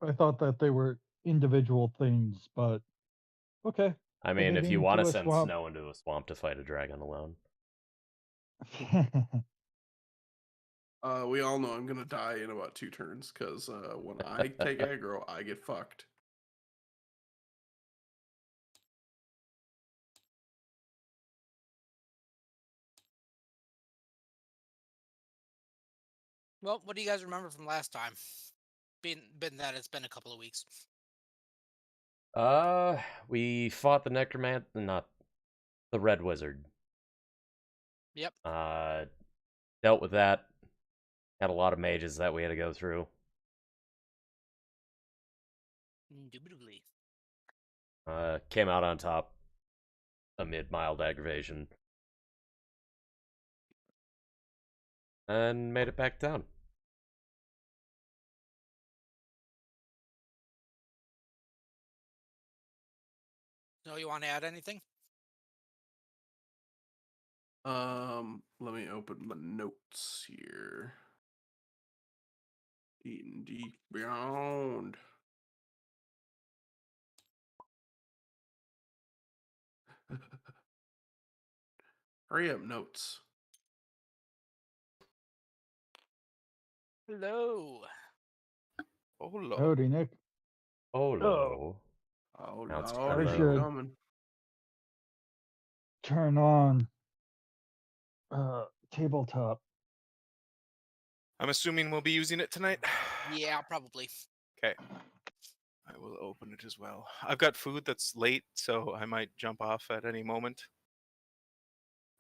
I thought that they were individual things, but okay. I mean, Headed if you want to into a send swamp. Snow into a swamp to fight a dragon alone. We all know I'm gonna die in about 2 turns, because when I take aggro, I get fucked. Well, what do you guys remember from last time? Being that it's been a couple of weeks. We fought the necromant, not the red wizard. Yep. Dealt with that. Had a lot of mages that we had to go through. Indubitably. Came out on top amid mild aggravation. And made it back down. So you want to add anything? Let me open my notes here. Eating deep beyond. Hurry up, notes. Hello. Oh, Howdy, Nick. Oh, Oh, no. Oh, Now it's Lord, I he hello. should coming. turn on tabletop. I'm assuming we'll be using it tonight. Yeah, probably. Okay. I will open it as well. I've got food that's late, so I might jump off at any moment.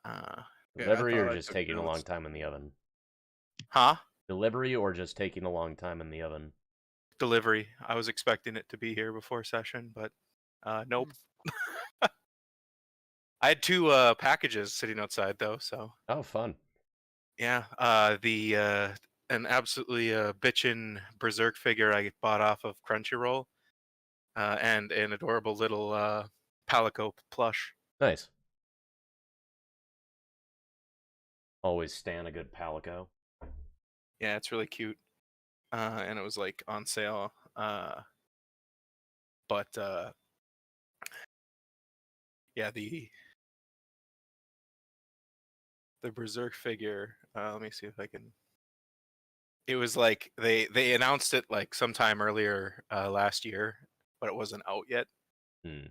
Yeah, I Delivery or thought I just took taking a long notes. time in the oven? Huh? Delivery or just taking a long time in the oven? Delivery. I was expecting it to be here before session, but nope. I had 2 packages sitting outside though, so Oh, fun. yeah. An absolutely bitchin' berserk figure I bought off of Crunchyroll, and an adorable little Palico plush. Nice. Always stand a good palico. Yeah, it's really cute. And it was like on sale. But yeah, the berserk figure. Let me see if I can. It was like they announced it like sometime earlier last year, but it wasn't out yet. Hmm.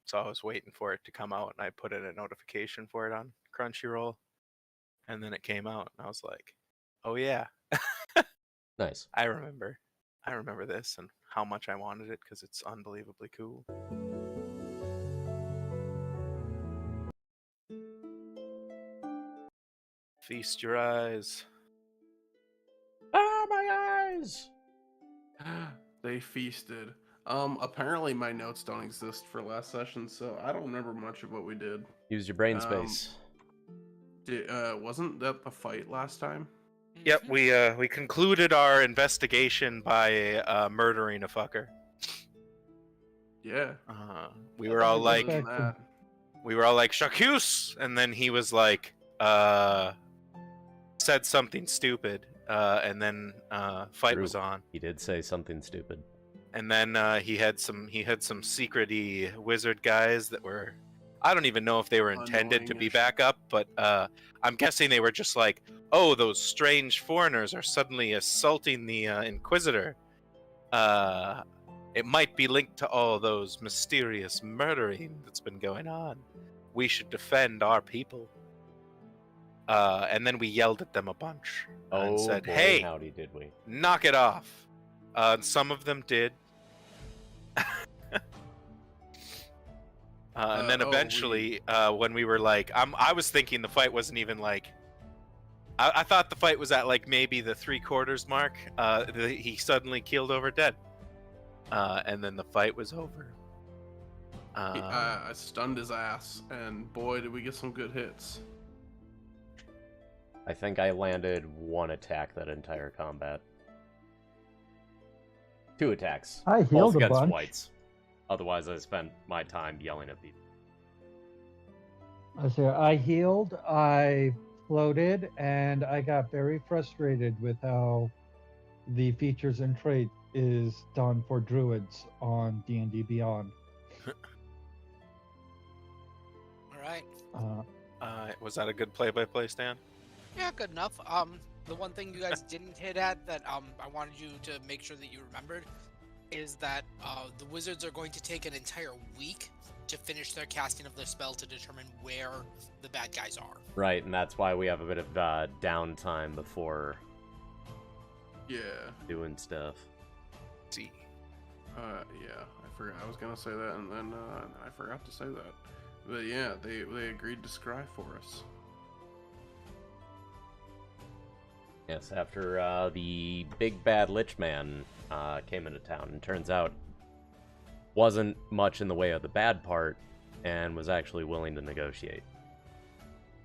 So I was waiting for it to come out, and I put in a notification for it on Crunchyroll, and then it came out, and I was like, "Oh yeah, Nice. I remember this and how much I wanted it because it's unbelievably cool." Feast your eyes. Ah, my eyes! They feasted. Apparently my notes don't exist for last session, so I don't remember much of what we did. Use your brain Um, space. Wasn't that the fight last time? Yep, we concluded our investigation by murdering a fucker. Yeah. We were all like, Other than that, Shacuse, and then he was like, said something stupid, and then fight True. was on. He did say something stupid. And then he had some secret-y wizard guys that were, I don't even know if they were intended to be Annoying-ish. backup, but I'm guessing they were just like, oh, those strange foreigners are suddenly assaulting the Inquisitor. It might be linked to all those mysterious murdering that's been going on. We should defend our people. And then we yelled at them a bunch and said, boy, hey, howdy did we. knock it off. Some of them did. And then eventually, when we were like, I was thinking the fight wasn't even like, I thought the fight was at like maybe the 3/4 mark. He suddenly keeled over dead. And then the fight was over. I stunned his ass, and boy, did we get some good hits. I think I landed 1 attack that entire combat. 2 attacks. I Both healed a against bunch. whites. Otherwise, I spent my time yelling at people. I say I healed, I floated, and I got very frustrated with how the features and traits is done for druids on D&D Beyond. All right. Was that a good play-by-play, Stan? Yeah, good enough. The one thing you guys didn't hit at that I wanted you to make sure that you remembered is that the wizards are going to take an entire week to finish their casting of their spell to determine where the bad guys are. Right, and that's why we have a bit of downtime before Yeah. doing stuff. See. Yeah, I forgot. I was gonna say that, and then I forgot to say that. But yeah, they agreed to scry for us. Yes, after the big bad Lich Man came into town, and turns out wasn't much in the way of the bad part, and was actually willing to negotiate.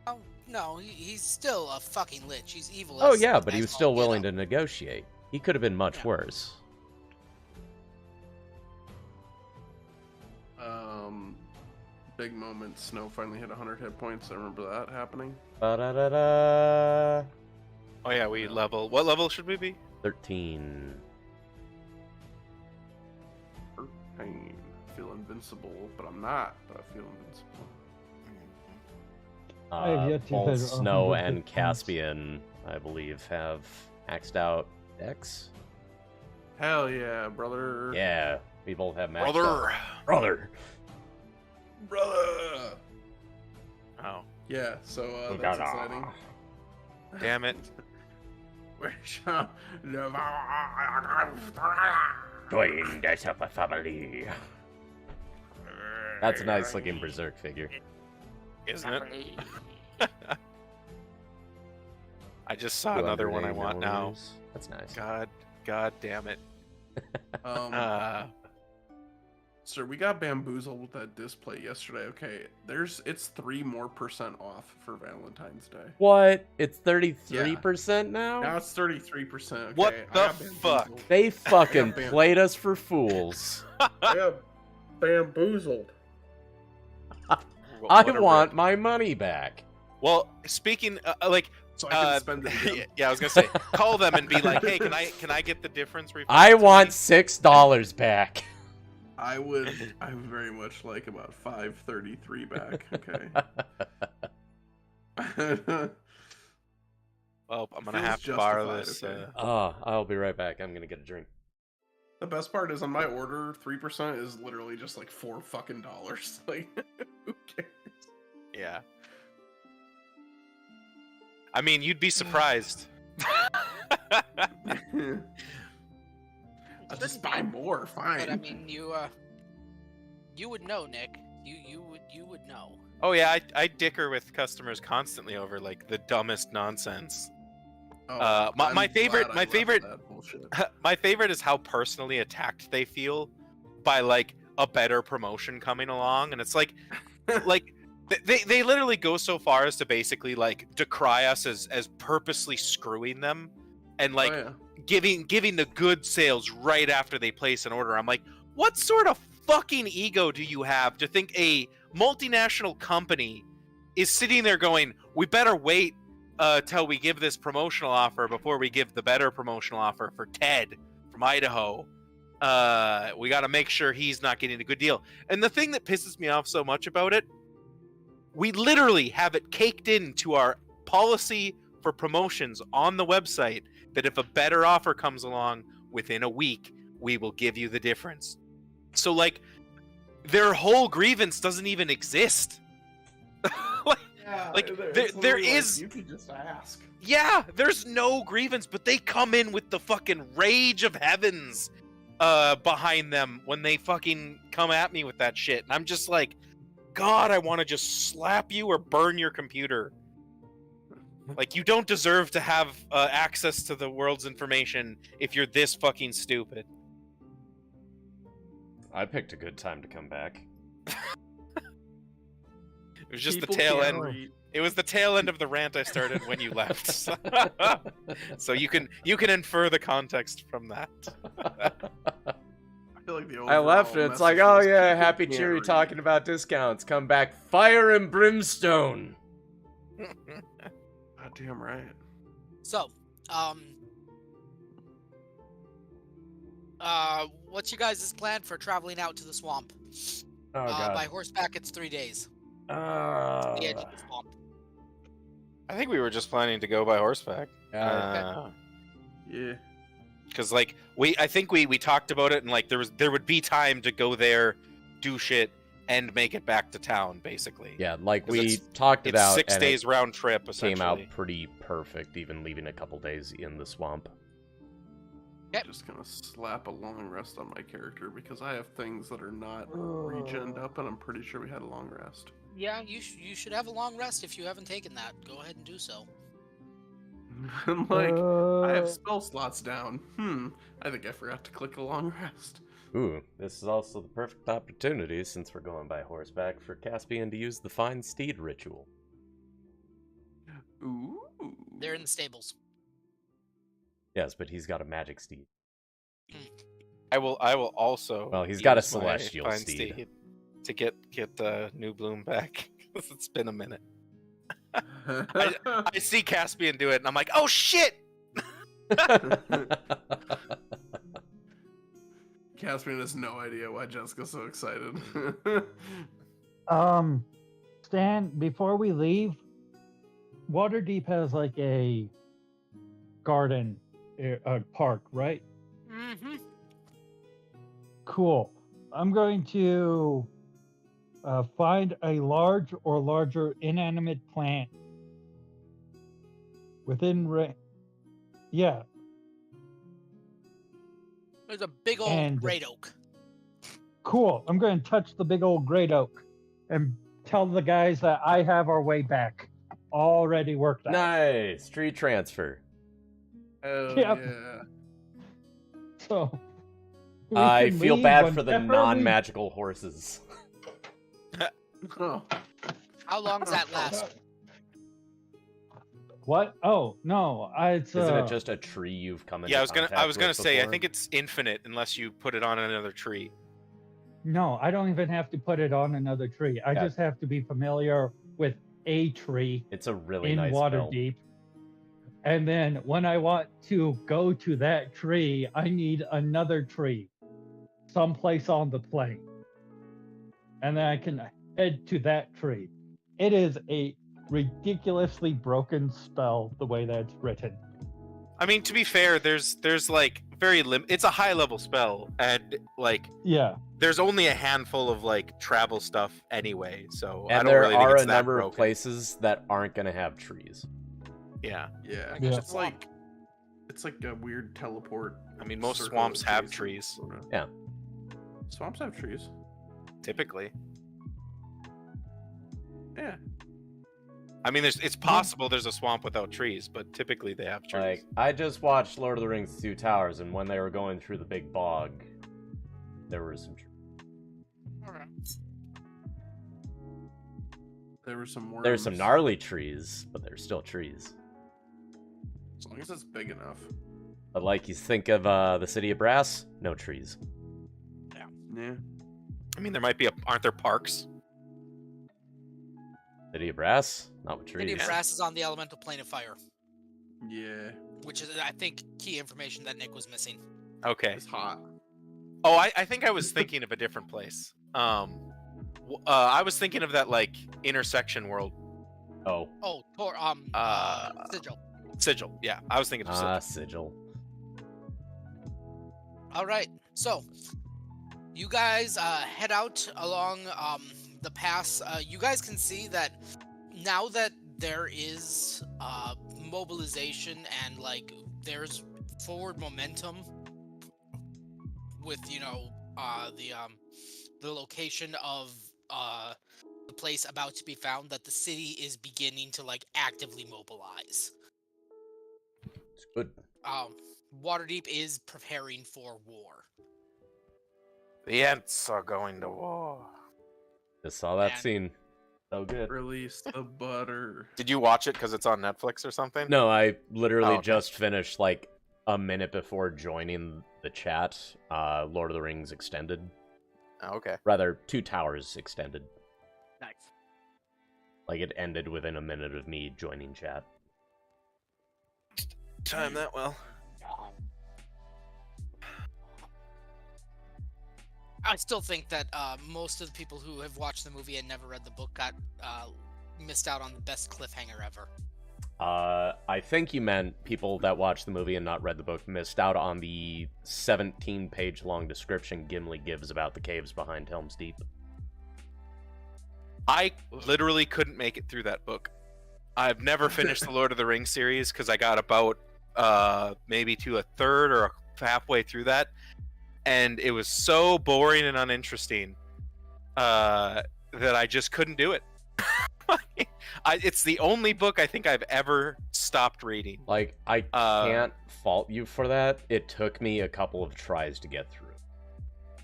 Oh no, he's still a fucking lich. He's evil. Oh as- yeah, but he as was still all get willing out. to negotiate. He could have been much Yeah. worse. Big moment. Snow finally hit 100 hit points. I remember that happening. Ba-da-da-da. Oh yeah, we level. What level should we be? 13. Pain. I feel invincible, but I'm not. But I feel invincible. I have yet to Both hit Snow 100 and hit points. Caspian, I believe, have maxed out Dex. Hell yeah, brother. Yeah, we both have maxed Brother. out. Brother! Brother. Oh, Yeah. So that's exciting. damn it. Join the Super Family. That's a nice looking Berserk figure. Isn't it? I just saw another one I 200 want now. warriors. That's nice. God damn it. Uh, Sir, we got bamboozled with that display yesterday. Okay, it's 3% more off for Valentine's Day. What? It's 33% now? Now it's 33%. Okay, What I the got fuck? bamboozled. They fucking bam- played us for fools. I got bamboozled. I what a want rip. my money back. Well, speaking So I can spend it again. yeah, I was gonna say, call them and be like, "Hey, can I get the difference refunded?" I to want me?" $6 back. I would very much like about 533 back. Okay. Well, I'm gonna Feels have to borrow justified, this. okay. I'll be right back. I'm gonna get a drink. The best part is on my order, 3% is literally just like $4 fucking dollars. Like, who cares? Yeah. I mean, you'd be surprised. I'll just buy more. Fine. But I mean, you would know, Nick. You would know. Oh yeah, I dicker with customers constantly over like the dumbest nonsense. Oh, my I'm favorite- glad I my left favorite- that bullshit. My favorite is how personally attacked they feel by like a better promotion coming along, and it's like they literally go so far as to basically like decry us as purposely screwing them, and like Oh, giving the good sales right after they place an order. I'm like, what sort of fucking ego do you have to think a multinational company is sitting there going, we better wait till we give this promotional offer before we give the better promotional offer for Ted from Idaho. We got to make sure he's not getting a good deal. And the thing that pisses me off so much about it, we literally have it caked into our policy for promotions on the website that if a better offer comes along within a week, we will give you the difference. So like their whole grievance doesn't even exist. yeah. Like, it's there literally like, is- You could just ask. Yeah, there's no grievance, but they come in with the fucking rage of heavens behind them when they fucking come at me with that shit. And I'm just like, God, I want to just slap you or burn your computer. Like, you don't deserve to have access to the world's information if you're this fucking stupid. I picked a good time to come back. It was just People the tail can't end. read. It was the tail end of the rant I started when you left. So you can infer the context from that. I feel like the I left overall and it's like, message oh is yeah, people happy can't cheery read. talking about discounts. Come back, fire and brimstone. Goddamn right. So, What's your guys' plan for traveling out to the swamp? Oh god. By horseback, it's 3 days. The edge of the swamp. I think we were just planning to go by horseback. Uh, Yeah. Because like I think we talked about it, and like there would be time to go there, do shit, and make it back to town, basically. yeah, like 'Cause we talked It's about, 6 and days round trip. it Essentially, came out pretty perfect, even leaving a couple days in the swamp. Yep. Just gonna slap a long rest on my character because I have things that are not regened up, and I'm pretty sure we had a long rest. Yeah, you should have a long rest if you haven't taken that. Go ahead and do so. I'm like, I have spell slots down. I think I forgot to click a long rest. Ooh, this is also the perfect opportunity, since we're going by horseback, for Caspian to use the Fine Steed ritual. Ooh. They're in the stables. Yes, but he's got a magic steed. I will also. Well, he's got a use my celestial fine steed. to get New Bloom back. It's been a minute. I I see Caspian do it, and I'm like, oh shit! Caspian has no idea why Jessica's so excited. Stan, before we leave, Waterdeep has like a garden, a park, right? Mm-hmm. Cool. I'm going to find a large or larger inanimate plant within yeah, There's a big old And- great oak. cool. I'm going to touch the big old great oak and tell the guys that I have our way back already worked out. Nice! Tree transfer. Oh Yep. yeah. So we I can feel leave bad for the whenever we- non-magical horses. Oh. How long does that last? What? Oh no, it's Isn't it just a tree you've come into Yeah, I was gonna contact say, I before? think it's infinite unless you put it on another tree. no, I don't even have to put it on another tree. I Yeah. just have to be familiar with a tree It's a really in nice spell. Waterdeep. And then when I want to go to that tree, I need another tree someplace on the plane. And then I can head to that tree. It is a ridiculously broken spell the way that's written. I mean, to be fair, there's like it's a high level spell, and like Yeah. there's only a handful of like travel stuff anyway, so I And don't there really think are it's a that number of broken. places that aren't going to have trees. Yeah, Yeah. guess Yeah. It's like a weird teleport. I mean, most circle swamps of have trees, trees, sorta. Yeah. Swamps have trees. typically. Yeah. I mean, it's possible there's a swamp without trees, but typically they have trees. Like, I just watched Lord of the Rings Two Towers, and when they were going through the big bog, there were some trees. There were some worms. There's some gnarly trees, but they're still trees. As long as it's big enough. But like, you think of the City of Brass, no trees. Yeah. I mean, there might be aren't there parks? City of Brass, not with trees. City of Brass is on the elemental plane of fire, Yeah. which is, I think, key information that Nick was missing. Okay. It's hot. Oh, I think I was thinking of a different place. I was thinking of that like intersection world. Oh, Oh, Sigil. Sigil. Yeah, I was thinking of Sigil. Sigil. All right, so you guys head out along the pass. You guys can see that now that there is mobilization and like there's forward momentum with the location of the place about to be found, that the city is beginning to like actively mobilize. It's good. Waterdeep is preparing for war. The Ents are going to war. Just saw that Man. scene. So good. Release the butter. Did you watch it because it's on Netflix or something? No, I literally Oh, okay. just finished like a minute before joining the chat. Lord of the Rings Extended. Oh, okay. Rather, Two Towers Extended. Nice. Like, it ended within a minute of me joining chat. Time that well. I still think that most of the people who have watched the movie and never read the book got missed out on the best cliffhanger ever. I think you meant people that watched the movie and not read the book missed out on the 17-page long description Gimli gives about the caves behind Helm's Deep. I literally couldn't make it through that book. I've never finished the Lord of the Rings series because I got about maybe to a third or halfway through that, and it was so boring and uninteresting that I just couldn't do it. It's the only book I think I've ever stopped reading. Like, I can't fault you for that. It took me a couple of tries to get through.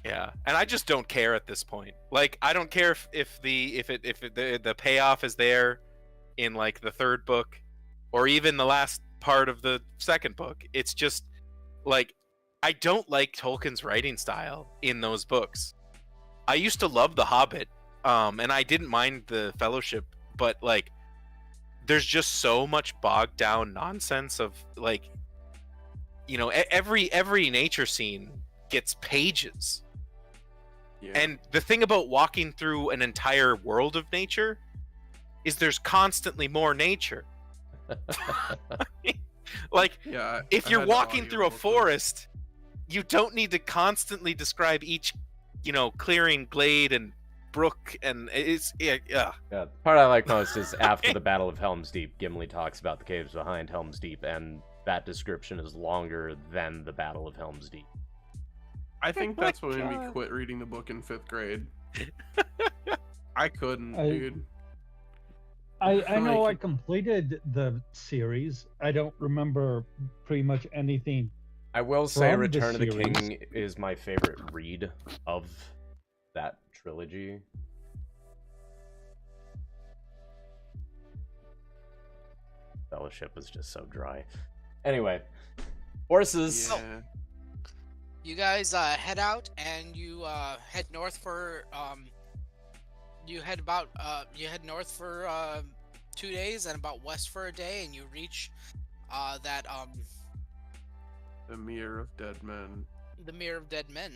Yeah, and I just don't care at this point. Like, I don't care if the payoff is there in like the third book, or even the last part of the second book. It's just like I don't like Tolkien's writing style in those books. I used to love The Hobbit, and I didn't mind the Fellowship, but like, there's just so much bogged down nonsense of like, you know, every nature scene gets pages. Yeah. And the thing about walking through an entire world of nature is there's constantly more nature. Like, yeah, if I you're had the walking through a audiobook forest, you don't need to constantly describe each, you know, clearing, glade, and brook, and it's yeah. Yeah, the part I like most is after the Battle of Helm's Deep, Gimli talks about the caves behind Helm's Deep, and that description is longer than the Battle of Helm's Deep. I think that's what made me quit reading the book in 5th grade. I couldn't, dude. I know I completed the series. I don't remember pretty much anything. I will say From the Return of the series. King is my favorite read of that trilogy. Fellowship was just so dry. Anyway, horses. Yeah. You guys head out and you head north for you head north for 2 days and about west for a day, and you reach that The Mirror of Dead Men. the Mirror of Dead Men,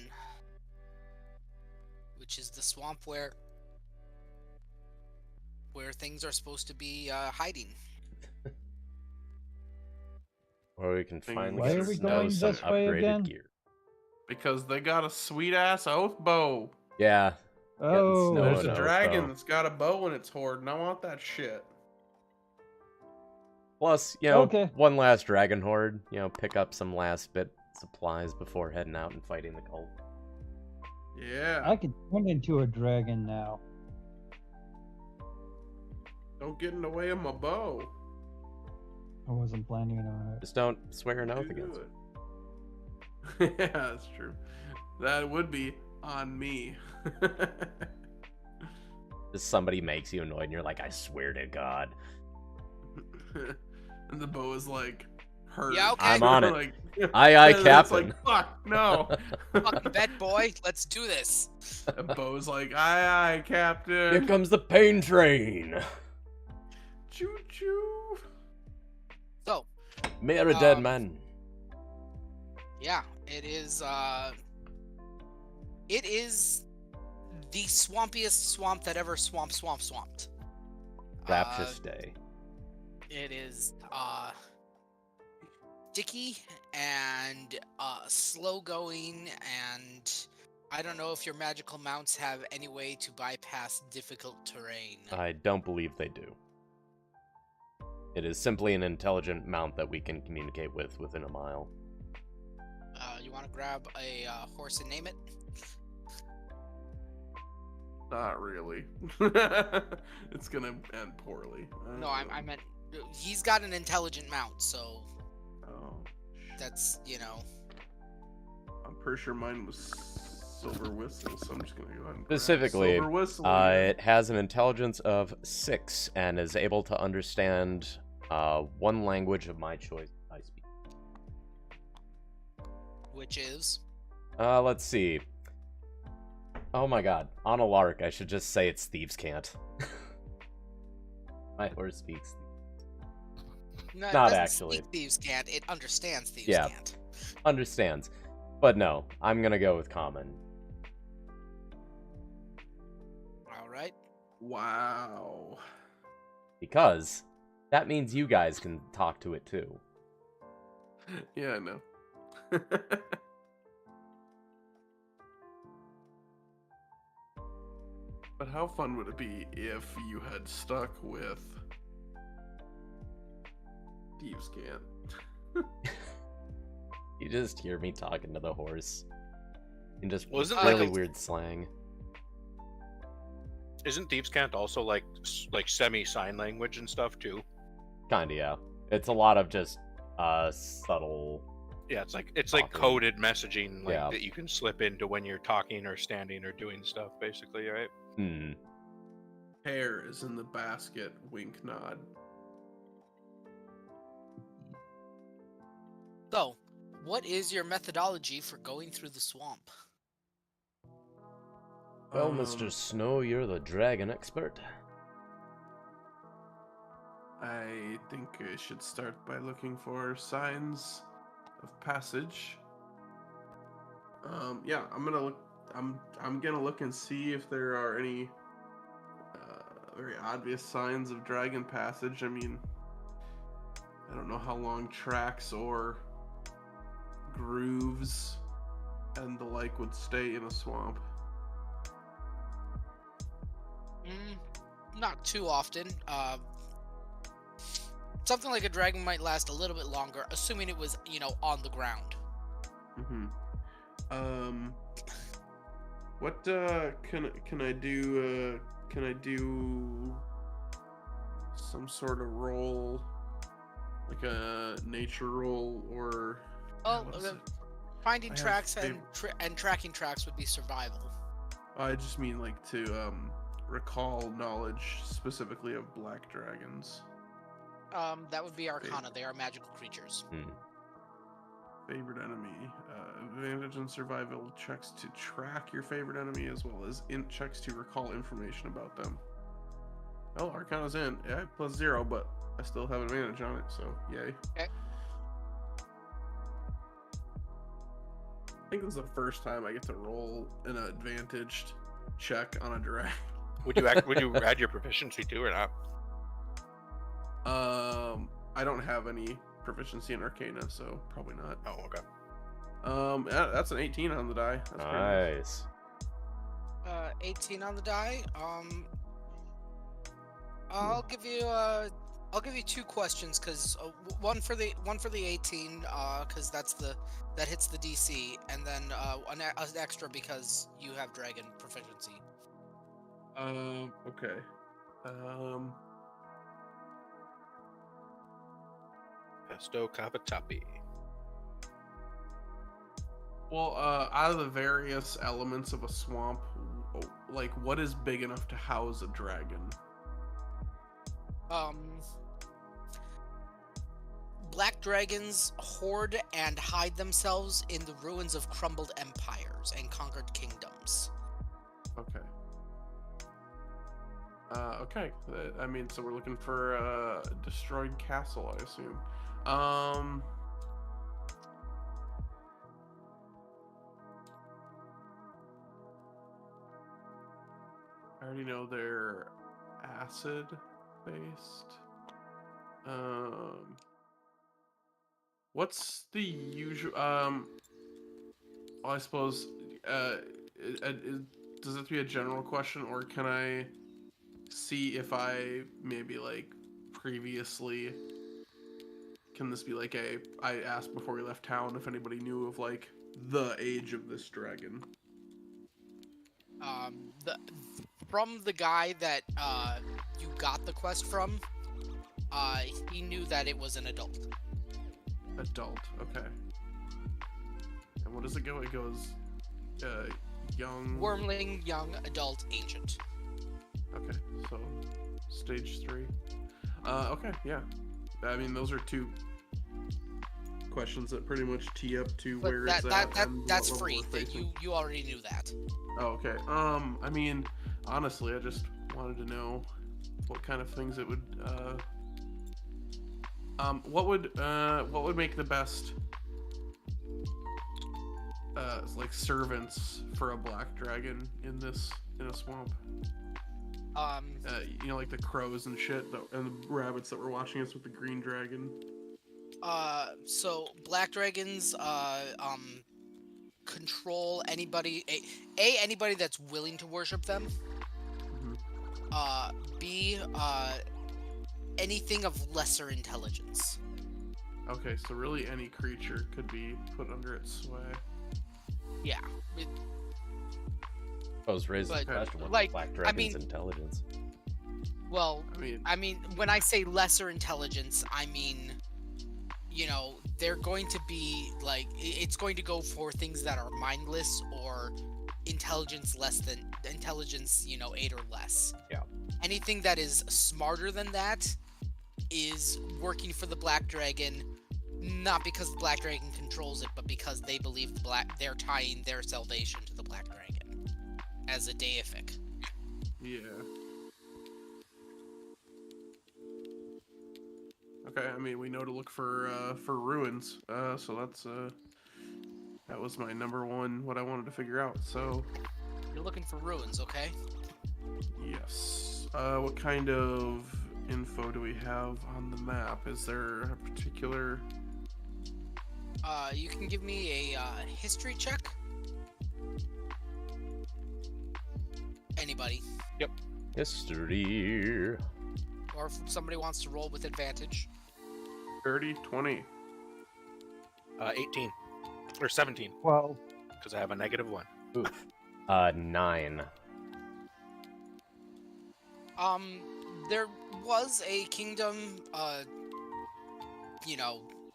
which is the swamp where things are supposed to be hiding. Where we can finally Why get are we to know going some this way upgraded again? gear. Because they got a sweet ass oath bow. Yeah. Oh, snow There's and a oath dragon bow. that's got a bow in its hoard, and I want that shit. Plus, you know, Okay. one last dragon horde. You know, pick up some last bit supplies before heading out and fighting the cult. Yeah. I can turn into a dragon now. Don't get in the way of my bow. I wasn't planning on it. Just don't swear an oath Do against it. it. Yeah, that's true. That would be on me. Just somebody makes you annoyed and you're like, I swear to God. And the bow is like hurt. Yeah, okay. I'm on it. Like, Aye, and it's Captain. like, fuck, no. Fucking bed boy, let's do this. The bow's like, aye, aye, Captain. Here comes the pain train. Choo choo. So, Mirror dead Um, man. yeah, it is the swampiest swamp that ever swamped. Rapturous day. It is sticky and slow going, and I don't know if your magical mounts have any way to bypass difficult terrain. I don't believe they do. It is simply an intelligent mount that we can communicate with within a mile. You want to grab a horse and name it? Not really. It's gonna end poorly. No, I meant he's got an intelligent mount, so Oh, that's, you know. I'm pretty sure mine was Silver Whistle, so I'm just gonna go ahead and grab Specifically, Silver Whistle. it has an intelligence of 6 and is able to understand one language of my choice. I speak. Which is Let's see. Oh my God, on a lark, I should just say it's Thieves' Cant. My horse speaks. no, it Not doesn't actually. speak Thieves' Cant. It understands Thieves' Yeah. Cant. Understands. But no, I'm gonna go with common. Wow. Because that means you guys can talk to it too. Yeah, I know. But how fun would it be if you had stuck with Thieves Can't? You just hear me talking to the horse. And just Wasn't really like weird slang. Isn't Thieves Cant also like semi sign language and stuff too? Kinda, yeah. It's a lot of just subtle. Yeah, it's like Talking. coded messaging like Yeah. that you can slip into when you're talking or standing or doing stuff, basically, right? Hmm. Hair is in the basket, wink nod. So, what is your methodology for going through the swamp? Well, Mr. Snow, you're the dragon expert. I think I should start by looking for signs of passage. Yeah, I'm gonna look. I'm gonna look and see if there are any very obvious signs of dragon passage. I mean, I don't know how long tracks or grooves and the like would stay in a swamp. Not too often. Something like a dragon might last a little bit longer, assuming it was, on the ground. Mm-hmm. What can I do? Can I do some sort of roll, like a nature roll, or Well, what is it? finding I have tracks fav- and tracking tracks would be survival. I just mean like to recall knowledge specifically of black dragons. That would be Arcana. They are magical creatures. Hmm. Favorite enemy. Advantage in survival checks to track your favorite enemy as well as checks to recall information about them. Oh, Arcana's in. Yeah, +0, but I still have advantage on it, so yay. Okay. I think this is the first time I get to roll an advantaged check on a dragon. Would you add your proficiency too or not? I don't have any proficiency in Arcana, so probably not. Oh, okay. Yeah, that's an 18 on the die. That's pretty Nice. 18 on the die. I'll give you two questions, because one for the 18, because that hits the DC, and then an extra because you have dragon proficiency. Okay. Pesto Cavatappi. Well, out of the various elements of a swamp, like, what is big enough to house a dragon? Black dragons hoard and hide themselves in the ruins of crumbled empires and conquered kingdoms. Okay. Okay. I mean, so we're looking for a destroyed castle, I assume. I already know they're acid based. What's the usual? Well, I suppose. Does it have to be a general question, or can I see if I maybe like previously? Can this be like I asked before we left town if anybody knew of like the age of this dragon? From the guy that you got the quest from, he knew that it was an adult. Adult, okay. And what does it go? It goes young. Wormling, young, adult, ancient. Okay, so stage 3. Okay, yeah. I mean, those are two questions that pretty much tee up to But where it's at. and that's what level free. we're facing. You already knew that. Oh, okay. I mean, honestly, I just wanted to know what kind of things it would. What would make the best like servants for a black dragon in a swamp? You know, like the crows and shit, and the rabbits that were watching us with the green dragon. So black dragons, control anybody. Anybody that's willing to worship them. Mhm. B, anything of lesser intelligence. Okay, so really any creature could be put under its sway. Yeah. I was raised But, the question with like, Black I Dragon's mean- intelligence. Well, I mean, when I say lesser intelligence, I mean, you know, they're going to be like, it's going to go for things that are mindless or intelligence less than intelligence, 8 or less. Yeah. Anything that is smarter than that is working for the Black Dragon, not because the Black Dragon controls it, but because they believe they're tying their salvation to the Black Dragon as a deific. yeah. Okay, I mean, we know to look for ruins. So that's that was my number one, what I wanted to figure out. So You're looking for ruins, okay? yes. What kind of info do we have on the map? Is there a particular? You can give me a history check. Anybody. History. Or if somebody wants to roll with advantage. 30, 20. 18 or 17 Well, because I have a -1. Oof. 9. There was a kingdom,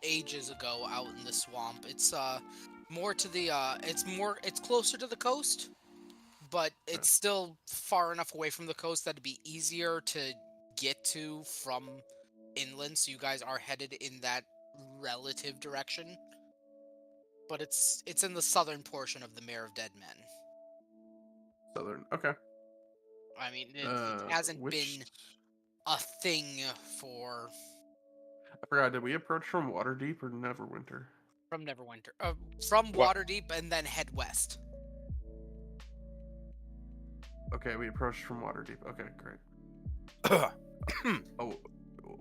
ages ago out in the swamp. It's more to the it's closer to the coast, but it's still far enough away from the coast that it'd be easier to get to from inland, so you guys are headed in that relative direction. But it's in the southern portion of the Mare of Dead Men. Southern. Okay. I mean, it hasn't been a thing for I forgot. Did we approach from Waterdeep or Neverwinter? from Neverwinter, from Waterdeep, and then head west. Okay, we approached from Waterdeep. Okay, great. Oh,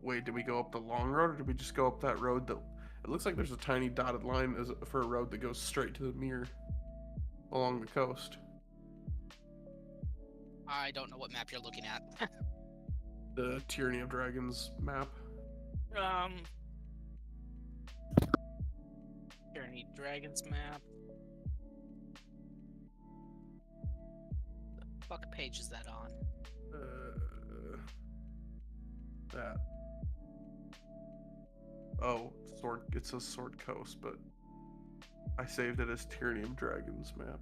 wait, did we go up the long road or did we just go up that road that it looks like there's a tiny dotted line for a road that goes straight to the mirror along the coast? I don't know what map you're looking at. The Tyranny of Dragons map. Tyranny Dragons map. The fuck page is that on? That. Oh, Sword. It says Sword Coast, but I saved it as Tyranny of Dragons map.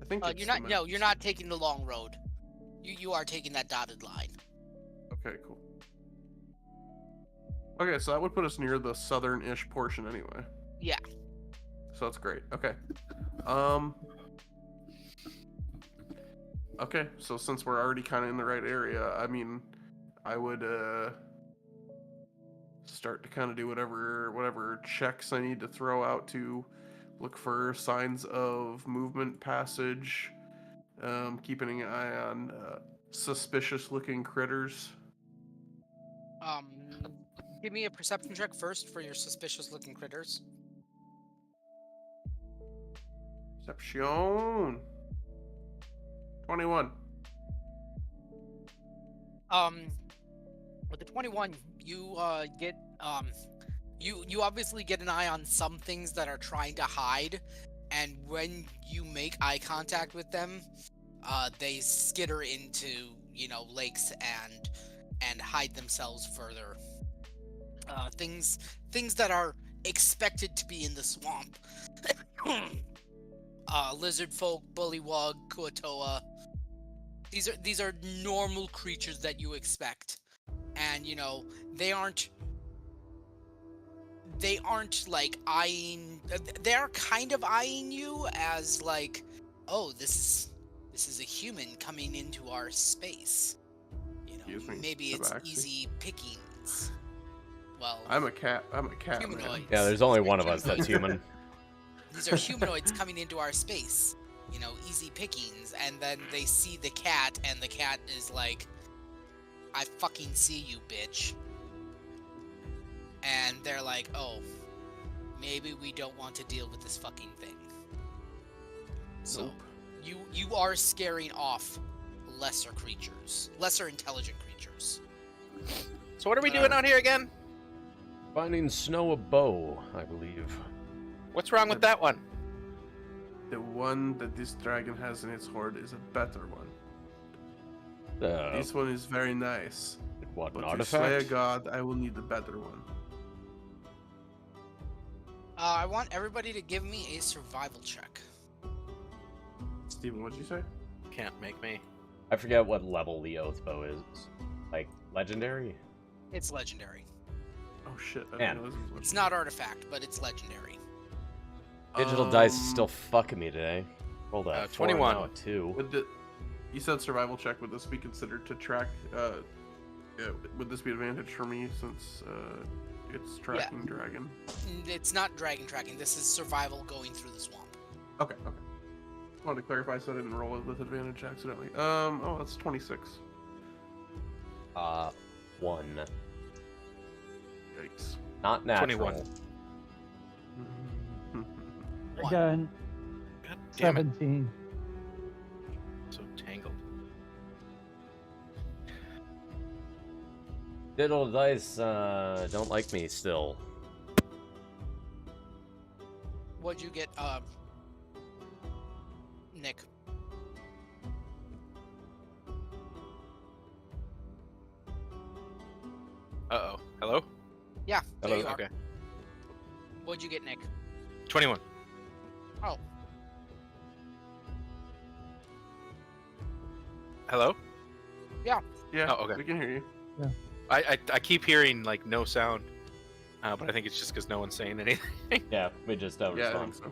I think it's You're the not. map. No, you're not taking the long road. You are taking that dotted line. Okay, cool. Okay, so that would put us near the southern-ish portion anyway. Yeah. So that's great. Okay. Okay, so since we're already kind of in the right area, I mean, I would start to kind of do whatever checks I need to throw out to look for signs of movement, passage, keeping an eye on suspicious-looking critters. Give me a perception check first for your suspicious-looking critters. Perception. 21. With the 21, you get you obviously get an eye on some things that are trying to hide, and when you make eye contact with them, they skitter into lakes and hide themselves further. Things that are expected to be in the swamp. Lizard folk, bullywug, kuatoa. These are normal creatures that you expect, and they aren't like eyeing. They're kind of eyeing you as like, oh, this is a human coming into our space. Excuse me, Maybe it's Tabaxi. easy pickings. Well, I'm a cat. I'm a cat, man. humanoids. Yeah, there's only one of us that's human. These are humanoids coming into our space. easy pickings, and then they see the cat, and the cat is like, I fucking see you, bitch. And they're like, oh, maybe we don't want to deal with this fucking thing. So, you are scaring off lesser creatures, lesser intelligent creatures. So what are we doing out here again? Finding Snow a bow, I believe. What's wrong with that one? The one that this dragon has in its hoard is a better one. This one is very nice. What, But an to slay a artifact? god, I will need the better one. I want everybody to give me a survival check. Steven, what'd you say? Can't make me. I forget what level the oath bow is. Like, legendary? It's legendary. Oh shit! I Man. didn't know this was It's not artifact, but it's legendary. Digital dice is still fucking me today. Rolled a 21. Now a 2. You said survival check. Would this be considered to track? Would this be advantage for me since it's tracking dragon? It's not dragon tracking. This is survival going through the swamp. Okay. Wanted to clarify so I didn't roll it with advantage accidentally. Oh, that's 26. 1. Yikes. Not natural. 21. Again, God damn it. 17. So tangled. Digital dice don't like me still. What'd you get, Nick? Uh-oh. Hello? Yeah, there Hello, you are. Okay. What'd you get, Nick? 21. Oh. Hello? Yeah. Oh, okay. We can hear you. I keep hearing, like, no sound. But I think it's just because no one's saying anything. Yeah, we just don't Yeah, I respond. think so.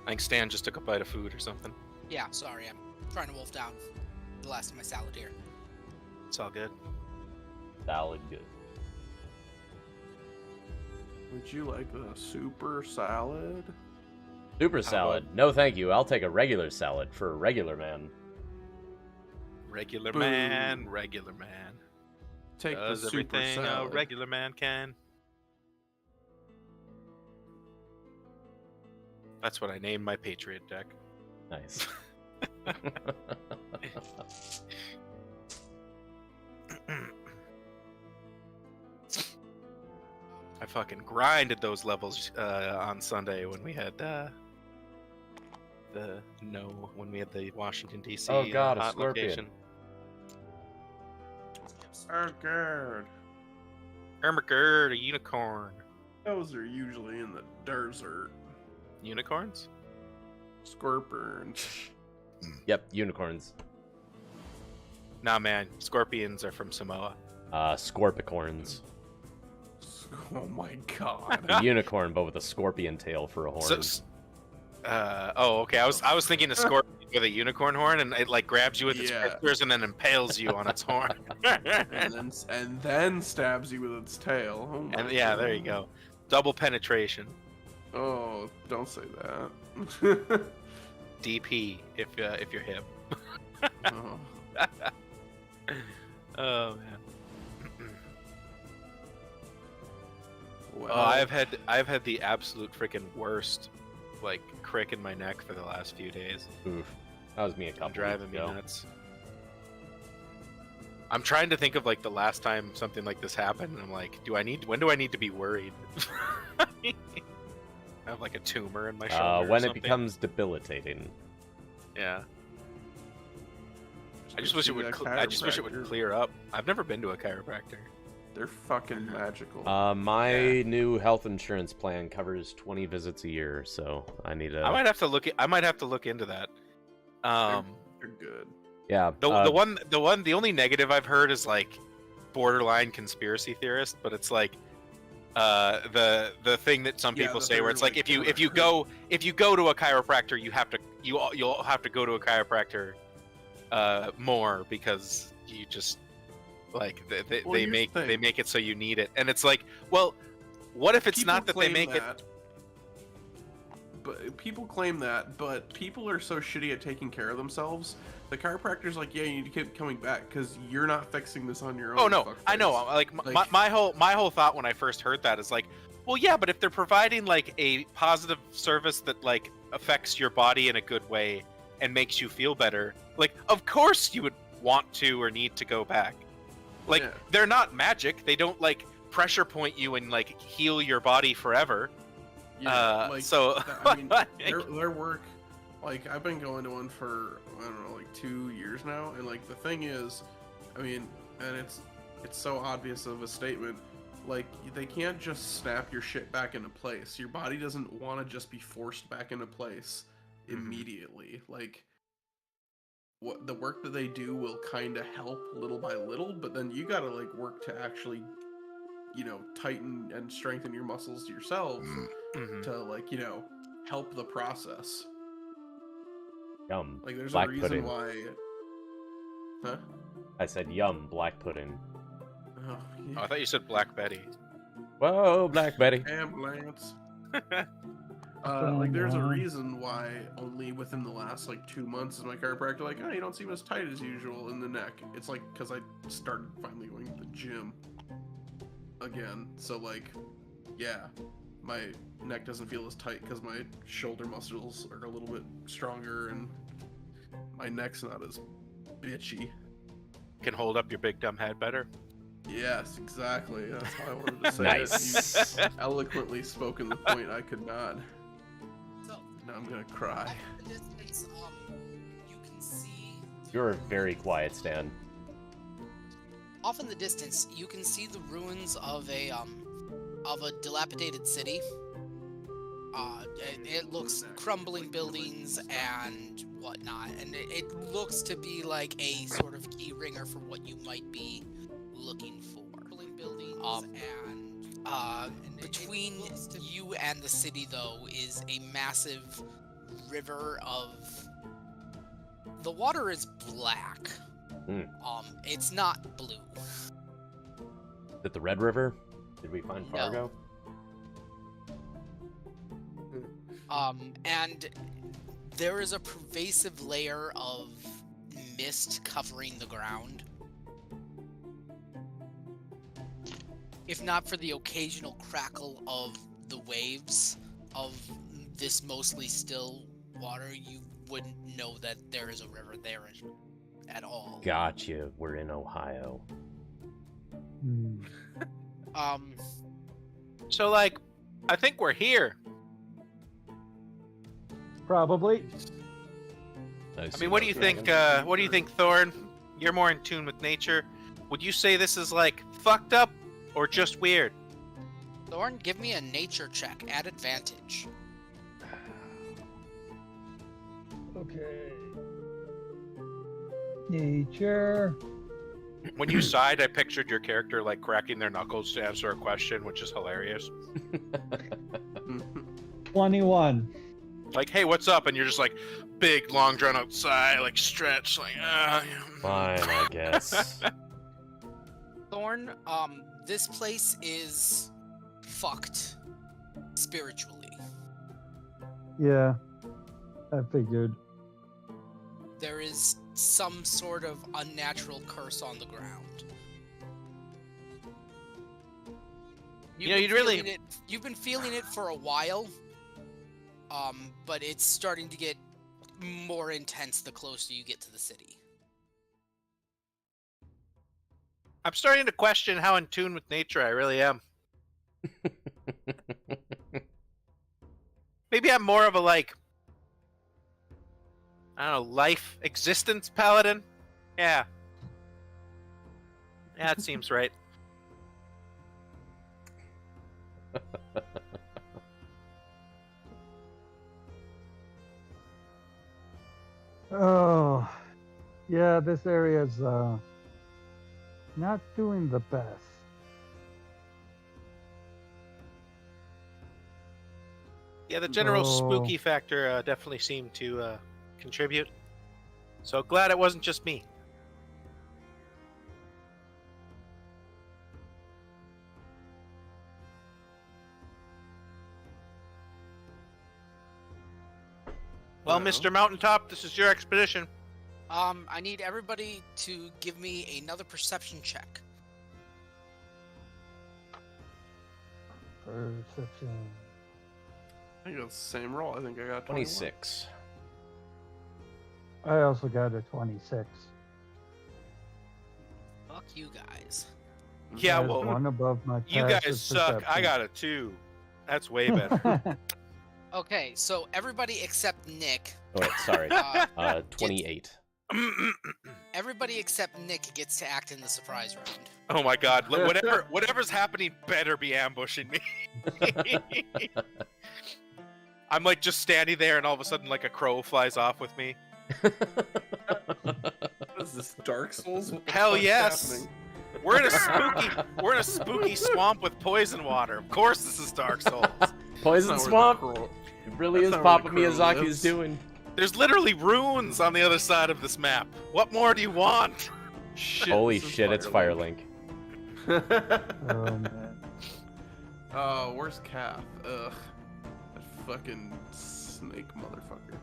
I think Stan just took a bite of food or something. Yeah, sorry, I'm trying to wolf down the last of my salad here. It's all good. Salad good. Would you like a super salad? Super How salad. No, thank you. I'll take a regular salad for a regular man. Regular Boom. man, regular man. Take Does the super everything a salad. regular man can. That's what I named my Patriot deck. Nice. I fucking grinded those levels on Sunday when we had when we had the Washington D.C. Oh God, a hot scorpion. location. Oh god. Ermagerd, a unicorn. Those are usually in the desert. Unicorns? Scorpions. Yep, unicorns. Nah, man, scorpions are from Samoa. Scorpicorns. Oh my god. A unicorn, but with a scorpion tail for a horn. Oh, okay. I was thinking a scorpion with a unicorn horn, and it like grabs you with its Yeah. whiskers and then impales you on its horn. and then stabs you with its tail. Oh my And yeah, there you God. go. Double penetration. Oh, don't say that. DP if you're hip. Oh. Oh man. Well, Oh, I've had the absolute freaking worst, like, crick in my neck for the last few days. Oof. That was me a couple Driving me weeks ago. nuts. I'm trying to think of like the last time something like this happened, and I'm like, when do I need to be worried? I have like a tumor in my shoulder. or When it something. becomes debilitating. Yeah. I just wish it would. See, I just wish it would chiropractor, clear up. I've never been to a chiropractor. They're fucking magical. My new health insurance plan covers 20 visits a year, so I need to. I might have to look. I might have to look into that. They're good. Yeah. The only negative I've heard is like borderline conspiracy theorist, but it's like the thing that some Yeah, people the say where third, it's like like, if you go to a chiropractor, you'll have to go to a chiropractor more because you just like they Well, here's make the thing. they make it so you need it, and it's like, well, what if it's People not that they claim make it? that. but people claim that, but people are so shitty at taking care of themselves. The chiropractor's like, yeah, you need to keep coming back because you're not fixing this on your own. Oh no, fuckface. I know. Like my whole thought when I first heard that is like, well, yeah, but if they're providing like a positive service that like affects your body in a good way and makes you feel better, like of course you would want to or need to go back. Like Yeah. they're not magic. They don't like pressure point you and like heal your body forever. Yeah, so I mean, their work, like I've been going to one for I don't know, like 2 years now, and like the thing is, I mean, and it's so obvious of a statement, like they can't just snap your shit back into place. Your body doesn't want to just be forced back into place immediately. Like what the work that they do will kind of help little by little, but then you gotta like work to actually, you know, tighten and strengthen your muscles yourself to like, you know, help the process. Yum. Like there's Black a reason pudding. why. Huh? I said yum, black pudding. Oh, Oh, yeah. I thought you said Black Betty. Whoa, Black Betty. Ambulance. Like there's a reason why only within the last like 2 months is my chiropractor like, oh, you don't seem as tight as usual in the neck. It's like because I started finally going to the gym again. So like, yeah, my neck doesn't feel as tight because my shoulder muscles are a little bit stronger and my neck's not as bitchy. Can hold up your big dumb head better. Yes, exactly. That's how I wanted to say Nice. it. You eloquently spoken the point I could not. So, Now I'm gonna cry. off in the distance, you can see. You're very quiet, Stan. Off in the distance, you can see the ruins of a dilapidated city. It looks crumbling buildings and whatnot, and it looks to be like a sort of key ringer for what you might be looking for. Crumbling buildings and between you and the city, though, is a massive river of. The water is black. It's not blue. Is it the Red River? Did we find No. Fargo? And there is a pervasive layer of mist covering the ground. If not for the occasional crackle of the waves of this mostly still water, you wouldn't know that there is a river there at all. Gotcha. We're in Ohio. So like, I think we're here. Probably. I mean, what do you think? What do you think, Thorn? You're more in tune with nature. Would you say this is like fucked up or just weird? Thorn, give me a nature check at advantage. Okay. Nature. When you sighed, I pictured your character like cracking their knuckles to answer a question, which is hilarious. 21. Like, hey, what's up? And you're just like, big, long, drawn out sigh, like stretch, like, Fine, I guess. Thorn, this place is fucked spiritually. Yeah, I figured. There is some sort of unnatural curse on the ground. You've been feeling it for a while, but it's starting to get more intense the closer you get to the city. I'm starting to question how in tune with nature I really am. Maybe I'm more of a, like, I don't know, life existence paladin? Yeah. Yeah, it seems right. Oh, yeah, this area's not doing the best. Yeah, the general Oh. spooky factor definitely seemed to contribute. So glad it wasn't just me. Well, Wow. Mr. Mountaintop, this is your expedition. I need everybody to give me another perception check. Perception. I got the same roll. I think I got 21. 26. I also got a 26. Fuck you guys. Yeah, That is well, one above my You passive guys suck. I perception. got a 2. That's way better. Okay, so everybody except Nick. Oh, wait, sorry. Uh, 28. everybody except Nick gets to act in the surprise round. Oh my god, whatever's happening better be ambushing me. I'm like just standing there and all of a sudden like a crow flies off with me. What is this, Dark Souls? What the Hell fuck's yes. happening? We're in a spooky swamp with poison water. Of course this is Dark Souls. Poison That's not Swamp! where the crow- It really That's is not where Papa the crow Miyazaki's lives. doing. There's literally runes on the other side of this map. What more do you want? Shit, Holy this is shit, it's Firelink. Oh, man. Oh, where's Calf? Ugh. That fucking snake motherfucker.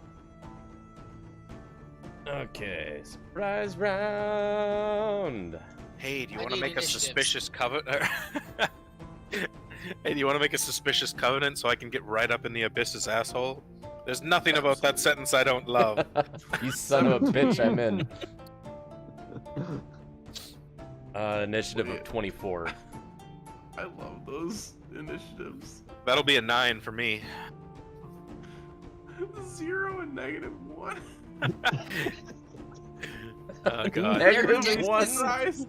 Okay, surprise round. Hey, do you I want to need make a initiatives. suspicious covenant? Hey, do you want to make a suspicious covenant so I can get right up in the abyss's asshole? There's nothing about that sentence I don't love. You son of a bitch, I'm in. Initiative of 24. I love those initiatives. That'll be a 9 for me. 0 and -1. Oh god. Negative Their one. Surprise.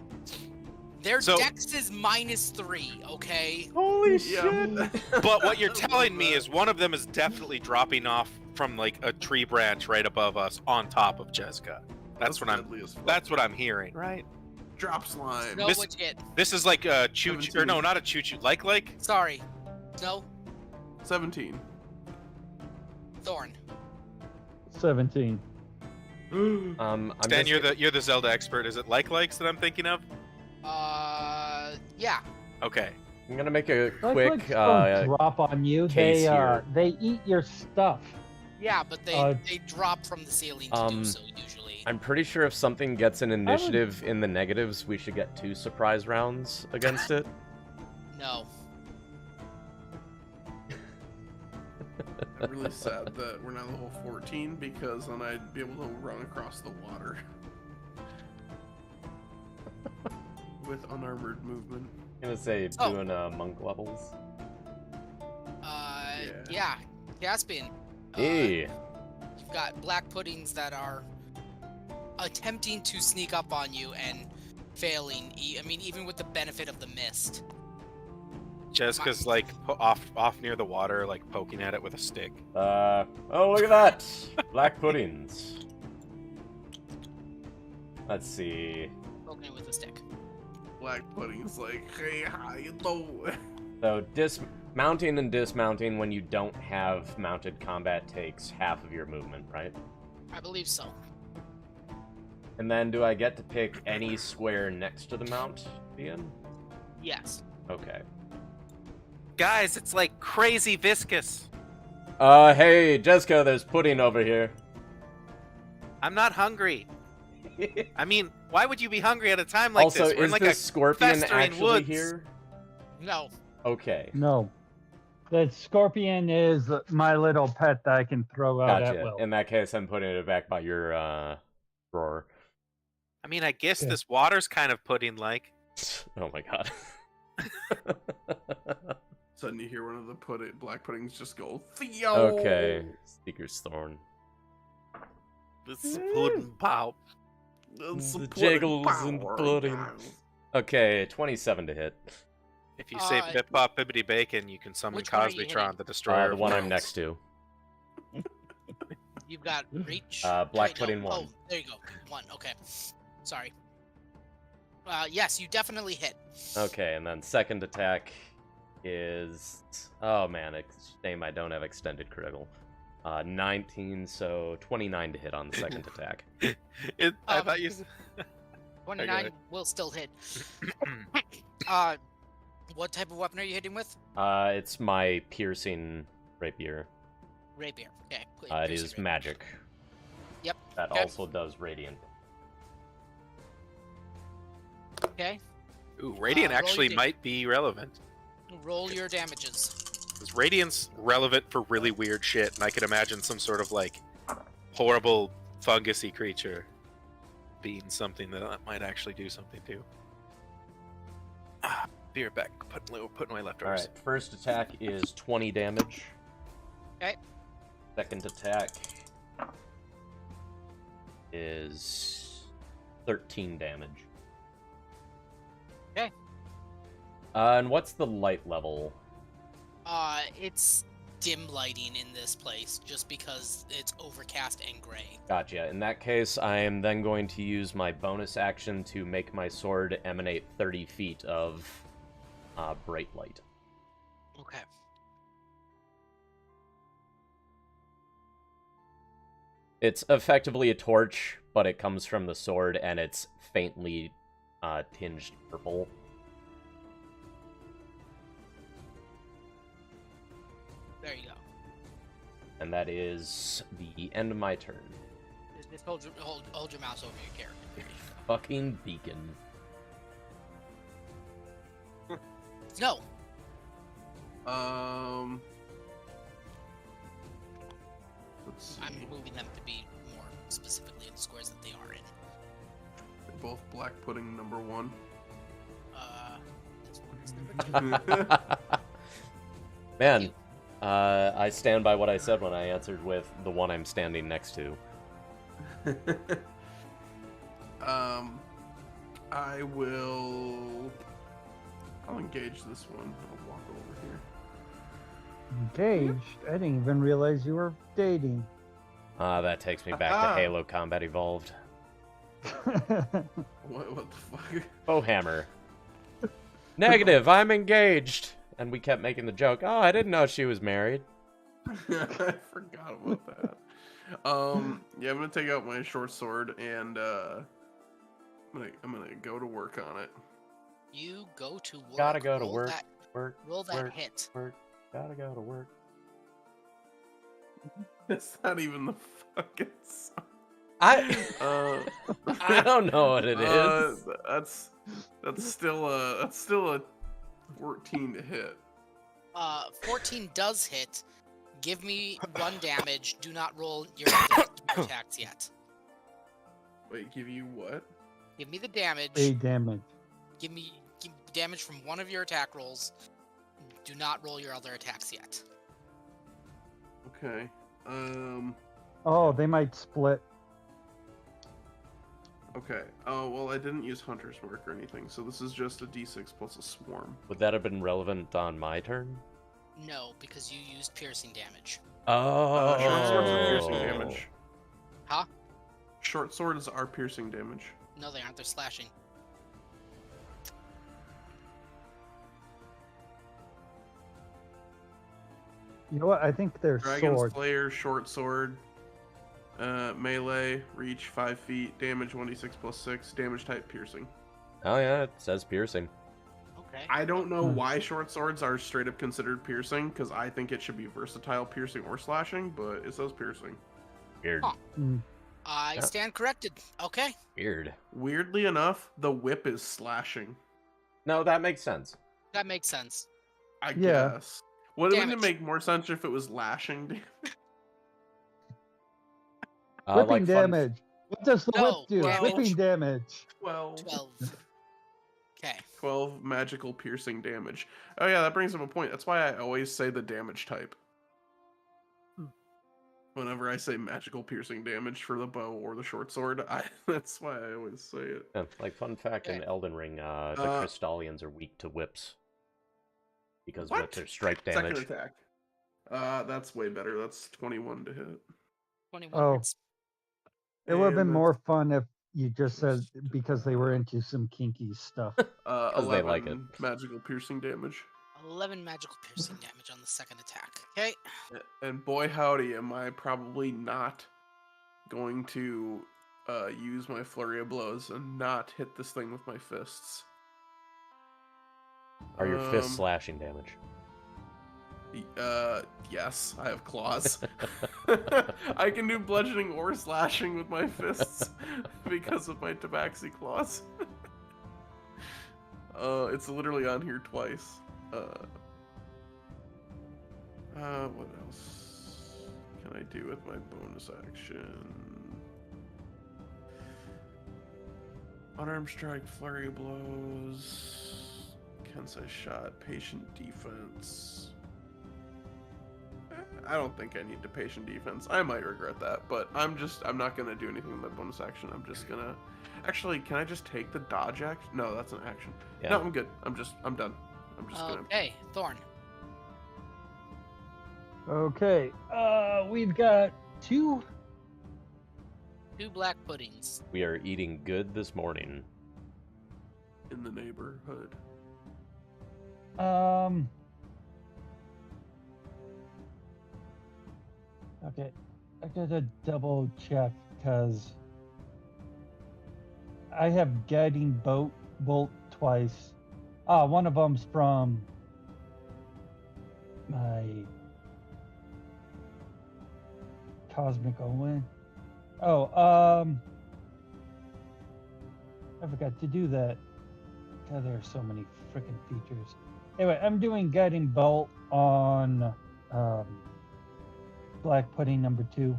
Their So- dex is -3, okay? Holy Yeah. But what you're I telling love me that. is one of them is definitely dropping off from like a tree branch right above us on top of Jessica. That's what I'm deadly as fuck. that's what I'm hearing, right? Drop slime. No, This- what you get? This is like a choo choo or no, 17. not a choo choo. Like Sorry. No, 17. Thorn. 17. I'm Stan, just- you're the Zelda expert. Is it likes that I'm thinking of? Yeah. Okay. I'm gonna make a Like, quick don't drop on you. case They eat your stuff. Yeah, but they drop from the ceiling to do so usually. I'm pretty sure if something gets an initiative in the negatives, we should get 2 surprise rounds against it. No. I'm really sad that we're now level 14 because then I'd be able to run across the water. With unarmored movement. I'm gonna say Oh. doing monk levels. Yeah. Caspian. Hey, You've got black puddings that are attempting to sneak up on you and failing. I mean, even with the benefit of the mist. Jessica's like off near the water, like poking at it with a stick. oh look at that, black puddings. Let's see. Poking it with a stick. Black Pudding's like, hey, how you doing? So mounting and dismounting when you don't have mounted combat takes half of your movement, right? I believe so. And then do I get to pick any square next to the mount to be in? Yes. Okay. Guys, it's like crazy viscous. Hey, Jessica, there's pudding over here. I'm not hungry. I mean, why would you be hungry at a time like Also, this? We're in is like this scorpion festering actually woods. here? No. Okay. No. That scorpion is my little pet that I can throw out at Gotcha. will. In that case, I'm putting it back by your roar. I mean, I guess Okay. this water's kind of pudding-like. Oh my god. Suddenly you hear one of the Black Puddings just go, Theo! Okay. Seeker's Thorn. This is pudding pop. It's a The pudding jiggles and power. pudding. Okay, 27 to hit. If you say Pip Pop Bibbity Bacon, you can summon Which one are you Cosbytron, hitting? the destroyer. The of one I'm worlds. next to. You've got reach. Black Wait, no. pudding 1. Oh, there you go. 1. Okay. Sorry. Yes, you definitely hit. Okay, and then second attack is... Oh man, it's a shame I don't have extended critical. 19, so 29 to hit on the second attack. I Um, thought you. 29 will still hit. What type of weapon are you hitting with? It's my piercing rapier. Rapier. Okay. It piercing is rapier. magic. Yep. That Okay. also does radiant. Okay. Ooh, Radiant roll actually your might be relevant. Roll your damages. Because Radiant's relevant for really weird shit, and I could imagine some sort of, like, horrible fungusy creature being something that might actually do something too. Be right back. Put my leftovers. Alright, first attack is 20 damage. Okay. Second attack is 13 damage. Okay. And what's the light level? It's dim lighting in this place just because it's overcast and gray. Gotcha. In that case, I am then going to use my bonus action to make my sword emanate 30 feet of bright light. Okay. It's effectively a torch, but it comes from the sword, and it's faintly tinged purple. There you go. And that is the end of my turn. Just hold your mouse over your character. There you Fucking beacon. go. No. Let's see. I'm moving them to be more specifically in the squares that they are in. They're both black pudding number 1. This one is number 2. Man, You. I stand by what I said when I answered with the one I'm standing next to. I'll engage this one. I'll walk over here. Engaged? I didn't even realize you were dating. That takes me back to Halo Combat Evolved. What the fuck? Bowhammer. Negative, I'm engaged. And we kept making the joke, oh, I didn't know she was married. I forgot about that. Yeah, I'm gonna take out my short sword and I'm gonna go to work on it. You go to work. Gotta go to roll work, That, work, roll that work, hit. work. Gotta go to work. It's not even the fucking song. I don't know what it is. That's still a 14 to hit. 14 does hit. Give me 1 damage. Do not roll your other attacks yet. Wait, give you what? Give me the damage. 8 damage. Give me damage from one of your attack rolls. Do not roll your other attacks yet. Okay. Oh, they might split. Okay. Oh, well, I didn't use Hunter's Mark or anything, so this is just a d6 plus a swarm. Would that have been relevant on my turn? No, because you used piercing damage. Oh. Short swords are piercing damage. Huh? Short swords are piercing damage. No, they aren't. They're slashing. You know what? I think they're Dragon swords. Slayer, short sword, melee, reach 5 feet, damage 1d6 plus 6, damage type piercing. Oh yeah, it says piercing. Okay. I don't know why short swords are straight up considered piercing, because I think it should be versatile piercing or slashing, but it says piercing. Weird. Huh. Mm. I Yeah. stand corrected. Okay. Weird. Weirdly enough, the whip is slashing. No, that makes sense. That makes sense. I Yeah. guess. Wouldn't it Damage. make more sense if it was lashing? Whipping Like fun- damage. What does the No, whip do? damage. Whipping damage. 12. 12. Okay. 12 magical piercing damage. Oh yeah, that brings up a point. That's why I always say the damage type. Whenever I say magical piercing damage for the bow or the short sword, that's why I always say it. Yeah, like fun fact in Okay. Elden Ring, the Crystallians are weak to whips. Because What? whips are strike Second damage. attack. That's way better. That's 21 to hit. 21 Oh. hits. It would have been And more fun if you just said because they were into some kinky stuff. 11 they like it. magical piercing damage. 11 magical piercing damage on the second attack. Okay. And boy howdy, am I probably not going to use my flurry of blows and not hit this thing with my fists. Are your fists slashing damage? Yes, I have claws. I can do bludgeoning or slashing with my fists because of my tabaxi claws. It's literally on here twice. What else can I do with my bonus action? Unarmed strike, flurry of blows, Kensei shot, patient defense. I don't think I need to patient defense. I might regret that, but I'm not gonna do anything with my bonus action. I'm just gonna. Actually, can I just take the dodge action? No, that's an action. Yeah. No, I'm good. I'm done. I'm just gonna. Okay, Thorn. Okay. We've got 2. 2 black puddings. We are eating good this morning. In the neighborhood. Okay. I gotta double check because I have guiding bolt twice. One of them's from my Cosmic Owen. I forgot to do that. God, there are so many freaking features. Anyway, I'm doing guiding bolt on black pudding number 2.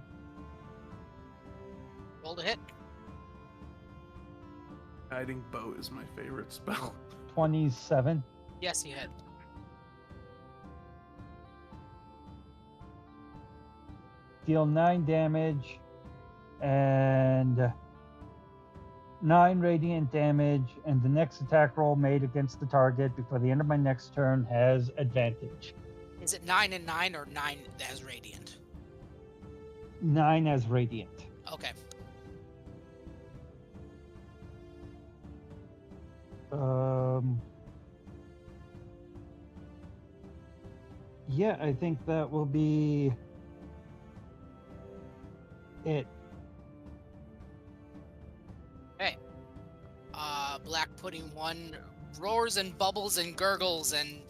Roll to hit. Guiding bow is my favorite spell. 27. Yes, you hit. Deal 9 damage and 9 radiant damage, and the next attack roll made against the target before the end of my next turn has advantage. Is it 9 and 9 or 9 as radiant? 9 as radiant. Okay. Yeah, I think that will be it. Okay. Black Pudding 1 roars and bubbles and gurgles and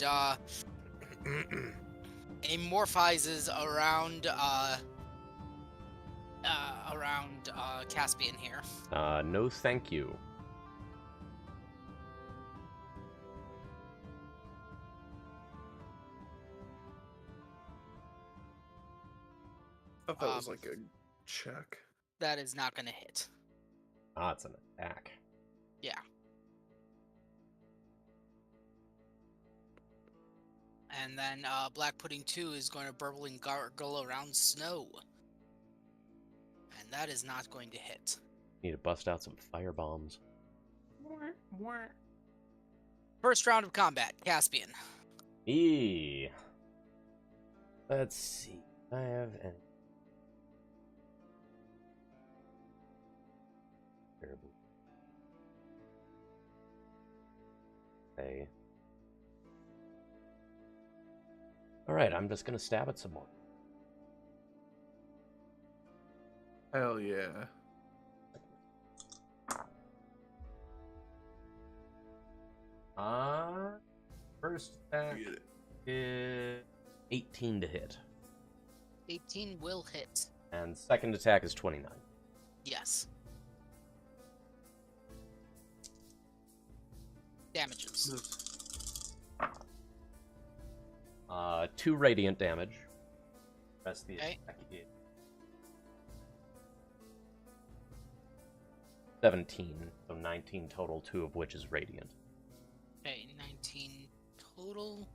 amorphizes around Caspian here. No thank you. I thought that was like a check. That is not going to hit. It's an attack. Yeah. And then Black Pudding 2 is going to burble and gargle around Snow. And that is not going to hit. Need to bust out some fire bombs. First round of combat, Caspian. Let's see. I have any. Terrible. Okay. Alright, I'm just gonna stab it some more. Hell yeah. First attack is 18 to hit. 18 will hit. And second attack is 29. Yes. Damages. 2 radiant damage. That's the Okay. attack he did. 17, so 19 total, 2 of which is radiant. Okay, 19 total.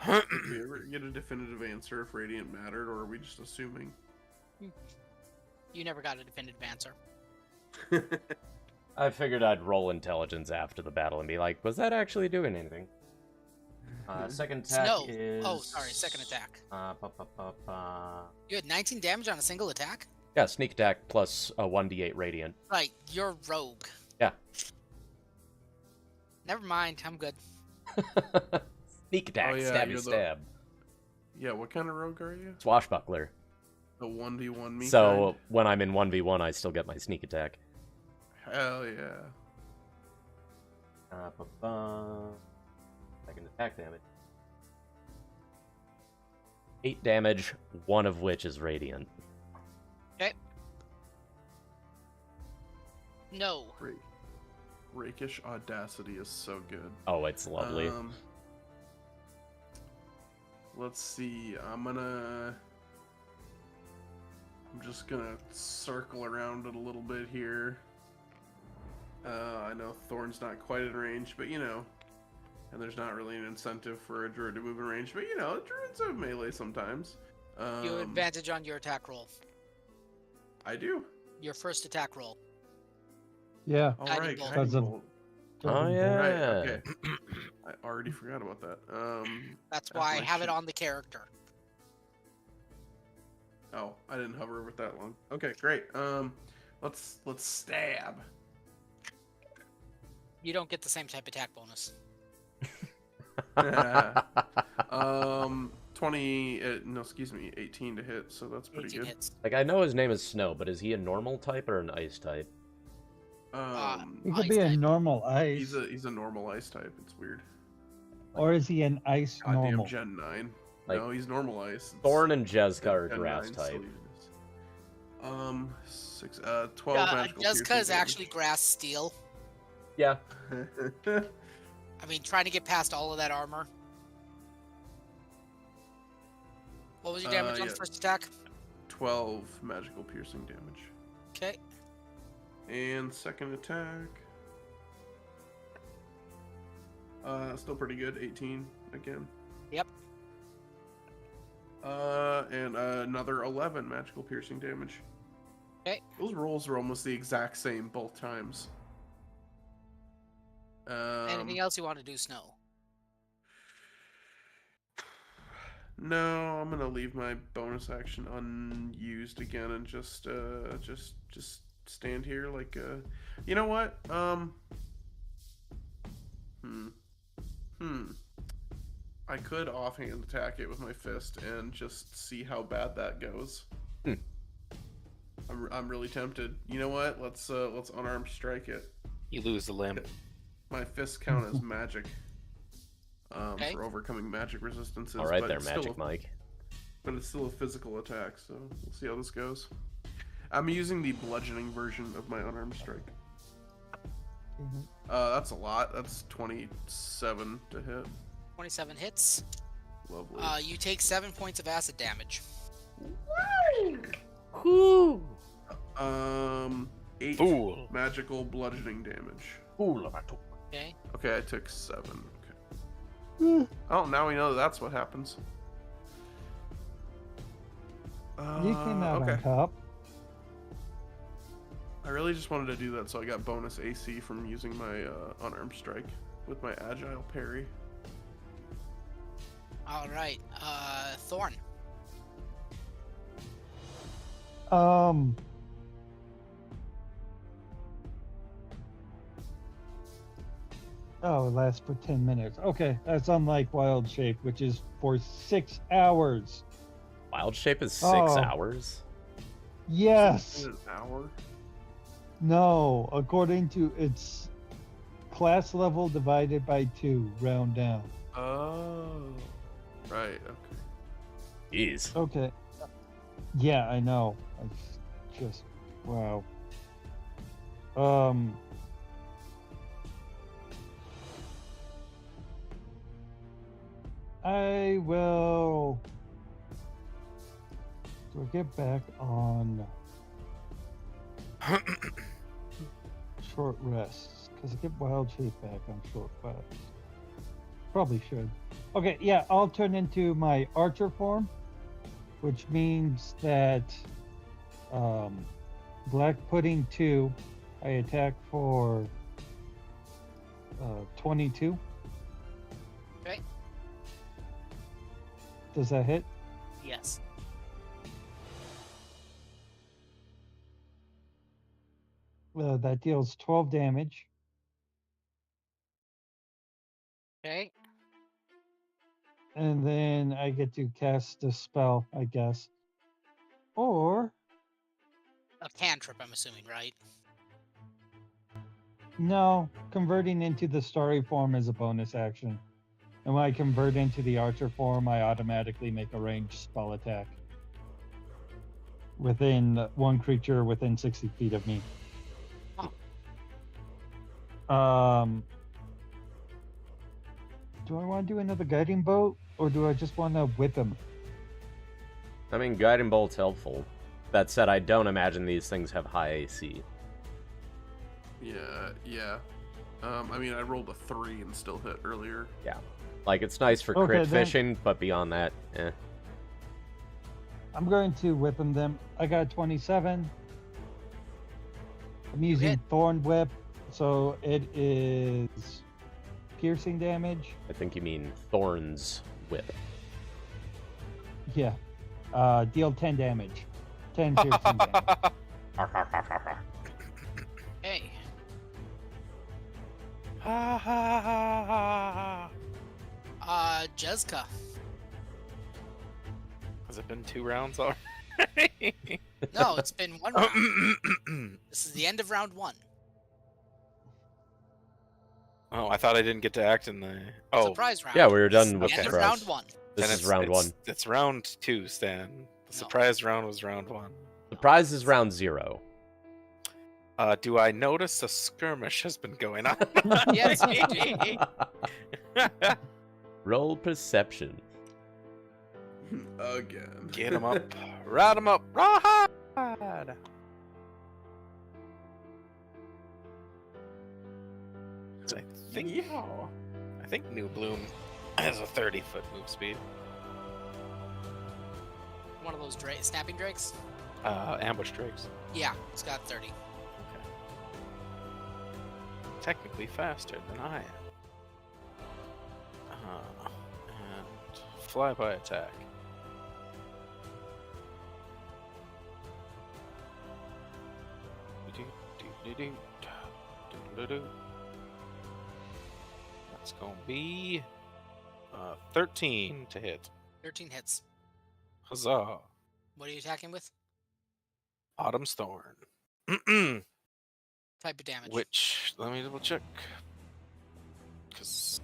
Did we ever get a definitive answer if Radiant mattered, or are we just assuming? You never got a definitive answer. I figured I'd roll intelligence after the battle and be like, was that actually doing anything? Second attack Snow. is... Oh, sorry, second attack. Yeah, You had 19 damage on a single attack? sneak attack plus a 1d8 radiant. Right, you're rogue. Yeah. Never mind, I'm good. Sneak attack, Oh, yeah, stabby you're the- stab. Yeah, what kind of rogue are you? Swashbuckler. The 1v1 me So kind? when I'm in 1v1, I still get my sneak attack. Hell yeah. Second attack damage. 8 damage, one of which is radiant. Okay. No. Rakish Audacity is so good. Oh, it's lovely. Let's see. I'm just gonna circle around it a little bit here. I know Thorn's not quite in range, but and there's not really an incentive for a druid to move in range, but druids have melee sometimes. You have advantage on your attack roll. I do. Your first attack roll. Yeah. All Guiding right, bolt. guiding Because of- bolt. Oh, yeah. Right, okay. I already forgot about that. That's why I my have it shit. on the character. Oh, I didn't hover over it that long. Okay, great. Let's stab. You don't get the same type attack bonus. 18 to hit, so that's pretty 18 good. hits. Like, I know his name is Snow, but is he a normal type or an ice type? He could Ice be a type. normal ice. He's a normal ice type. It's weird. Or is he an ice Goddamn normal? Gen 9. Like, no, he's normal ice. It's Thorn and Jezka are Gen grass 9, type. so 12 magical Jessica is piercing actually grass steel. Yeah. damage. I mean, trying to get past all of that armor. What was your damage on the yeah. first attack? 12 magical piercing damage. Okay. And second attack. Still pretty good. 18 again. Yep. And another 11 magical piercing damage. Okay. Those rolls are almost the exact same both times. Anything else you want to do, Snow? No, I'm gonna leave my bonus action unused again and just stand here like you know what? I could offhand attack it with my fist and just see how bad that goes. I'm really tempted. You know what? Let's unarmed strike it. You lose the limb. My fists count as magic. Okay. For overcoming magic resistances. All right but there, it's still Magic Mike. But it's still a physical attack, so we'll see how this goes. I'm using the bludgeoning version of my unarmed strike. That's a lot. That's 27 to hit. 27 hits. Lovely. You take 7 points of acid damage. 8 Fool. magical bludgeoning damage. Okay. Okay, I took 7. Okay. Oh, now we know that's what happens. You came out okay. on top. I really just wanted to do that so I got bonus AC from using my unarmed strike with my agile parry. All right. Thorn. Oh, it lasts for 10 minutes. Okay, that's unlike Wild Shape, which is for 6 hours. Wild Shape is 6 Oh. hours? Yes. In an hour? No, according to its class level divided by 2, round down. Oh. Right, okay. Jeez. Okay. Yeah, I know. It's just wow. I will. So get back on short rests because I get wild shape back on short rests. Probably should. Okay, yeah, I'll turn into my archer form, which means that Black Pudding 2, I attack for 22. Okay. Does that hit? Yes. That deals 12 damage. Okay. And then I get to cast a spell, I guess. Or, A cantrip, I'm assuming, right? no, converting into the starry form is a bonus action. And when I convert into the archer form, I automatically make a ranged spell attack within one creature within 60 feet of me. Do I want to do another guiding bolt, or do I just want to whip him? I mean, guiding bolt's helpful. That said, I don't imagine these things have high AC. Yeah. I mean, I rolled a 3 and still hit earlier. Yeah. Like, it's nice for Okay, crit then- fishing, but beyond that, eh. I'm going to whip him then. I got 27. I'm using hit. Thorn Whip, so it is piercing damage. I think you mean Thorn's Whip. Yeah. Deal 10 damage. 10 piercing damage. Hey. Jezka. Has it been 2 rounds already? No, it's been 1 round. This is the end of round 1. Oh, I thought I didn't get to act in the. Oh, Surprise round. Yeah, we were This done is with the end of surprise. round 1. This then is round it's- 1. It's round 2, Stan. The surprise round was round 1. Surprise is round 0. Do I notice a skirmish has been going on? Yes, you do. Roll perception. Again. Get him up. Ride him up. Rawhide. I think New Bloom has a 30-foot move speed. One of those snapping drakes? Ambush drakes. Yeah, it's got 30. Okay. Technically faster than I am. And flyby attack. That's gonna be 13 to hit. 13 hits. Huzzah! What are you attacking with? Autumn's Thorn. Type of damage. Which, let me double check. Because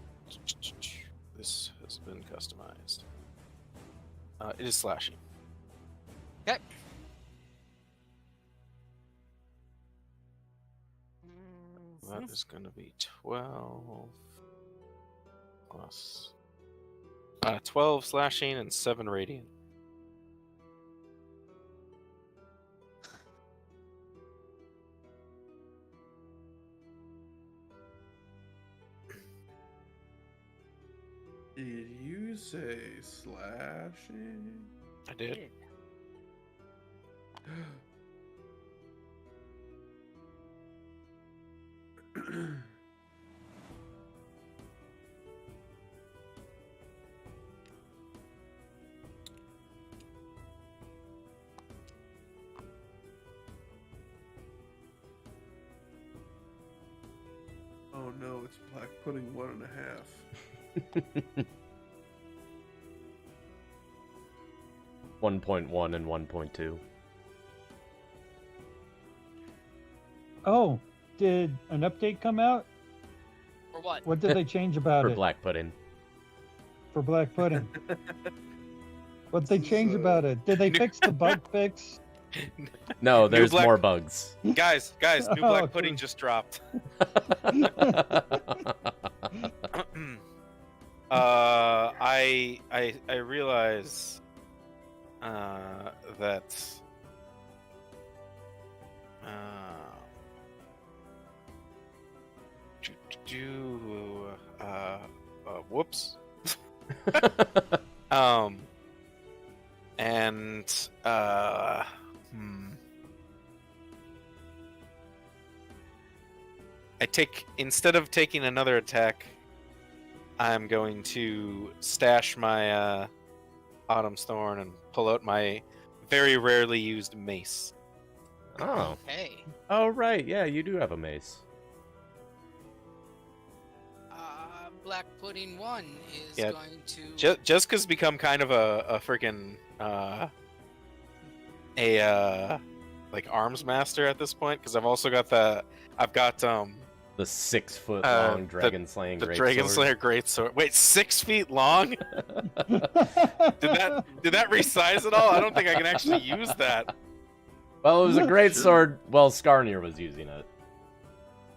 this has been customized. It is slashing. Okay. That is going to be 12 plus 12 slashing and 7 radiant. Did you say slashing? I did. Oh no, it's black pudding 1.5. 1.1 and 1.2. Oh, did an update come out? For what? What did they change about For it black pudding. for Black Pudding? What they change about it? Did they fix the bug fix? No, there's black- more bugs. Guys, new Oh, black pudding cool. just dropped. I realize that whoops. And instead of taking another attack, I'm going to stash my Autumn's Thorn and pull out my very rarely used mace. Oh. Hey. Oh, right. Yeah, you do have a mace. Black Pudding 1 is Yeah, going to... Jessica's become kind of a freaking like arms master at this point, because I've also got The 6-foot long dragon slaying The great Dragon sword. Slayer greatsword. Wait, 6 feet long? Did that resize at all? I don't think I can actually use that. Well, it was a great Should- sword. Well, Skarnir was using it.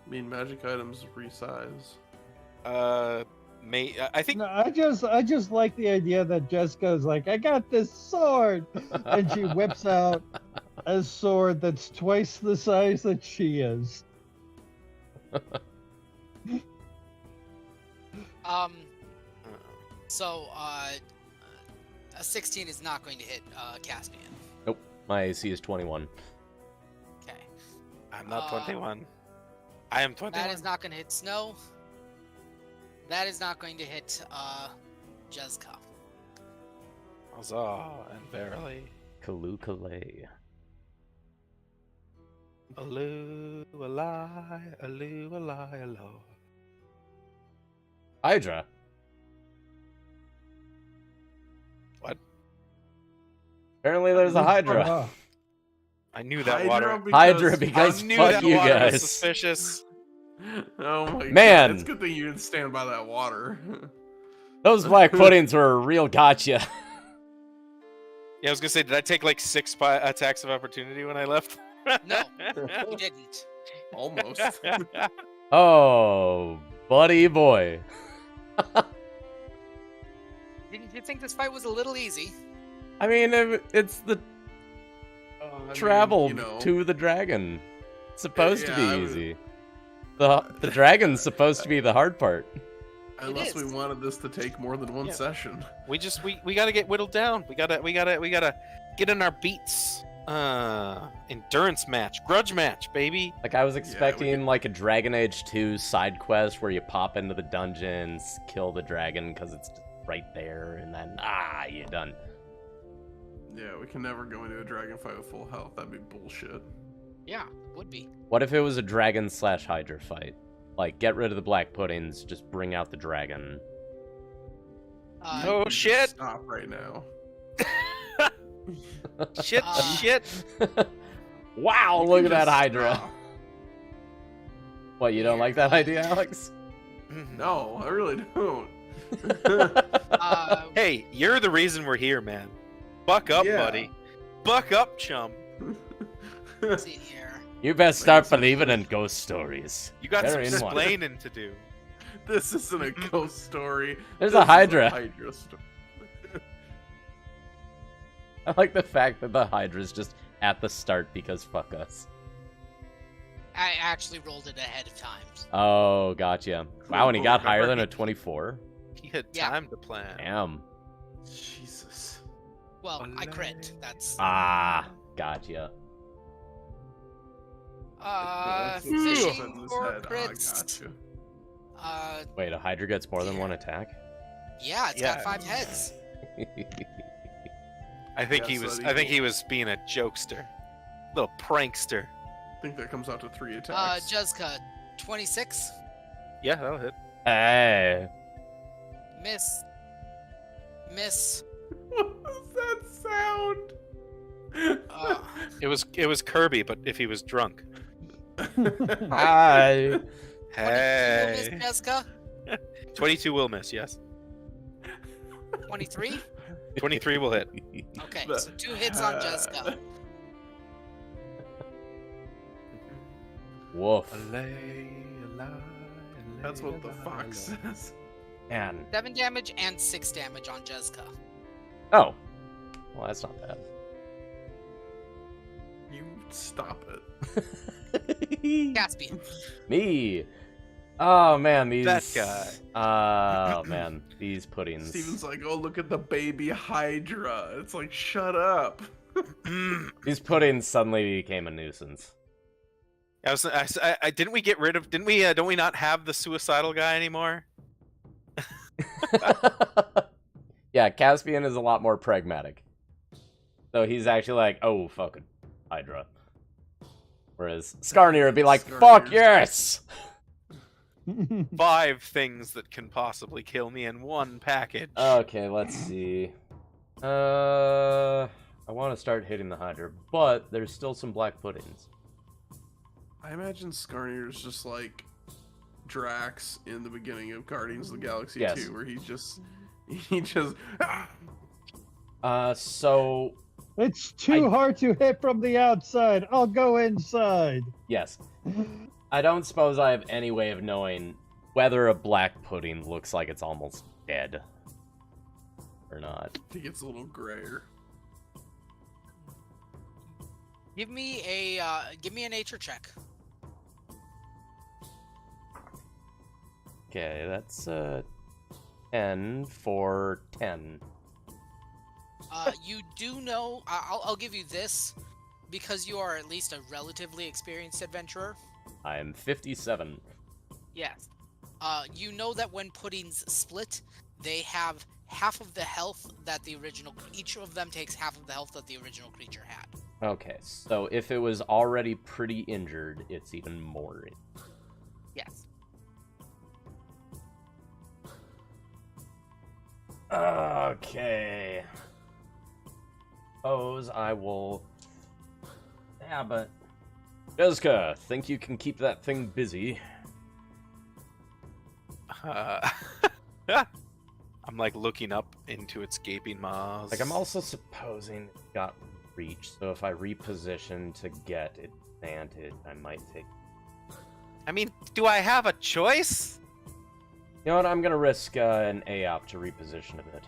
I mean, magic items resize. I think No, I just like the idea that Jessica's like, I got this sword, and she whips out a sword that's twice the size that she is. So, a 16 is not going to hit Caspian. Nope. My AC is 21. Okay. I'm not 21. I am 21. That is not going to hit Snow. That is not going to hit Jezka. Huzzah, and verily. Kalu Kalay. Aloo, alai, aloo, alai, alo. Hydra. What? Apparently there's a Hydra. Oh, I knew that water. Hydra because I knew fuck that you water was guys. suspicious. Oh my Man. god. It's a good thing you didn't stand by that water. Those black puddings were a real gotcha. Yeah, I was gonna say, did I take like 6 attacks of opportunity when I left? No, you didn't. Almost. Oh, buddy boy. Didn't you think this fight was a little easy? I mean, it's the I mean, travel you know, to the dragon. It's supposed to Yeah, be I would- easy. The dragon's supposed to be the hard part. Unless we is. wanted this to take more than one Yeah. session. we gotta get whittled down. We gotta get in our beats. Endurance match, grudge match, baby. Like I was we expecting like a Dragon Age 2 side quest where you pop into the dungeons, kill the dragon because it's right there, and then you're done. Yeah, we can never go into a dragon fight with full health. That'd be bullshit. Yeah, would be. What if it was a dragon / Hydra fight? Like get rid of the black puddings, just bring out the dragon. Oh, You shit. Stop right now. Shit, shit. Wow, You look can at that just Hydra. stop. What, you don't like that idea, Alex? No, I really don't. Hey, you're the reason we're here, man. Buck up, Yeah. buddy. Buck up, chum. Let's see here. You best start believing in ghost stories. You got They're some in one. explaining to do. This isn't a ghost story. There's This a is Hydra. Hydra story. I like the fact that the Hydra's just at the start because fuck us. I actually rolled it ahead of time. Oh, gotcha. Wow, and he got higher than a Remember, 24? He had Yeah. time to plan. Damn. Jesus. Well, I crit. That's Gotcha. That's what fishing said in his for head. crits. I got you. Wait, a Hydra gets more than one attack? Yeah, it's Yeah. got 5 heads. I think Yeah, he so was. that I think he equals- was being a jokester, little prankster. I think that comes out to 3 attacks. Jezka, 26. Yeah, that'll hit. Hey. Miss. Miss. What was that sound? It was Kirby, but if he was drunk. Hi. 22 will Hey. miss Jezka. 22 will miss. Yes. 23. 23 will hit. Okay, so 2 hits on Jezka. Woof. That's what the fox says. Man. 7 damage and 6 damage on Jezka. Oh. Well, that's not bad. You stop it. Caspian. Me. Oh man, these. That guy. Oh man, these puddings. Steven's like, oh, look at the baby Hydra. It's like, shut up. These puddings suddenly became a nuisance. Didn't we get rid of? Didn't we? Don't we not have the suicidal guy anymore? Yeah, Caspian is a lot more pragmatic. So he's actually like, oh, fucking Hydra. Whereas Skarnir would be like, fuck Skarnir's- yes! 5 things that can possibly kill me in one package. Okay, let's see. I want to start hitting the Hydra, but there's still some black puddings. I imagine Skarnir's just like Drax in the beginning of Guardians of the Galaxy Yes. 2, where he just So It's too I- hard to hit from the outside. I'll go inside. yes, I don't suppose I have any way of knowing whether a black pudding looks like it's almost dead or not. I think it's a little grayer. Give me a nature check. Okay, that's 10 for 10. You do know. I'll give you this because you are at least a relatively experienced adventurer. I am 57. Yes. You know that when puddings split, they have half of the health that the original. Each of them takes half of the health that the original creature had. Okay, so if it was already pretty injured, it's even more. Yes. Okay. Suppose I will. Yeah, but Jessica, think you can keep that thing busy? I'm like looking up into its gaping maws. Like, I'm also supposing it got reach, so if I reposition to get advantage, I might take. I mean, do I have a choice? You know what? I'm gonna risk an AOP to reposition a bit.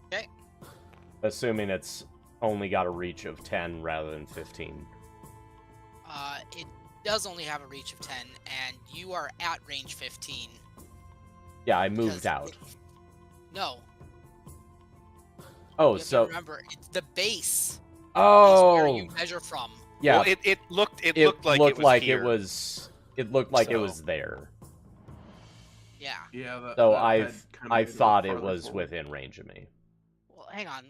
Okay. Assuming it's only got a reach of 10 rather than 15. It does only have a reach of 10, and you are at range 15. Yeah, I because moved out. No. Oh, You have to so remember, it's the base is where you oh, measure from. yeah. Well, it looked like it here. was. It looked like it So- was there. Yeah. Yeah. So that head kinda I made it thought it farther was forward. within range of me. Well, hang on.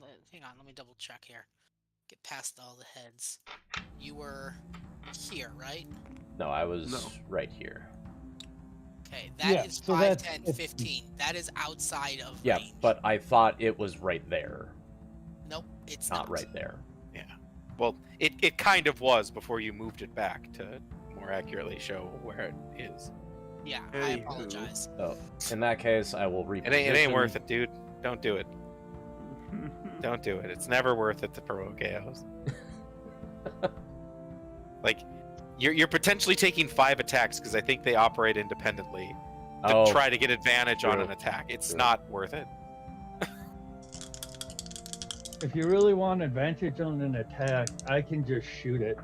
Let me double check here. Get past all the heads. You were here, right? No, I was No. right here. Okay, that Yeah, is so 5, that's- 10, it's- 15. That is outside of Yeah, range. but I thought it was right there, Nope, it's not right there. Well, it kind of was before you moved it back to more accurately show where it is. Yeah, I Anywho. apologize. So in that case, I will reposition. It ain't worth it, dude. Don't do it. Don't do it. It's never worth it to provoke chaos. Like, you're potentially taking 5 attacks because I think they operate independently to Oh, try to get advantage on true. an attack. It's True. not worth it. If you really want advantage on an attack, I can just shoot it.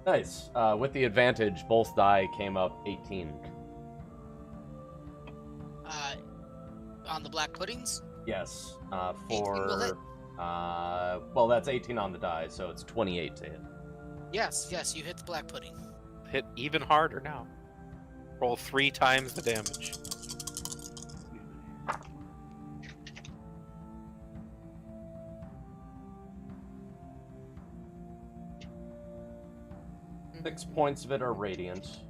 Nice. With the advantage, both die came up 18. On the black puddings? Yes. 18 will hit. Well, that's 18 on the die, so it's 28 to hit. Yes, you hit the black pudding. Hit even harder now. Roll 3 times the damage. Six points of it are radiant.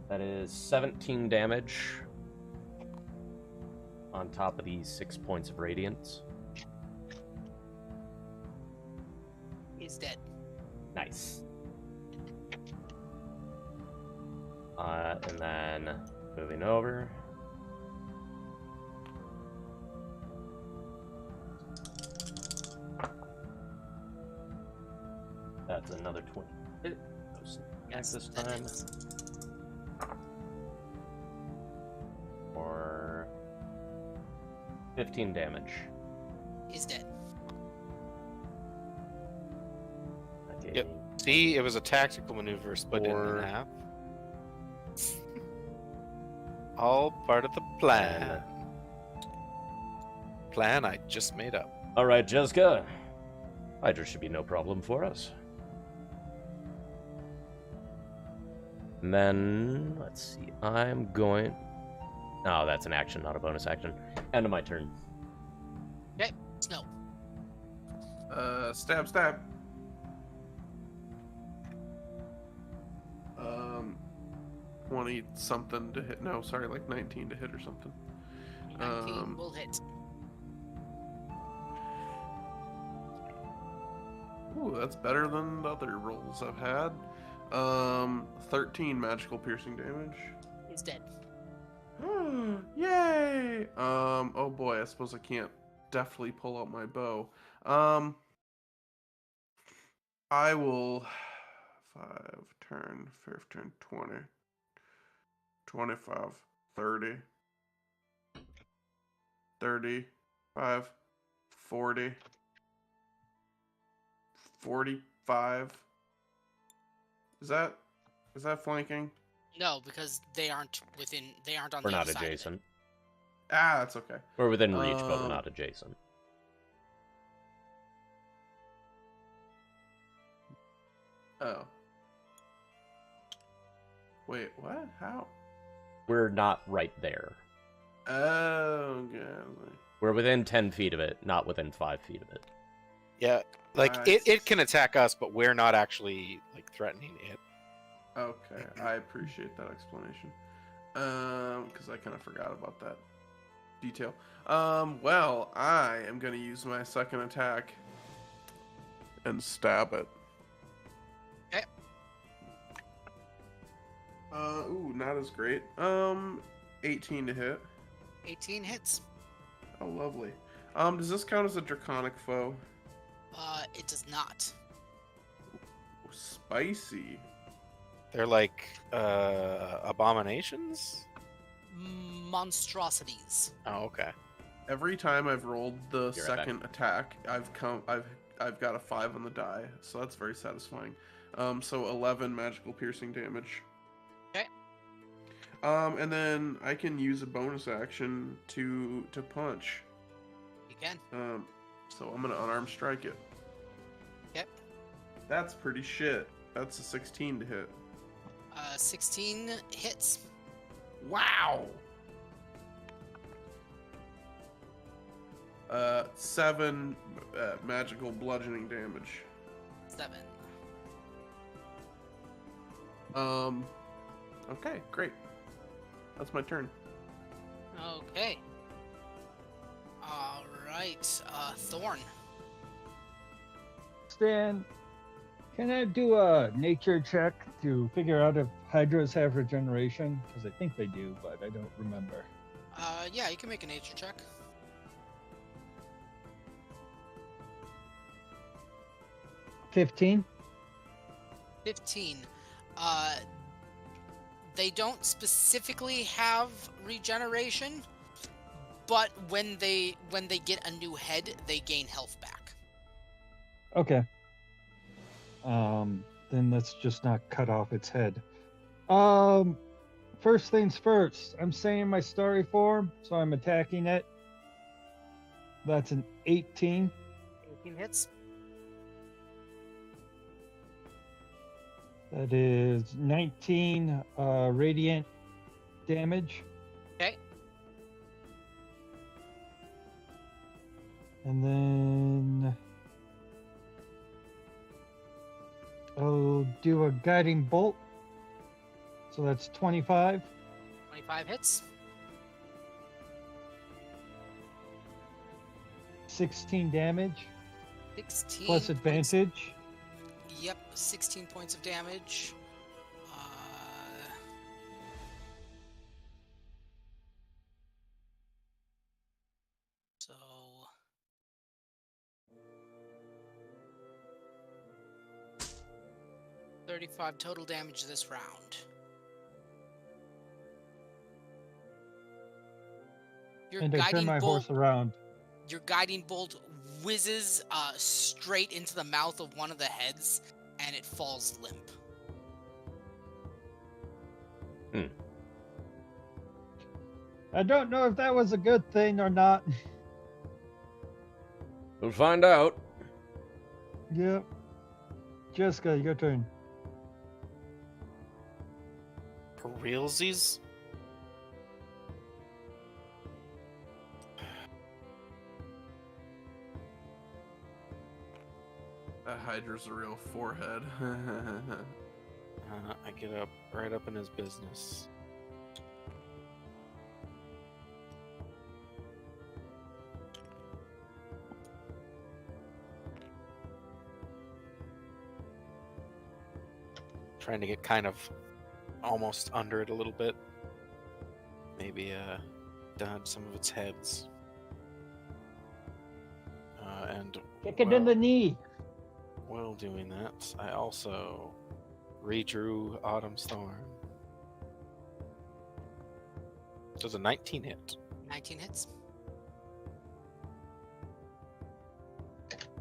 That is 17 damage on top of these 6 points of radiance. He's dead. Nice. And then moving over. That's another 20. Yes, This that time. hits. Or 15 damage. He's dead. Okay. Yep. See, it was a tactical maneuver split Four. in half. All part of the plan. Plan I just made up. All right, Jessica. Hydra should be no problem for us. And then, let's see, I'm going... Oh, that's an action, not a bonus action. End of my turn. Snow. Stab. 20 something to hit. No, sorry, like 19 to hit or something. 19 will hit. Ooh, that's better than the other rolls I've had. 13 magical piercing damage. He's dead. Yay! Oh boy, I suppose I can't deftly pull out my bow. I will 5 turn, 15, 20, 25, 30, 35, 40, 45. Is that flanking? No, because they aren't within. They aren't on We're the not other side of it. adjacent. Ah, that's okay. We're within reach, but we're not adjacent. Oh. Wait, what? How? We're not right there. Oh, God. We're within 10 feet of it, not within 5 feet of it. Yeah, like it can attack us, but we're not actually like threatening it. Okay, I appreciate that explanation. Because I kind of forgot about that detail. Well, I am going to use my second attack and stab it. Okay. Ooh, not as great. 18 to hit. 18 hits. Oh, lovely. Does this count as a draconic foe? It does not. Ooh, spicy. They're like abominations. Monstrosities. Oh, okay. Every time I've rolled the Be right back. second attack, I've got a 5 on the die, so that's very satisfying. So 11 magical piercing damage. Okay. And then I can use a bonus action to punch. You can. So I'm gonna unarmed strike it. Yep. That's pretty shit. That's a 16 to hit. 16 hits. Wow. 7 magical bludgeoning damage. 7. Okay, great. That's my turn. Okay. All right. Thorn. Stan, can I do a nature check to figure out if hydras have regeneration? Because I think they do, but I don't remember. Yeah, you can make a nature check. 15. 15. They don't specifically have regeneration, but when they get a new head, they gain health back. Okay. Then let's just not cut off its head. First things first, I'm saying my story form, so I'm attacking it. That's an 18. 18 hits. That is 19 radiant damage. Okay. And then I'll do a guiding bolt. So that's 25. 25 hits. 16 damage 16 plus points- advantage. Yep, 16 points of damage. So 35 total damage this round. Your And I turn guiding my bolt, horse around. your guiding bolt whizzes straight into the mouth of one of the heads, and it falls limp. I don't know if that was a good thing or not. We'll find out. Yep. Jessica, your turn. For realsies? That Hydra's a real forehead. I get up right up in his business. Trying to get kind of almost under it a little bit. Maybe dodge some of its heads. And Kick it in the knee. while doing that, I also redrew Autumn's Thorn. Does a 19 hit? 19 hits.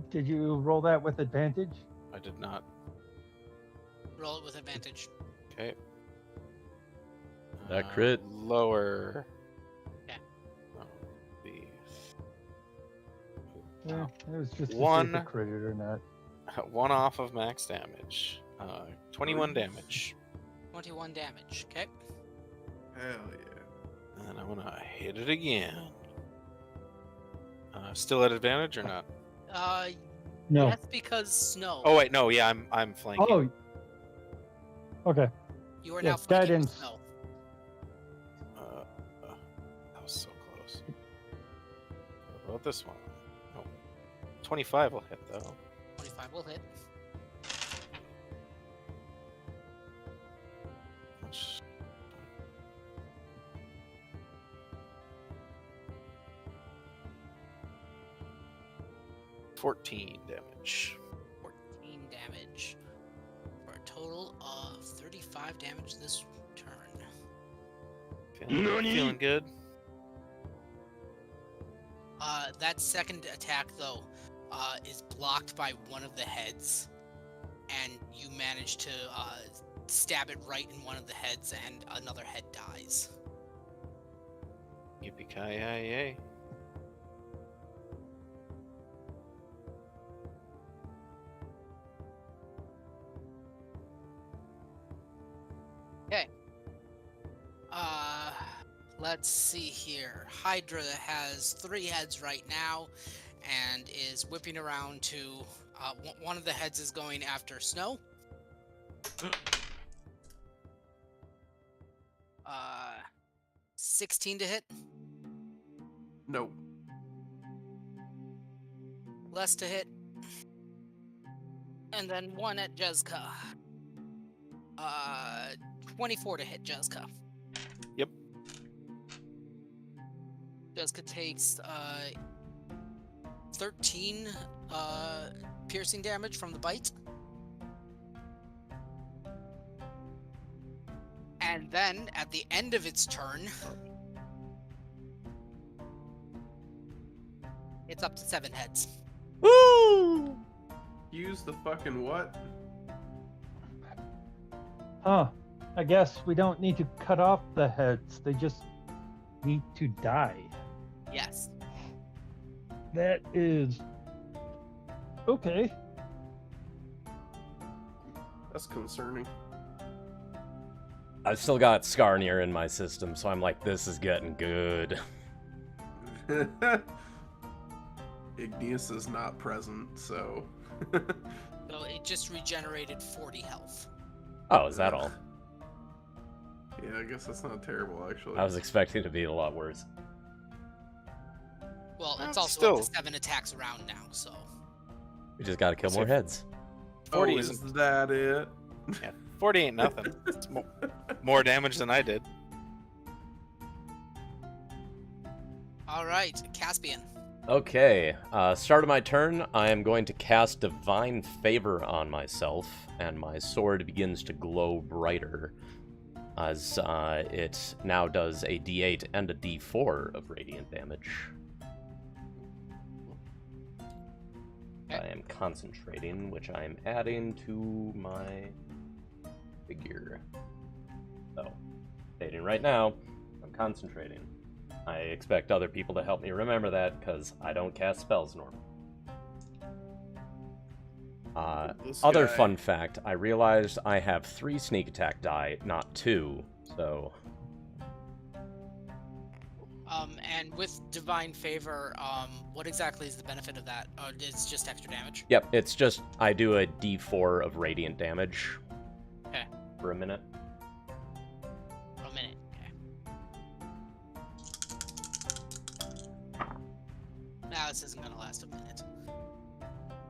Did you roll that with advantage? I did not. Roll it with advantage. Okay. That crit. Lower. Yeah. Oh, the Yeah, it was just to see One. if it critted or not. one off of max damage. 21 damage. 21 damage. Okay. Hell yeah. And I'm gonna hit it again. Still at advantage or not? No. That's because snow. Oh wait, no, yeah, I'm flanking. Oh. Okay. You are yeah, now flanking with guidance. snow. That was so close. What about this one? Oh. 25 will hit though. 25 will hit. Which- 14 damage. 14 damage. For a total of 35 damage this turn. Feeling good. That second attack, though, is blocked by one of the heads. And you manage to stab it right in one of the heads, and another head dies. Yippee-ki-yay. Let's see here. Hydra has 3 heads right now and is whipping around to... one of the heads is going after Snow. 16 to hit. Nope. Less to hit. And then 1 at Jezka. 24 to hit Jezka. Yep. Jezka takes 13 piercing damage from the bite. And then at the end of its turn, it's up to 7 heads. Woo! Use the fucking what? Huh. I guess we don't need to cut off the heads. They just need to die. Yes. That is okay. That's concerning. I've still got Skarnir in my system, so I'm like, this is getting good. Igneous is not present, so. So it just regenerated 40 health. Oh, is that all? Yeah, I guess that's not terrible, actually. I was expecting it to be a lot worse. Well, it's That's also up still- to 7 attacks around now, so. We just gotta kill more heads. 40 oh, isn't- is that it? Yeah, 40 ain't nothing. It's more damage than I did. Alright, Caspian. Okay, start of my turn, I am going to cast Divine Favor on myself, and my sword begins to glow brighter, as it now does a d8 and a d4 of radiant damage. I am concentrating, which I am adding to my figure. So, stating right now, I'm concentrating. I expect other people to help me remember that, because I don't cast spells normally. This Other guy- fun fact, I realized I have 3 sneak attack die, not 2, so... And with Divine Favor, what exactly is the benefit of that? It's just extra damage? Yep, it's just, I do a d4 of radiant damage. Okay. for a minute. For a minute. Okay. Nah, this isn't gonna last a minute.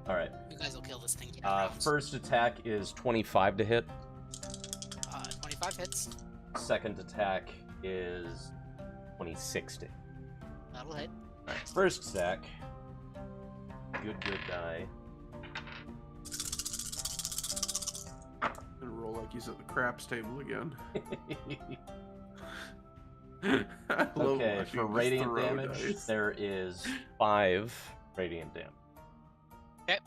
All right. You guys will kill this thing in rounds. First attack is 25 to hit. 25 hits. Second attack is 26 to hit. That'll hit. All right. First attack. Good die. Gonna roll like he's at the craps table again. I love Okay, watching for him just radiant throw damage, dice. there is 5 radiant damage. Okay.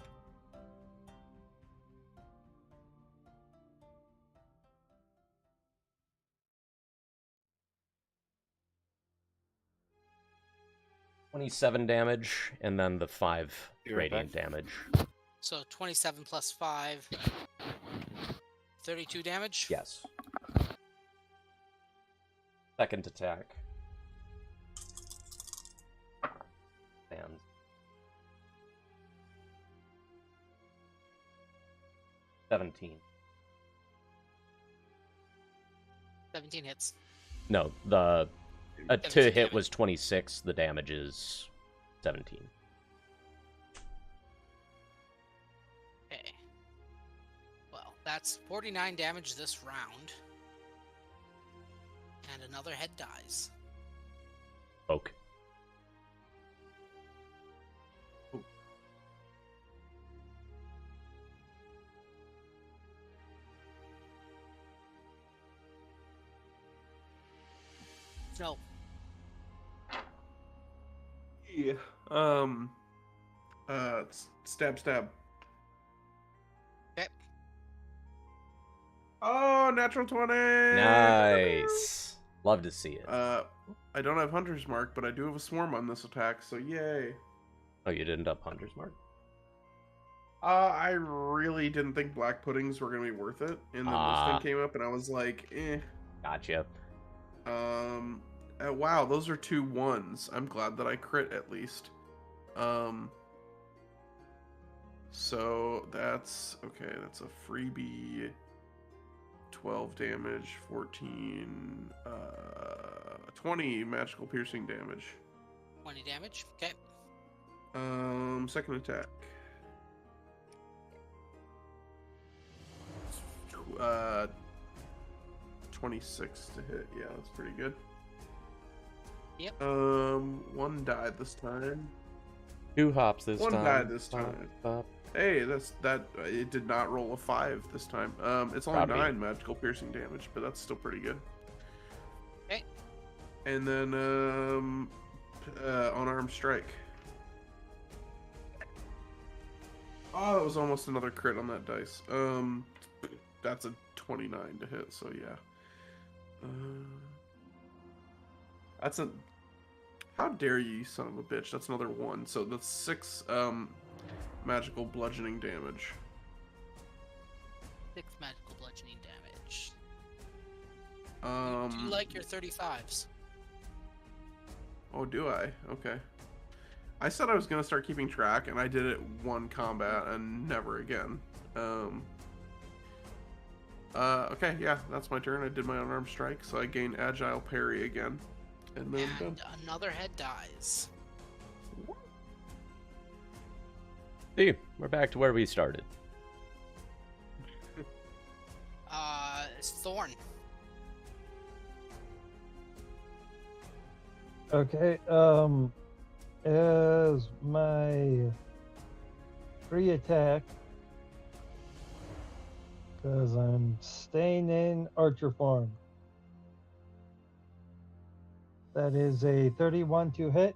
$27 damage, and then the 5 Be right radiant back. damage. So 27 plus 5. 32 damage? Yes. Second attack. And 17. 17 hits. No, the to 17 hit damage. was 26. The damage is 17. Okay. Well, that's 49 damage this round. And another head dies. Oak. No. Yeah. Stab. Okay. Oh, natural 20. Nice. Love to see it. I don't have Hunter's Mark, but I do have a Swarm on this attack, so yay. Oh, you didn't up Hunter's Mark? I really didn't think black puddings were gonna be worth it, and then this thing came up, and I was like, eh. Gotcha. Wow, those are 2 1s. I'm glad that I crit at least. So that's okay. That's a freebie. 12 damage, 14, 20 magical piercing damage. 20 damage. Okay. Second attack. 26 to hit. Yeah, that's pretty good. Yep. 1 died this time. 2 hops this One time. died this time. Hop. Hey, it did not roll a 5 this time. It's only Robbie. 9 magical piercing damage, but that's still pretty good. Okay. And then unarmed strike. Oh, that was almost another crit on that dice. That's a 29 to hit, so yeah. That's a... How dare you son of a bitch. That's another 1. So that's 6 magical bludgeoning damage. 6 magical bludgeoning damage. Do you Um, like your 35s? Oh, do I? Okay. I said I was going to start keeping track, and I did it 1 combat and never again. Okay, yeah, that's my turn. I did my unarmed strike, so I gain agile parry again. And then I'm And done. another head dies. See, we're back to where we started. It's Thorn. Okay, as my free attack, because I'm staying in Archer form. That is a 31 to hit.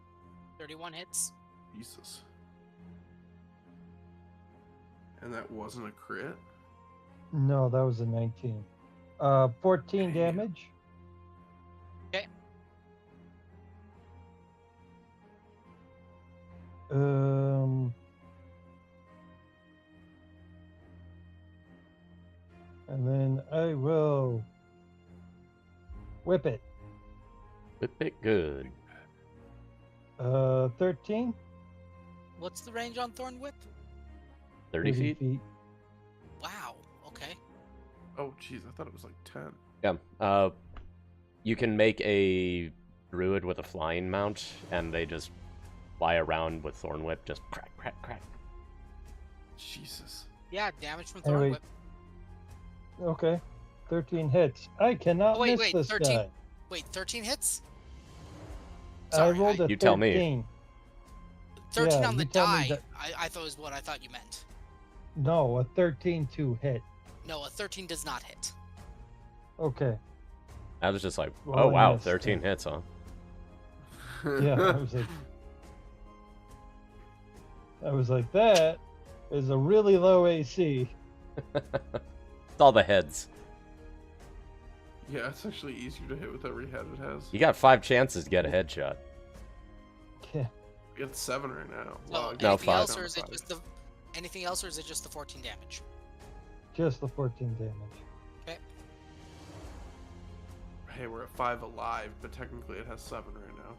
31 hits. Jesus. And that wasn't a crit? No, that was a 19. 14 Damn. damage. Okay. And then I will whip it. Whip it good. 13. What's the range on Thorn Whip? 30 feet? Wow. Okay. Oh, jeez, I thought it was like 10. Yeah. You can make a druid with a flying mount, and they just fly around with Thorn Whip, just crack, crack, crack. Jesus. Yeah, damage from Hey, Thorn wait. Whip. Okay. 13 hits. I cannot Oh, wait, miss wait, this 13. guy. Wait, 13 hits? I Sorry, rolled a You tell me. 13. 13 Yeah, on the you tell me die. that- I thought was what I thought you meant. No, a 13 to hit. No, a 13 does not hit. Okay. I was just like, Well, oh I wow, missed 13 it. hits, huh? Yeah, I was like, that is a really low AC. It's all the heads. Yeah, it's actually easier to hit with every head it has. You got 5 chances to get a headshot. Yeah. We got 7 right now. So Wow, anything No, 5. else, or is it just the anything else, or is it just the 14 damage? Just the 14 damage. Okay. Hey, we're at 5 alive, but technically it has 7 right now.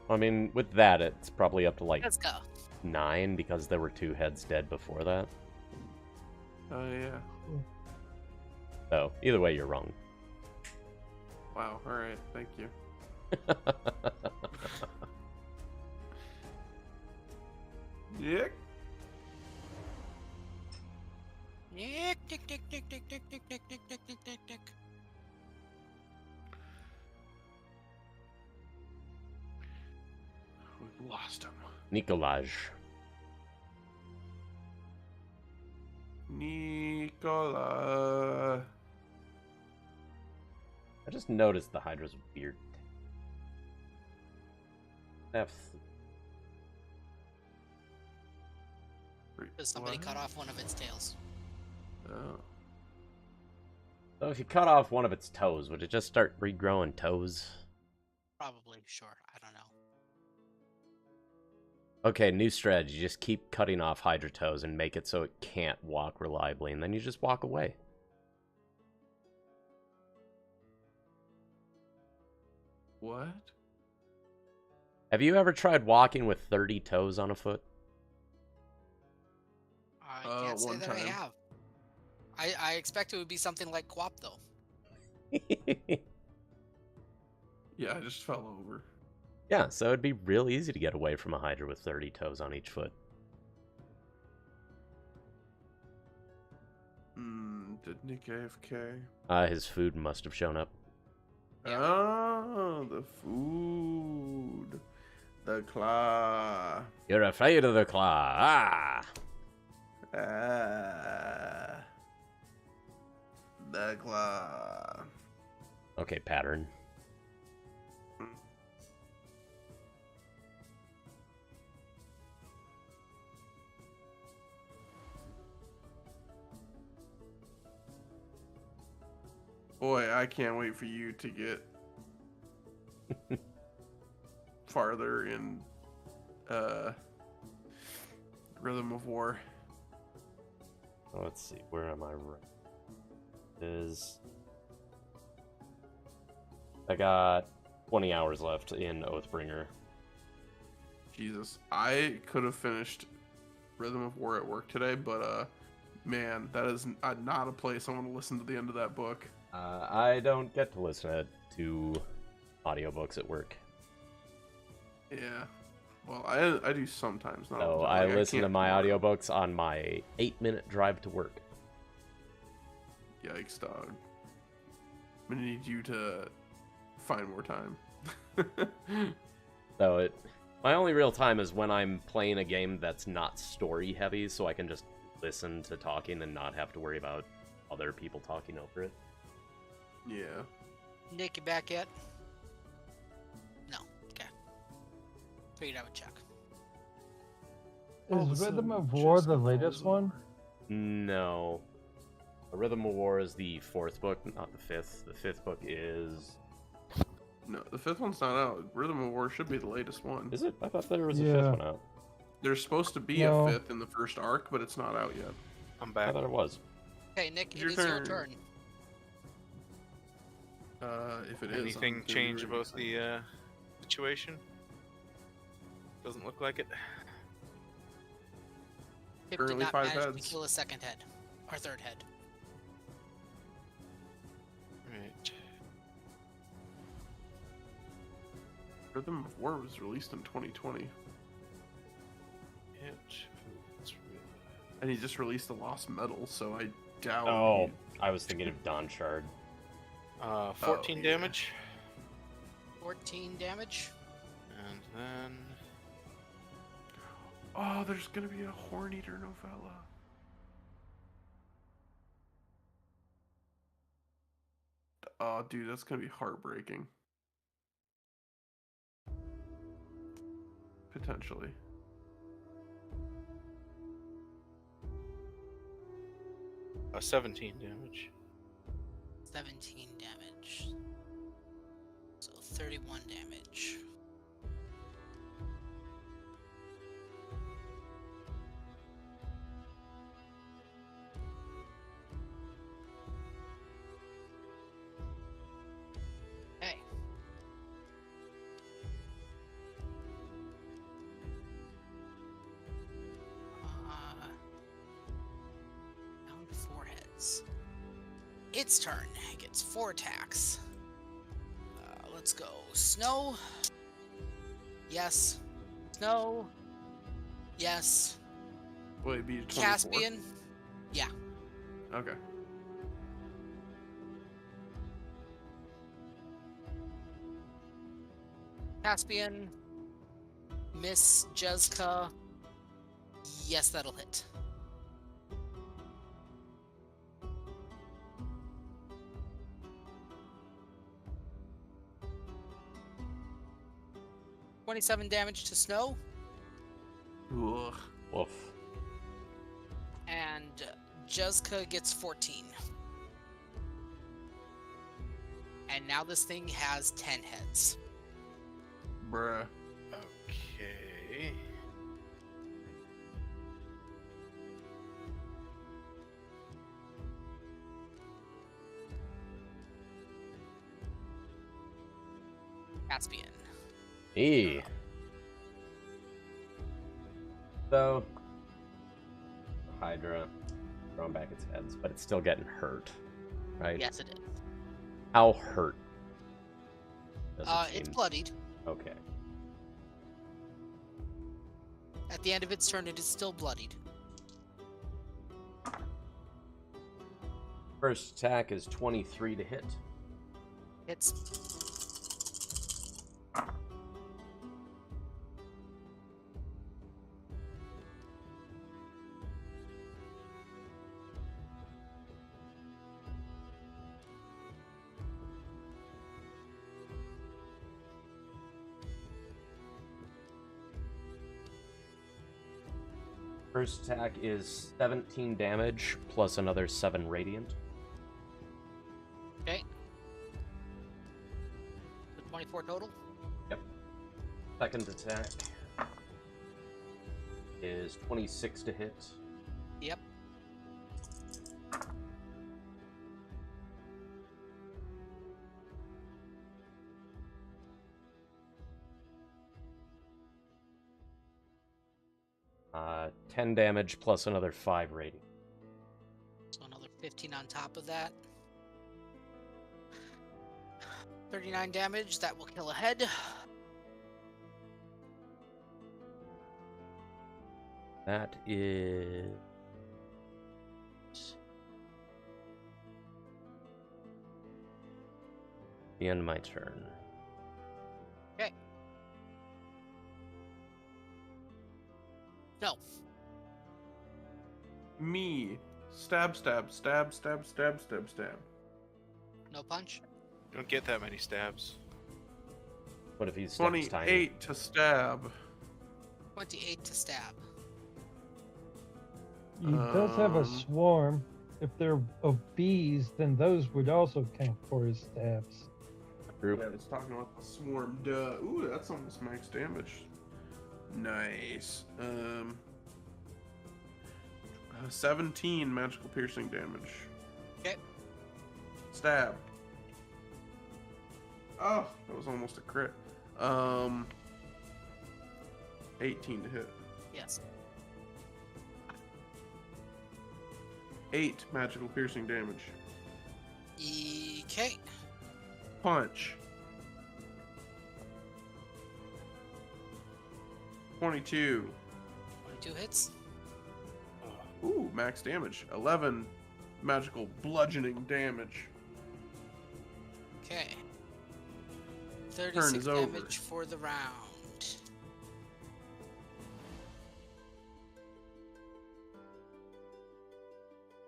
I mean, with that, it's probably up to like Let's go. 9 because there were 2 heads dead before that. Oh, yeah. So, either way, you're wrong. Wow, alright, thank you. Yeah. Tick, tick, tick, tick, tick, tick, tick, tick, tick, tick, tick, tick, tick. We lost him. Nikolaj. Nicola. I just noticed the Hydra's weird. Because somebody cut off one of its tails. Oh. So if you cut off one of its toes, would it just start regrowing toes? Probably, sure. I don't know. Okay, new strategy. Just keep cutting off Hydra toes and make it so it can't walk reliably, and then you just walk away. What? Have you ever tried walking with 30 toes on a foot? I can't say one that I time. have. I expect it would be something like Quap, though. Yeah, I just fell over. Yeah, so it'd be real easy to get away from a Hydra with 30 toes on each foot. Did Nick AFK? His food must have shown up. Oh, the food. The claw. You're afraid of the claw. Ah! Ah. The claw. Okay, pattern. Boy, I can't wait for you to get farther in Rhythm of War. Oh, let's see. Where am I? I got 20 hours left in Oathbringer. Jesus, I could have finished Rhythm of War at work today, but man, that is not a place I want to listen to the end of that book. I don't get to listen to audiobooks at work. Yeah, well, I do sometimes. Not So all the I time. listen to can't my tomorrow. audiobooks on my 8-minute drive to work. Yikes, dog. I'm gonna need you to find more time. So my only real time is when I'm playing a game that's not story heavy, so I can just listen to talking and not have to worry about other people talking over it. Yeah. Nick, you back yet? No. Okay. Figured I would check. All of a Is Rhythm sudden, of War Jessica the latest falls one? over. No. The Rhythm of War is the 4th book, not the 5th. The 5th book is... No, the 5th one's not out. Rhythm of War should be the latest one. Is it? I thought there was a Yeah. 5th one out. There's supposed to be No. a 5th in the first arc, but it's not out yet. I'm I back. thought it was. Okay, Nick, Your it is your turn. turn. If it is, Anything I'm gonna change be about really the situation? Doesn't look like it. Pip did Currently not 5 manage heads. to kill a second head. Or third head. Right. Rhythm of War was released in 2020. And he just released the Lost Metal, so I doubt. Oh, I was thinking of Dawn Shard. 14 yeah. damage. 14 damage. And then... Oh, there's gonna be a Horn Eater novella. Oh, dude, that's gonna be heartbreaking. Potentially. A 17 damage. 17 damage. So 31 damage. Hey. Down to 4 heads. Its turn. It gets 4 attacks. Let's go. Snow. Yes. Snow. Yes. Will it be 24? Caspian. Yeah. Okay. Caspian. Miss Jezka. Yes, that'll hit. $27 damage to Snow. Ugh. Woof. And Jezka gets 14. And now this thing has 10 heads. Bruh. Okay. Caspian. E. So, Hydra throwing back its heads, but it's still getting hurt, right? Yes, it is. How hurt? does it It's seem? bloodied. Okay. At the end of its turn, it is still bloodied. First attack is 23 to hit. It's First attack is 17 damage plus another 7 radiant. okay. So 24 total. Second attack is 26 to hit. Yep. Uh, 10 damage plus another 5 radiant. So another 15 on top of that. 39 damage. That will kill a head. That is the end of my turn. Okay. No. Me. Stab, stab, stab, stab, stab, stab, stab. No punch. You don't get that many stabs. What if he's stabs tiny? 28 to stab. 28 to stab. He does have a Um, swarm. If they're of bees, then those would also count for his stabs. Group. Yeah, it's talking about the swarm. Duh. Ooh, that's almost max damage. Nice. 17 magical piercing damage. Okay. Stab. Oh, that was almost a crit. 18 to hit. Yes. 8 magical piercing damage. EK. Punch. 22. 22 hits. Ooh, max damage. 11 magical bludgeoning damage. Okay. Turn 36 is over. damage for the round.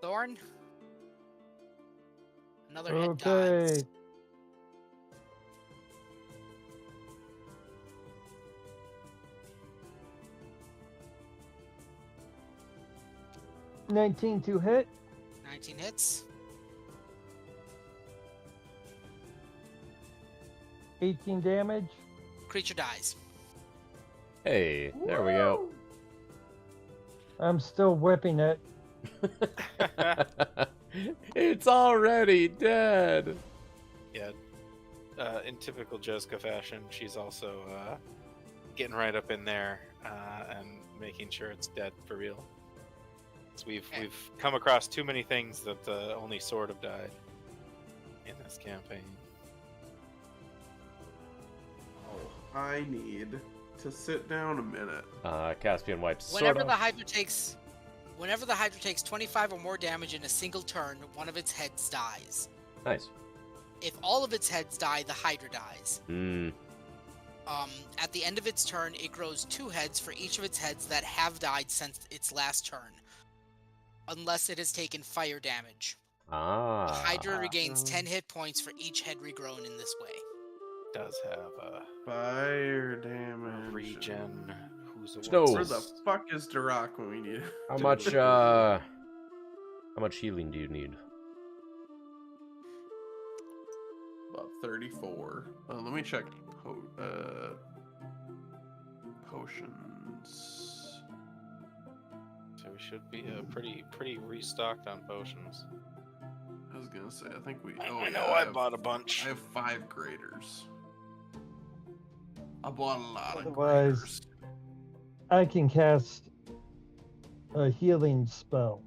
Thorn. Another hit Okay. dies. $19 to hit. 19 hits. 18 damage. Creature dies. Hey, there we go. I'm still whipping it. It's already dead. Yeah. In typical Jessica fashion, she's also getting right up in there and making sure it's dead for real. So we've come across too many things that only sort of died in this campaign. Oh, I need to sit down a minute. Caspian wipes Whenever sword the off. Hydra takes 25 or more damage in a single turn, one of its heads dies. Nice. If all of its heads die, the Hydra dies. Mm. At the end of its turn, it grows 2 heads for each of its heads that have died since its last turn, unless it has taken fire damage. The Ah. Hydra regains 10 hit points for each head regrown in this way. Does have a Fire damage. regen. Who's a Snow. Where the fuck is Durak when we need it? How much healing do you need? About 34. Let me check potions. So we should be pretty restocked on potions. I was gonna say, I think we. I know I bought a bunch. I have 5 graders. I bought a lot of Otherwise- graders. I can cast a healing spell.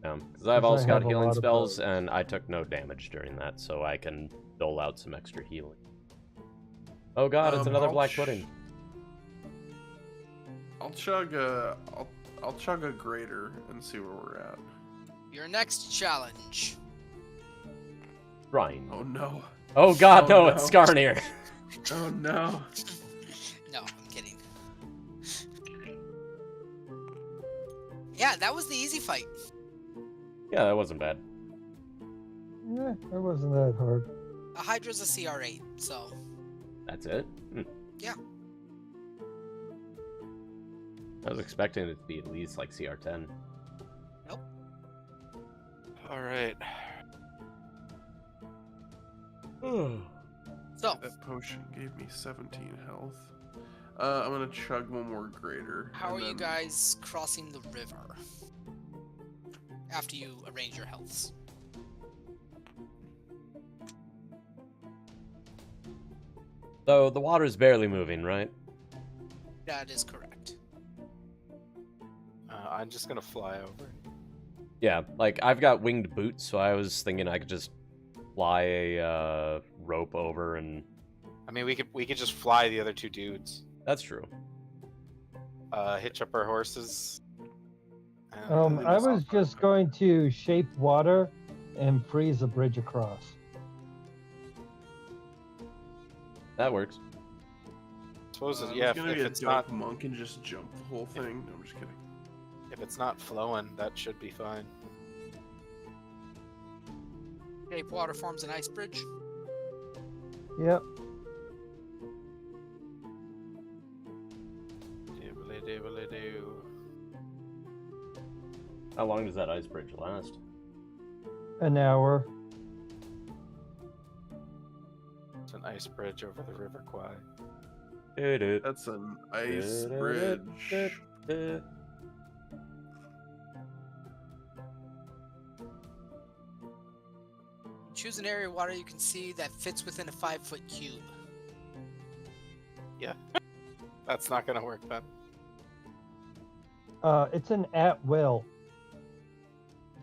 Because I've Because I also got have a healing lot of spells, those. and I took no damage during that, so I can dole out some extra healing. Oh god, it's another I'll black pudding. I'll chug a grader and see where we're at. Your next challenge. Shrine. Oh no. Oh god, Oh, no, no. it's Skarnir. Oh no. No, I'm kidding. Yeah, that was the easy fight. Yeah, that wasn't bad. Yeah, that wasn't that hard. A Hydra's a CR8, so That's it? Hmm. Yeah. I was expecting it to be at least like CR10. All right. so That potion gave me 17 health. I'm gonna chug one more grader. how and are you then- guys crossing the river after you arrange your healths? So the water's barely moving, right? That is correct. I'm just gonna fly over. Yeah, like I've got winged boots, so I was thinking I could just fly a rope over, and I mean, we could just fly the other 2 dudes. that's true. Hitch up our horses. and, I just- was just going to shape water and freeze a bridge across. That works. suppose I yeah, was gonna if be a it's dope not monk and just jump the whole thing. No, I'm just kidding. if it's not flowing, that should be fine. Shape water forms an ice bridge. Yep. Dibbly-dibbly-doo. How long does that ice bridge last? An hour. It's an ice bridge over the River Kwai. That's an ice bridge. Choose an area of water you can see that fits within a 5-foot cube. That's not gonna work then. It's an at will.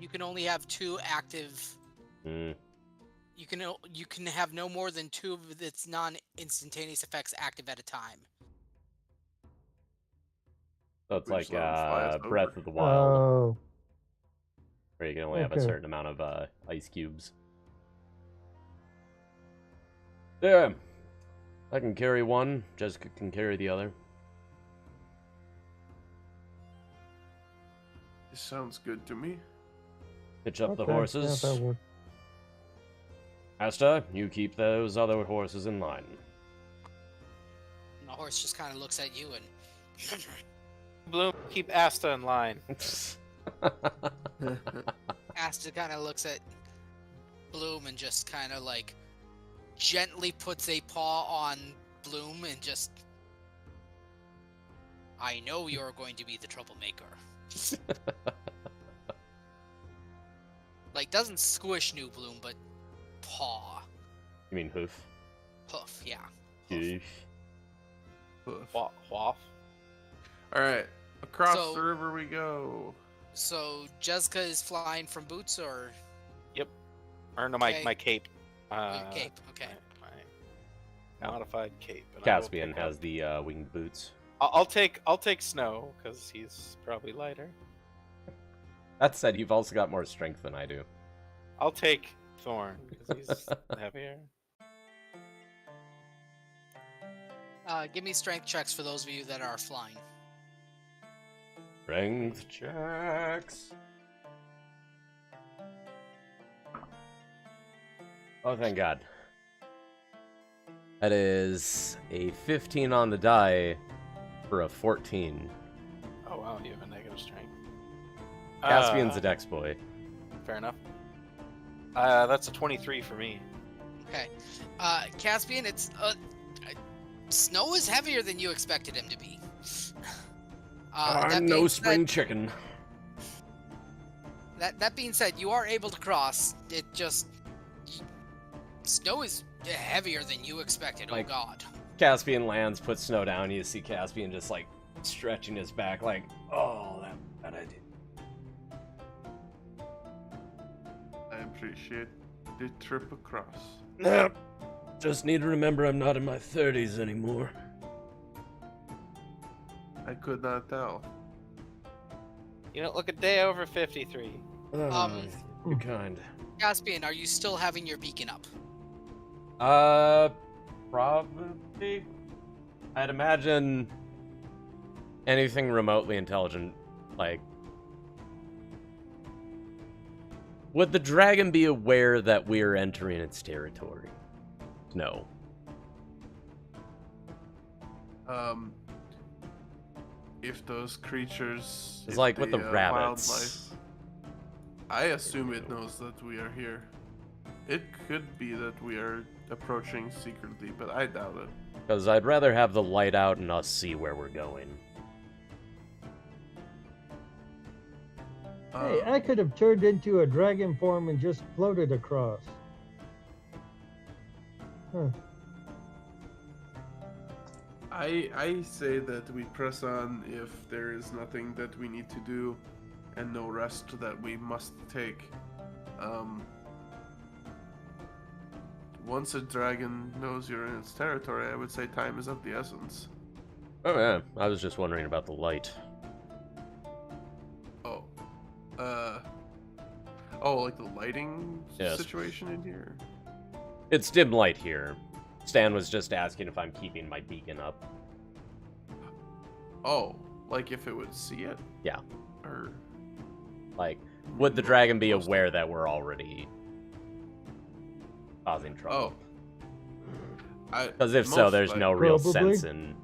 You can only have 2 active. Hmm. You can have no more than 2 of its non-instantaneous effects active at a time. So it's We just like let 'em fly us Breath over. of the Wild, Oh, where you can only have a okay. certain amount of ice cubes. Yeah, I can carry one. Jessica can carry the other. This sounds good to me. Hitch up the Okay, horses. Yeah, that worked. Asta, you keep those other horses in line. And the horse just kind of looks at you and. Bloom, keep Asta in line. Asta kind of looks at Bloom and just kind of like gently puts a paw on Bloom and just. I know you're going to be the troublemaker. Like, doesn't squish New Bloom, but paw. You mean hoof? Hoof, yeah. Hoof. Hoof. Hoof. Waff. All right, across So- the river we go. So, Jessica is flying from Boots, or Or no, Okay. my cape. your cape? Okay. My modified cape. and I will Caspian pick has up- the winged boots. I'll take Snow because he's probably lighter. That said, you've also got more strength than I do. I'll take Thorn because he's heavier. Give me strength checks for those of you that are flying. Strength checks. Oh, thank God. That is a 15 on the die for a 14. Oh wow, you have a negative strength. Caspian's a dex boy. Fair enough. That's a 23 for me. Okay. Caspian, it's Snow is heavier than you expected him to be. That I'm no being spring said- chicken. That being said, you are able to cross. It just Snow is heavier than you expected. Like- Oh God. Caspian lands, puts Snow down. You see Caspian just like stretching his back, like, oh, that idea. I appreciate the trip across. Nope. Just need to remember I'm not in my 30s anymore. I could not tell. You don't look a day over 53. You're kind. Caspian, are you still having your beacon up? Probably. I'd imagine anything remotely intelligent, like. Would the dragon be aware that we're entering its territory? No. If those creatures, It's if like with the rabbits. wildlife, I assume it knows that we are here. It could be that we are approaching secretly, but I doubt it. Because I'd rather have the light out and us see where we're going. Hey, I could have turned into a dragon form and just floated across. Huh. I say that we press on if there is nothing that we need to do and no rest that we must take. Once a dragon knows you're in its territory, I would say time is of the essence. Oh yeah, I was just wondering about the light. Like the lighting Yes. situation in here? It's dim light here. Stan was just asking if I'm keeping my beacon up. Oh, like if it would see it? Yeah. Or Like, would the dragon be Most- aware that we're already causing trouble? oh. Because if so, most there's like- no real Probably. sense in.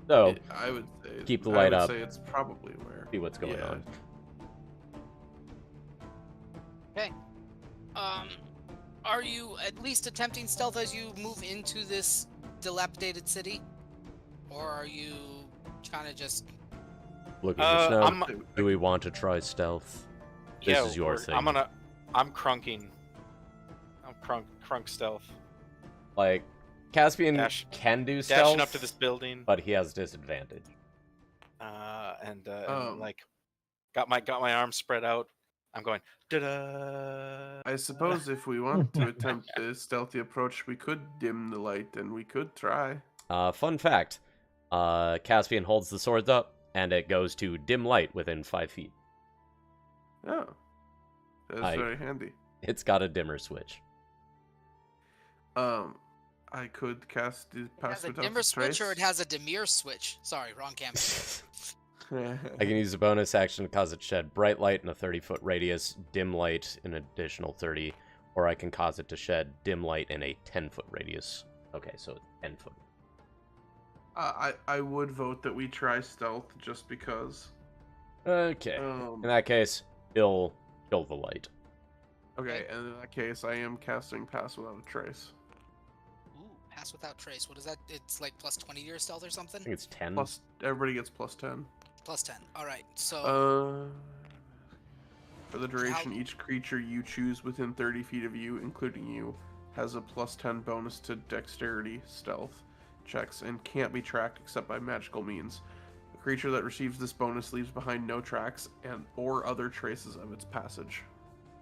So, I would say keep the I light would up. say it's probably where. see what's going Yeah. on. Are you at least attempting stealth as you move into this dilapidated city? Or are you kind of just... Looking for snow. I'm Do we want to try stealth? This yeah, is your we're- thing. I'm crunking. I'm crunk stealth. Like, Caspian Dash- can do stealth, Dashing up to this building. but he has disadvantage. And Um, like Got my arms spread out. I'm going. Da-da. I suppose if we want to attempt a stealthy approach, we could dim the light, and we could try. Fun fact. Caspian holds the swords up, and it goes to dim light within 5 feet. Oh, that's very handy. It's got a dimmer switch. I could cast the It pass has a without dimmer switch, trace. or it has a Demir switch. Sorry, wrong campaign. I can use a bonus action to cause it shed bright light in a 30-foot radius, dim light in an additional 30, or I can cause it to shed dim light in a 10-foot radius. Okay, so 10 foot. I would vote that we try stealth just because. Okay. In that case, he'll kill the light. Okay, and in that case, I am casting pass without a trace. Ooh, pass without trace. What is that? It's like plus 20 to your stealth or I something? think it's 10. Plus, everybody gets plus 10. Plus 10. Alright, so... For the duration, each creature you choose within 30 feet of you, including you, has a plus 10 bonus to dexterity, stealth checks, and can't be tracked except by magical means. A creature that receives this bonus leaves behind no tracks and or other traces of its passage.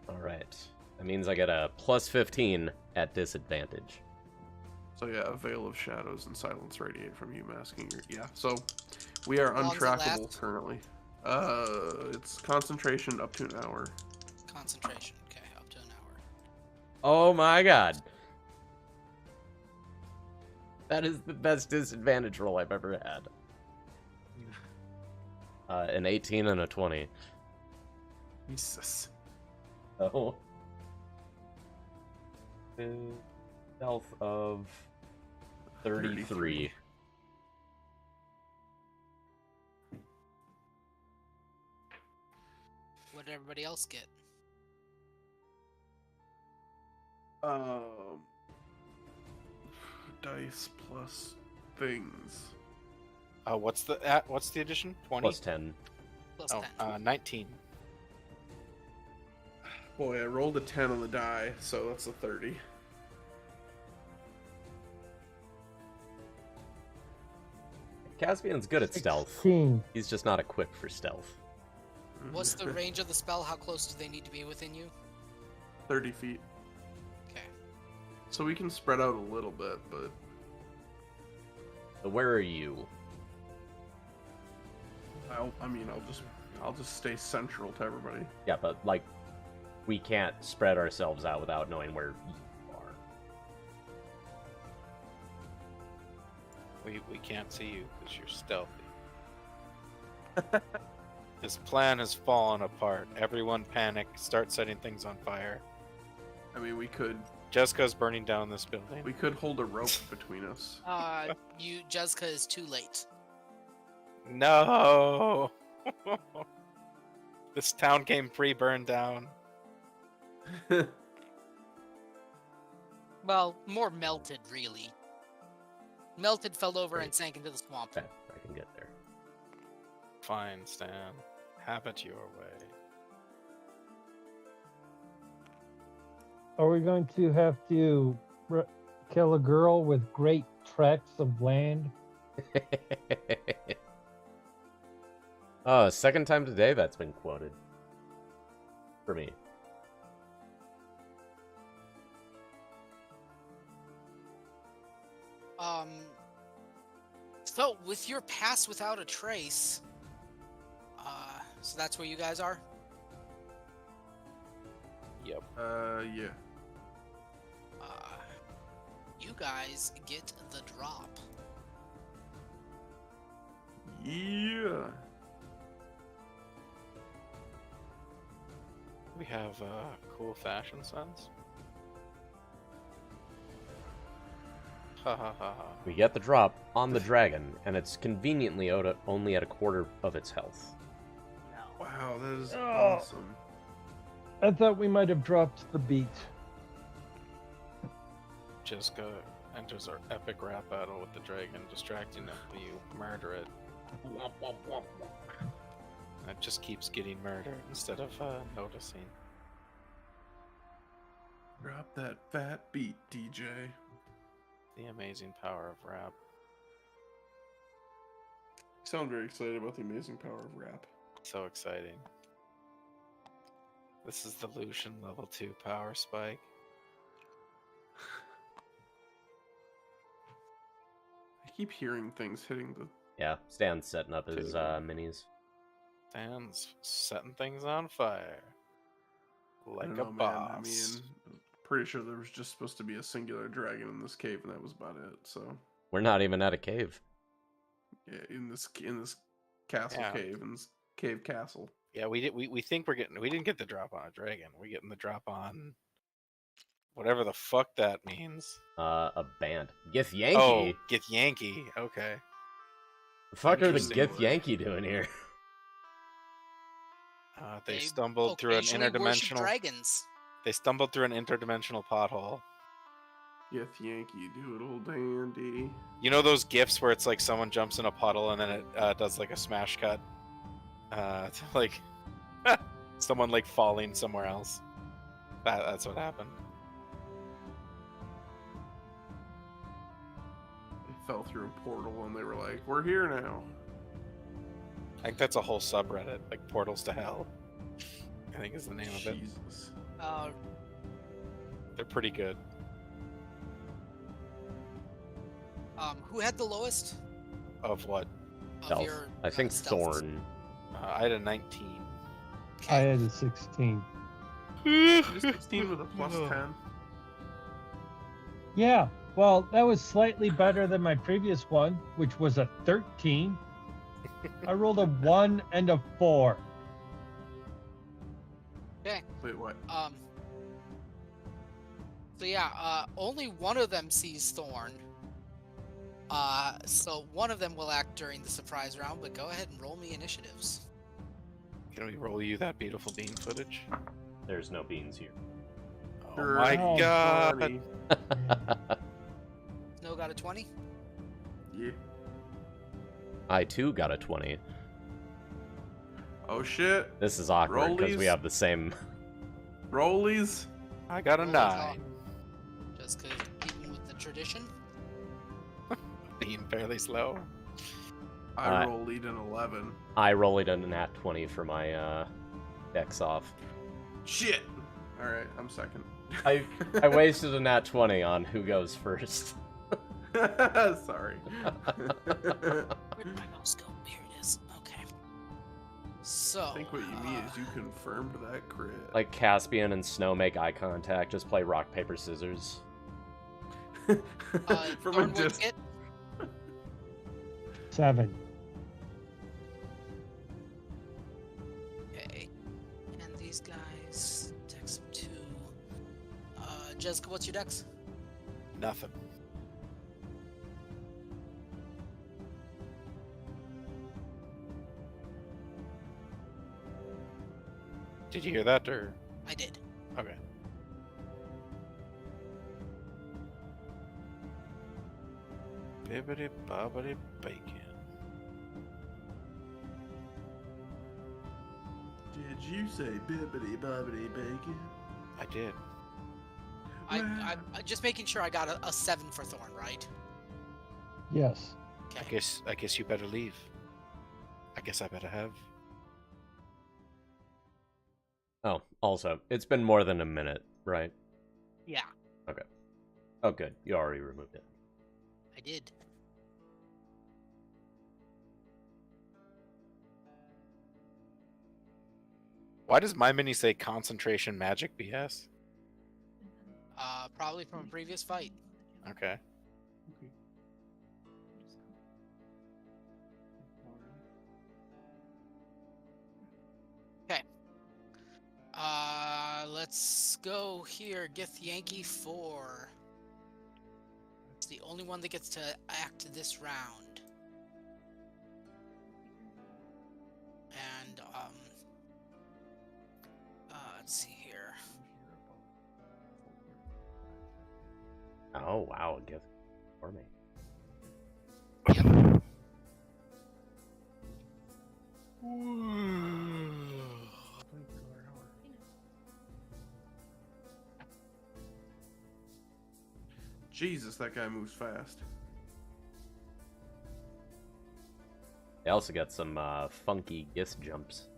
Alright. That means I get a plus 15 at disadvantage. So yeah, a veil of shadows and silence radiate from you, masking your... Yeah, so we are How long does it untrackable last? currently. It's concentration up to an hour. Concentration. Okay, up to an hour. Oh my god. That is the best disadvantage roll I've ever had. An 18 and a 20. Jesus. Oh. Stealth of 33. What did everybody else get? Dice plus things. What's the addition? 20? Plus 10. Plus Oh, 10. 19. Boy, I rolled a 10 on the die, so that's a 30. Caspian's good at stealth. 16. He's just not equipped for stealth. What's the range of the spell? How close do they need to be within you? 30 feet. Okay. So we can spread out a little bit, but So where are you? I'll just stay central to everybody. Yeah, but like, we can't spread ourselves out without knowing where you are. We can't see you because you're stealthy. This plan has fallen apart. Everyone panic. Start setting things on fire. I mean, we could Jessica's burning down this building. hold a rope between us. Jessica is too late. No. This town came pre-burned down. Well, more melted, really. Melted, fell over, Great. and sank into the swamp. Okay, I can get there. Fine, Stan. Have it your way. Are we going to have to kill a girl with great tracts of land? Oh, second time today that's been quoted. For me. So with your pass without a trace, so that's where you guys are? Yep. Yeah. You guys get the drop. Yeah. We have cool fashion sense. Ha ha ha ha. We get the drop on the dragon, and it's conveniently only at a quarter of its health. Wow, that is Oh. awesome. I thought we might have dropped the beat. Jessica enters our epic rap battle with the dragon, distracting it till you murder it. And it just keeps getting murdered instead of noticing. Drop that fat beat, DJ. The amazing power of rap. I sound very excited about the amazing power of rap. So exciting. This is the Lucian level 2 power spike. I keep hearing things hitting the. Yeah, Stan's setting up his minis. Stan's setting things on fire. I Like don't a know, boss. man. I mean, pretty sure there was just supposed to be a singular dragon in this cave, and that was about it. So We're not even at a cave. yeah, in this castle Yeah. cave, in this cave castle. Yeah, we think we didn't get the drop on a dragon. We're getting the drop on whatever the fuck that means. A band. Gith Oh, Yankee? get Yankee. Okay. The fuck are the Interesting Gith word. Yankee doing here? They stumbled through an occasionally worship interdimensional. dragons. They stumbled through an interdimensional pothole. Yes, Yankee Doodle Dandy. You know those gifs where it's like someone jumps in a puddle and then it does like a smash cut, to like someone like falling somewhere else. That's what happened. They fell through a portal, and they were like, "We're here now." I think that's a whole subreddit, like Portals to Hell. I think is the name of it. Jesus. They're pretty good. Who had the lowest Of what? of Stealth. your? I think stealths? Thorn. I had a 19. I had a 16. Just 16 with a plus 10. Yeah, well, that was slightly better than my previous one, which was a 13. I rolled a 1 and a 4. Wait, what? So yeah, only one of them sees Thorn. So one of them will act during the surprise round, but go ahead and roll me initiatives. Can we roll you that beautiful bean footage? There's no beans here. Oh my Oh, god! Buddy. Snow got a 20. Yeah. I too got a 20. Oh shit. This is awkward because we Rollies. have the same. Rollies. I got a Roll 9. Just because keeping with the tradition. Being fairly slow. I rolled an 11. I rolled a nat 20 for my dex off. Shit. All right, I'm second. I wasted a nat 20 on who goes first. Sorry. Where did my mouse go? Here it is. Okay. So. I think what you mean is you confirmed that crit. Like Caspian and Snow make eye contact, just play rock, paper, scissors. From a Thorn, what'd you distance. get? 7. Okay. And these guys, dex of 2. Jessica, what's your dex? Nothing. Did you hear that, or? I did. Okay. Bibbidi bobbidi bacon. Did you say bibbity bobbity bacon? I did. I'm just making sure I got a 7 for Thorn, right? Yes. Okay. I guess you better leave. I guess I better have. Oh, also, it's been more than a minute, right? Yeah, Oh, good. You already removed it. I did. Why does my mini say concentration magic BS? Probably from a previous fight. Okay. Let's go here. Gith Yankee 4. It's the only one that gets to act this round. And, let's see here. Oh, wow, a gift for me. Yep. Jesus, that guy moves fast. They also got some funky gift jumps.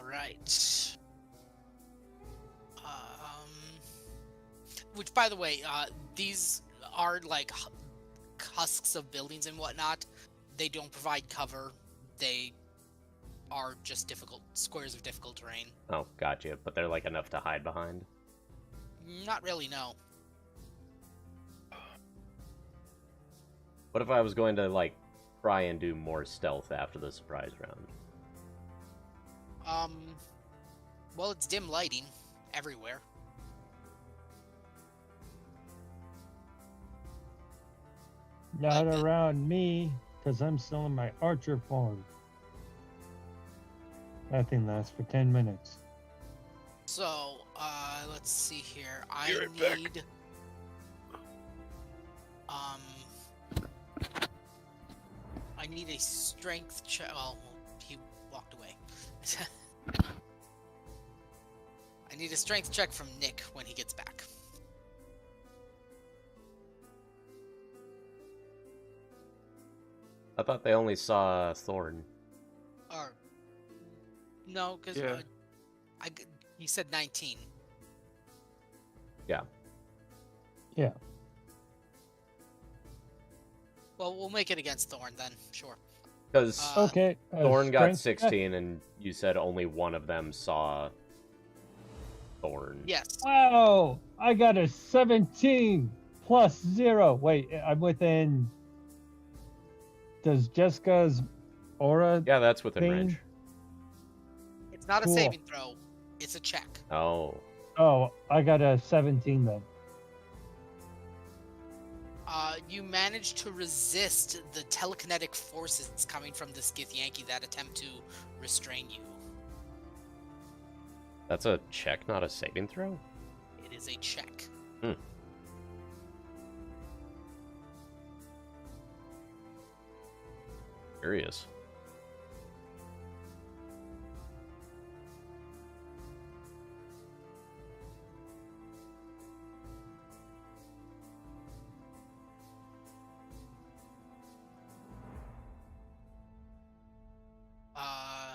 right. Which, by the way, these are like husks of buildings and whatnot. They don't provide cover. They are just difficult squares of difficult terrain. Oh, gotcha. But they're like enough to hide behind. Not really, no. What if I was going to like try and do more stealth after the surprise round? Well, it's dim lighting everywhere. Not around me, because I'm still in my archer form. That thing lasts for 10 minutes. So, let's see here. I Be right back. need... I need a strength check. Well, he walked away. I need a strength check from Nick when he gets back. I thought they only saw Thorn. Or no, because Yeah. he said 19. Yeah. Yeah. Well, we'll make it against Thorn then. Sure. Because Okay. Thorn got strength check. 16, and you said only one of them saw Thorn. Yes. Wow! I got a 17 plus 0. Wait, I'm within. Does Jessica's aura? Yeah, that's within Thing. range. It's not a Cool. saving throw. It's a check. Oh. Oh, I got a 17 then. You manage to resist the telekinetic forces coming from the Skith-Yankee that attempt to restrain you. That's a check, not a saving throw? It is a check. Curious.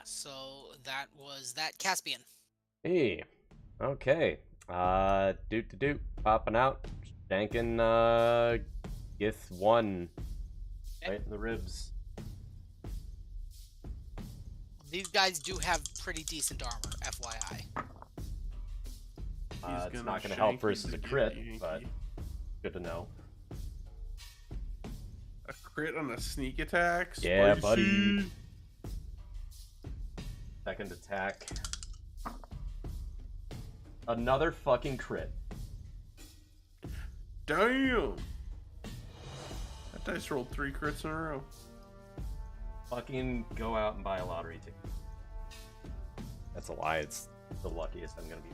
So that was that. Caspian. Hey. Okay. Doot popping out. Shanking Gith 1. Right in the ribs. These guys do have pretty decent armor, FYI. It's not going to help versus a crit, but good to know. A crit on a sneak attack? Yeah, Spicy. buddy. Second attack. Another fucking crit. Damn! That dice rolled 3 crits in a row. Fucking go out and buy a lottery ticket. That's a lie. It's the luckiest I'm gonna be.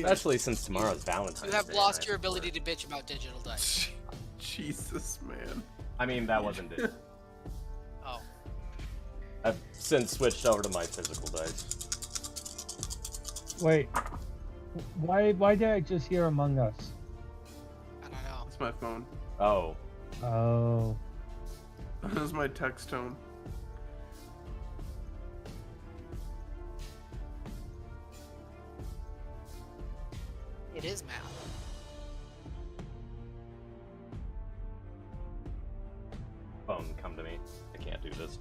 Especially since tomorrow's Valentine's Day. You have and lost I your have to ability work. to bitch about digital dice. Jesus, man. I mean, that wasn't it. Oh. I've since switched over to my physical dice. Wait. Why did I just hear Among Us? I don't know. That's my phone. Oh. Oh. That's my text tone. It is math. Phone, come to me. I can't do this.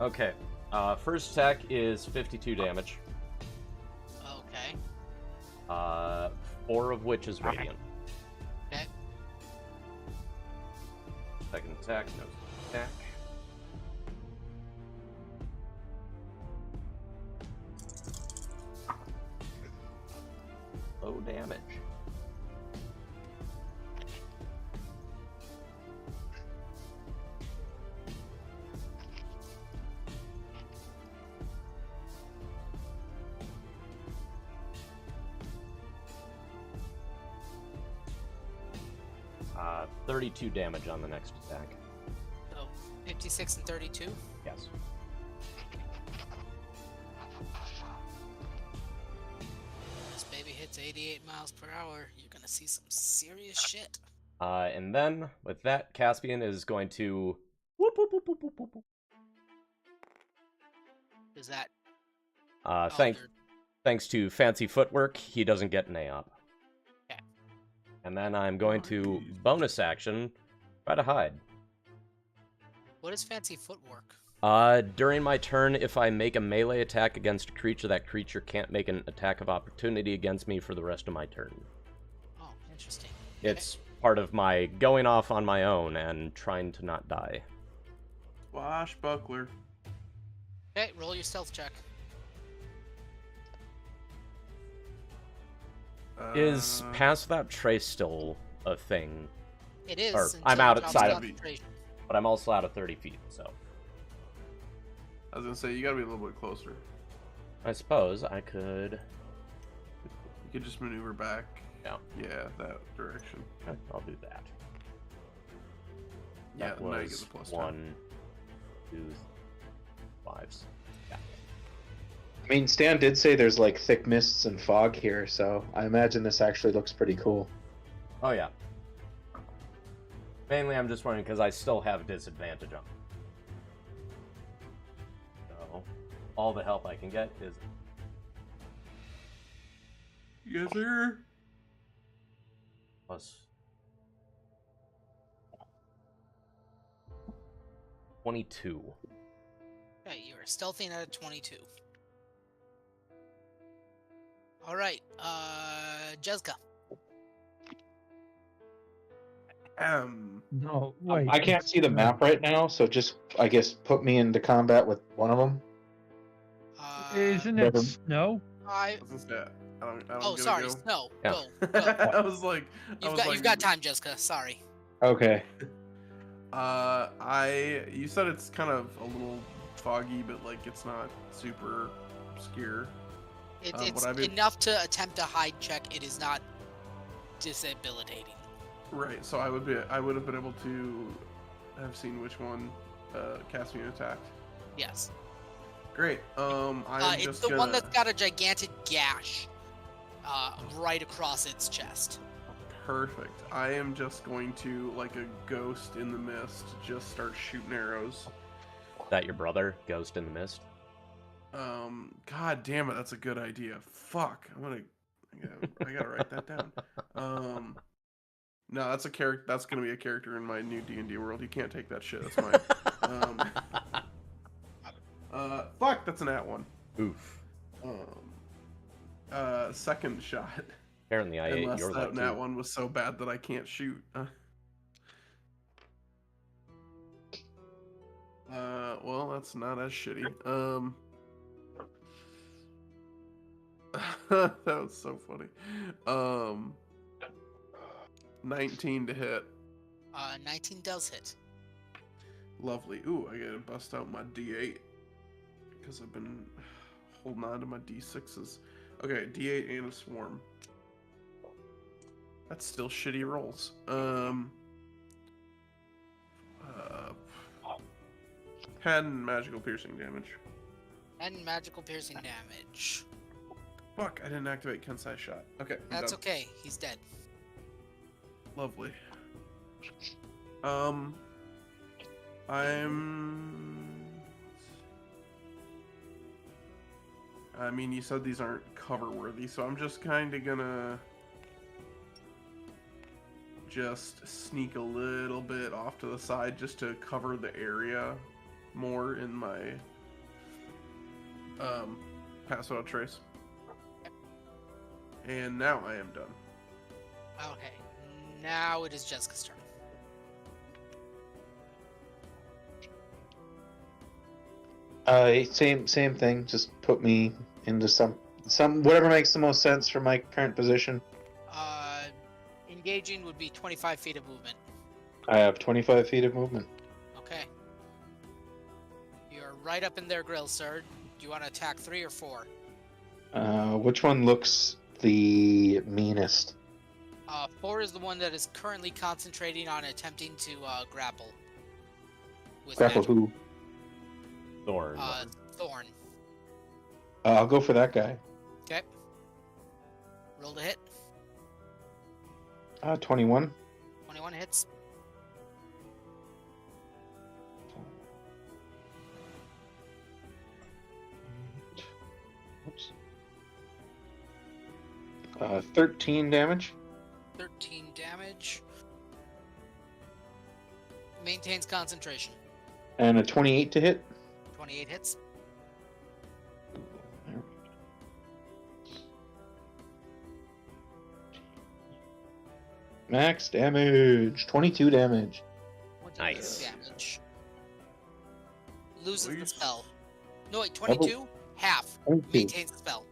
Okay. First attack is 52 damage. Okay. 4 of which is radiant. Okay. Second attack, no attack. Low damage. Uh, 32 damage on the next attack. So 56 and 32. Yeah. Yes. This baby hits 88 miles per hour. You're gonna see some serious shit. And then, with that, Caspian is going to... Whoop, whoop, whoop, whoop, whoop, whoop, whoop. Is that? Thanks to fancy footwork, he doesn't get an AOP. Okay. And then I'm going to bonus action, try to hide. What is fancy footwork? During my turn, if I make a melee attack against a creature, that creature can't make an attack of opportunity against me for the rest of my turn. Oh, interesting. It's part of my going off on my own and trying to not die. Swashbuckler. Okay, roll your stealth check. Is Pass Without Trace still a thing? It is. Or, until I'm it out drops outside of- concentration. But I'm also out of 30 feet, so... I was gonna say, you gotta be a little bit closer. I suppose I could... You could just maneuver back. Yeah. Yeah, that direction. Okay, I'll do that. Yeah, That now you get was the plus 10. 1, 2, 5s. Yeah. I mean, Stan did say there's like thick mists and fog here, so I imagine this actually looks pretty cool. Oh, yeah. Mainly, I'm just wondering because I still have disadvantage on. So, all the help I can get is Yes, sir. plus 22. Okay, you are stealthing at a 22. All right, Jezka. No, wait. I can't see the map right now, so just, I guess, put me into combat with one of them. Isn't it Never- snow? I. What's this? I don't Oh, get sorry. Go. No, Yeah. go. I was like, You've got time, Jessica. Sorry. Okay. You said it's kind of a little foggy, but like it's not super obscure. It's would I be- enough to attempt a hide check. It is not disabilitating. Right. So I would have been able to have seen which one Caspian attacked. Yes. Great. I'm It's just the gonna... one that's got a gigantic gash right across its chest. Perfect. I am just going to, like a ghost in the mist, just start shooting arrows. Is that your brother, Ghost in the Mist? God damn it, that's a good idea. Fuck, I gotta write that down. No, that's a character. That's gonna be a character in my new D&D world. You can't take that shit. That's mine. Fuck, that's an @1. Oof. Second shot. Apparently I ate Unless your that leg too. @1 was so bad that I can't shoot. Well, that's not as shitty. That was so funny. 19 to hit. 19 does hit. Lovely. Ooh, I gotta bust out my D8 because I've been holding on to my D6s. Okay, D8 and a swarm. That's still shitty rolls. 10 magical piercing damage. And magical piercing damage. Fuck, I didn't activate Kensai shot. Okay, I'm That's done. okay. He's dead. Lovely. I mean, you said these aren't cover worthy, so I'm just kind of gonna just sneak a little bit off to the side just to cover the area more in my pass without trace. And now I am done. Okay. Now it is Jessica's turn. Same thing. Just put me into some whatever makes the most sense for my current position. Engaging would be 25 feet of movement. I have 25 feet of movement. Okay. You're right up in their grill, sir. Do you want to attack 3 or 4? Which one looks the meanest? 4 is the one that is currently concentrating on attempting to grapple. With Grapple magic. who? Thorn. Thorn. I'll go for that guy. Okay. Roll to hit. 21. 21 hits. Oops. 13 damage. 13 damage. Maintains concentration. And a 28 to hit. 28 hits. Max damage. 22 damage. 22 Nice. damage. Loses the Nice. spell. No, wait, 22? Half. 22. Maintains the spell.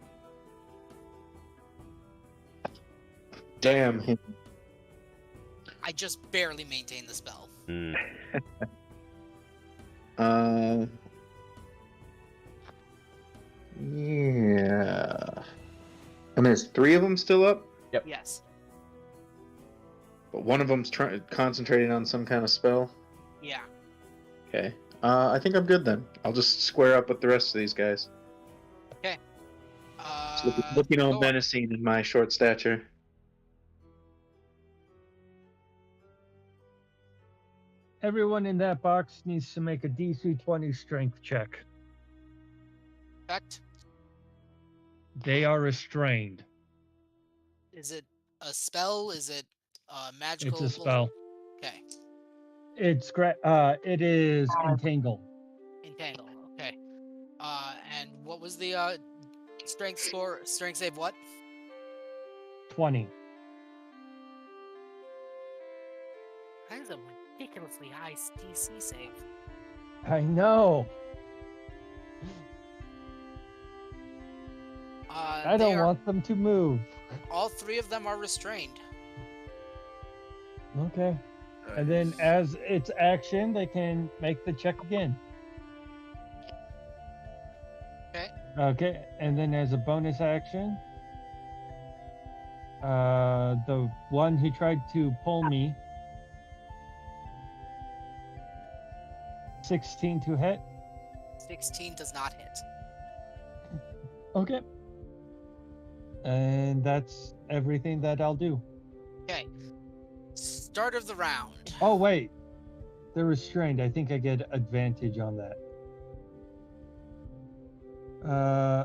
Damn him. I just barely maintain the spell. Hmm. Yeah. And there's 3 of them still up, Yes. but one of them's concentrating on some kind of spell. Yeah. Okay. I think I'm good then. I'll just square up with the rest of these guys. It's looking all Thor. menacing in my short stature. Everyone in that box needs to make a DC 20 strength check. Effect. They are restrained. Is it a spell? Is it magical? It's a spell. Okay. It is entangle. Entangle. Okay. And what was the strength score? Strength save what? 20. That is a ridiculously high DC save. I know. I don't want them to move. All 3 of them are restrained. Okay. And then Nice. as its action, they can make the check again. Okay. Okay. And then as a bonus action, the one who tried to pull me, 16 to hit. 16 does not hit. Okay. And that's everything that I'll do. Okay. Start of the round. Oh, wait. They're restrained. I think I get advantage on that.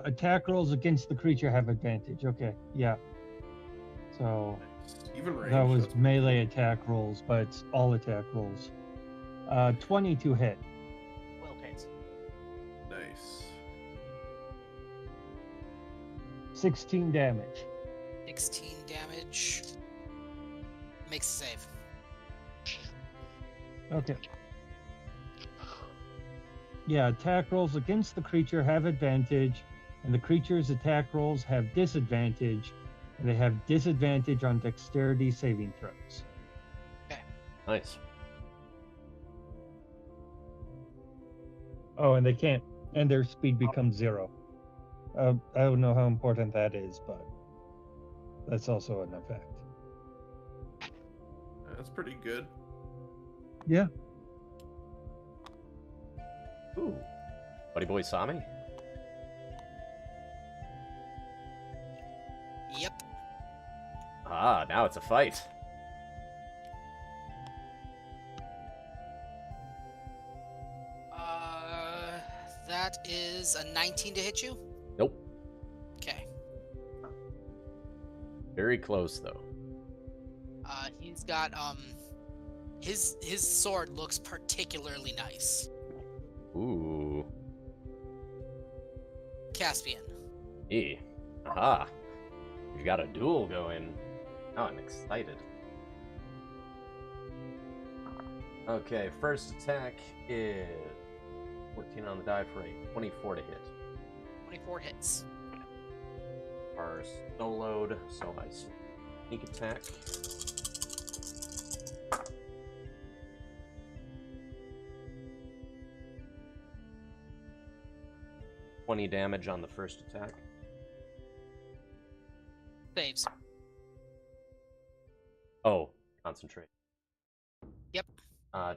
Attack rolls against the creature have advantage. Okay. Yeah. So Even range. that was that's- melee attack rolls, but it's all attack rolls. 20 to hit. Will hit. Nice. 16 damage. 16 damage. Makes a save. Okay. Yeah, attack rolls against the creature have advantage, and the creature's attack rolls have disadvantage, and they have disadvantage on dexterity saving throws. Nice. Oh, and they can't, and their speed becomes 0. I don't know how important that is, but that's also an effect. That's pretty good. Yeah. Ooh. Buddy boy saw me? Yep. Ah, now it's a fight. That is a 19 to hit you? Nope. Okay. Very close, though. He's got, his sword looks particularly nice. Ooh. Caspian. Eh. Aha. We've got a duel going. Oh, I'm excited. Okay, first attack is 14 on the die for a 24 to hit. 24 hits. Are soloed, so I sneak attack. $20 damage on the first attack. Saves. Oh, concentrate. Yep.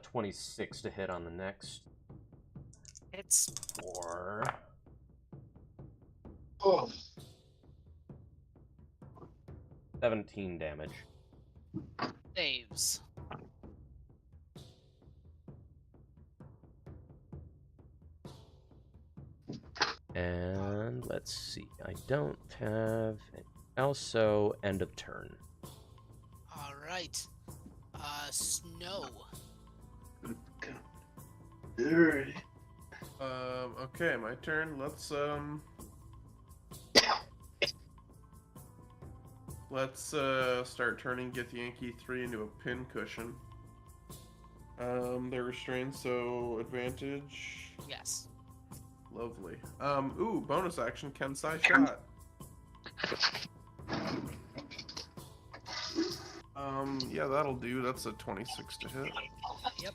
26 to hit on the next. Hits. For Oh. 17 damage. Saves. And let's see. I don't have anything else, so end of turn. All right. Snow. Alright. Okay, my turn. Let's start turning Get the Yankee 3 into a pin cushion. They're restrained, so advantage. Yes. Lovely. Ooh, bonus action, Kensai shot. Yeah, that'll do. That's a 26 to hit. Yep.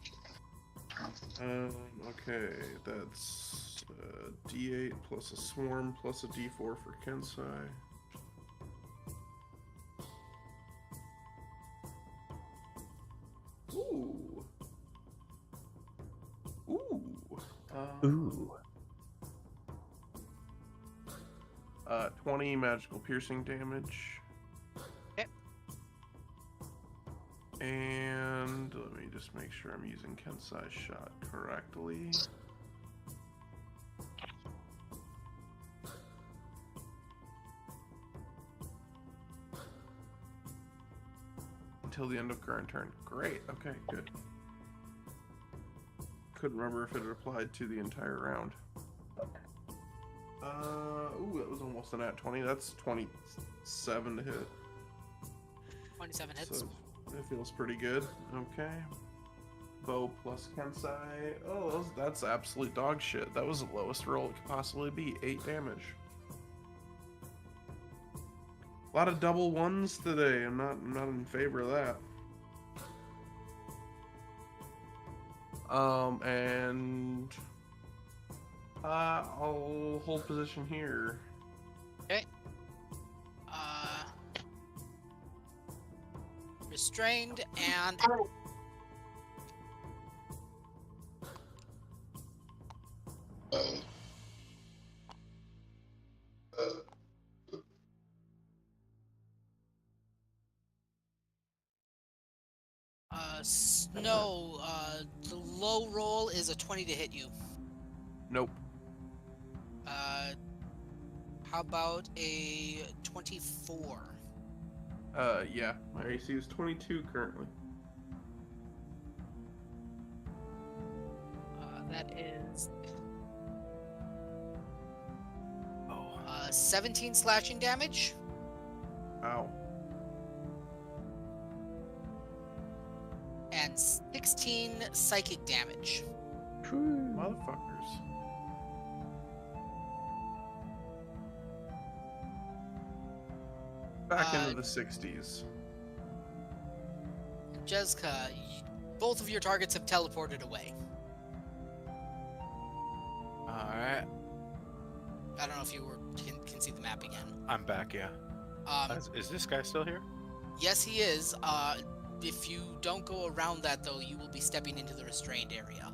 Okay, that's D8 plus a swarm plus a D4 for Kensai. Ooh. Ooh. Ooh. 20 magical piercing damage. Okay. And let me just make sure I'm using Kensai's shot correctly. Until the end of current turn. Great. Okay, good. Couldn't remember if it had applied to the entire round. Ooh, that was almost a nat 20. That's 27 to hit. 27 hits. So it feels pretty good. Okay. Bow plus Kensai. Oh, that's absolute dog shit. That was the lowest roll it could possibly be. 8 damage. A lot of double ones today. I'm not in favor of that. And I'll hold position here. Okay. Restrained and Snow, the low roll is a 20 to hit you. Nope. How about a 24? Yeah. My AC is 22 currently. That is 17 slashing damage. Ow. And 16 psychic damage. Motherfuckers. Back into the 60s. Jessica, both of your targets have teleported away. Alright. I don't know if you can see the map again. I'm back, yeah. Is this guy still here? Yes, he is. If you don't go around that, though, you will be stepping into the restrained area.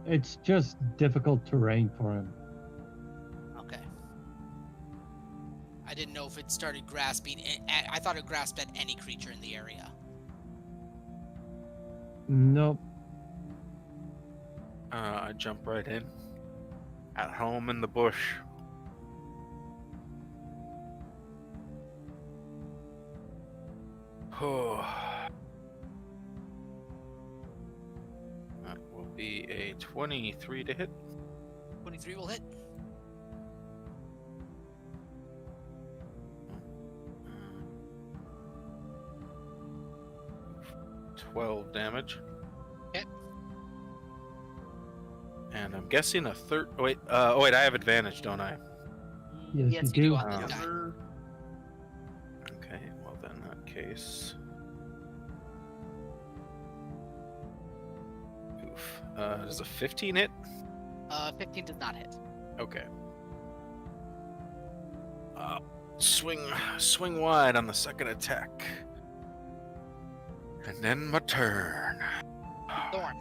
It's just difficult terrain for him. Okay. I didn't know if it started grasping. I thought it grasped at any creature in the area. Nope. I jump right in. At home in the bush. Oh. That will be a 23 to hit. 23 will hit. 12 damage. Okay. And I'm guessing a third. Wait, I have advantage, don't I? Yes, you do. on this guy. Okay, well then, in that case. Oof. Does a 15 hit? 15 does not hit. Okay. Swing wide on the second attack. And then my turn. Thorn.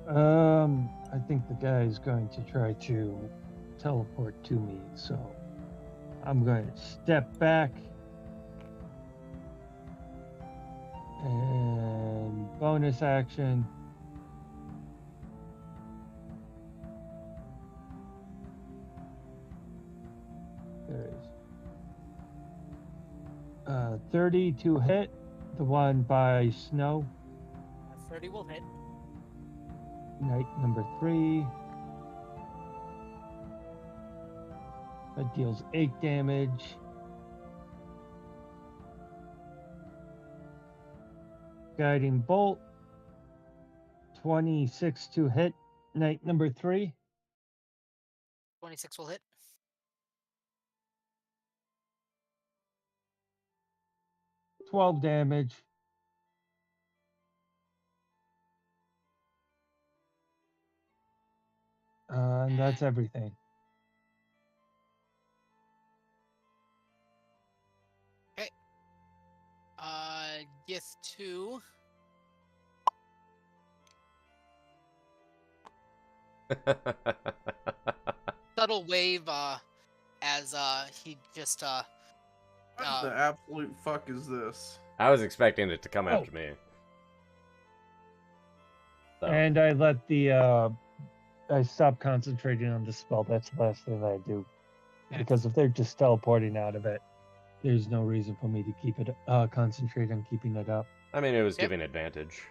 I think the guy is going to try to teleport to me, so I'm going to step back and bonus action. There is 30 to hit, the one by Snow. 30 will hit. Knight number 3. That deals 8 damage. Guiding bolt. 26 to hit. Knight number 3. 26 will hit. 12 damage. And that's everything. Okay. Gith 2. Subtle wave, as, he just, What the absolute fuck is this? I was expecting it to come Oh. after me. So, And I let the I stop concentrating on the spell. That's the last thing that I do. Okay. Because if they're just teleporting out of it, there's no reason for me to keep it concentrate on keeping it up. I mean, it was Yep. giving advantage.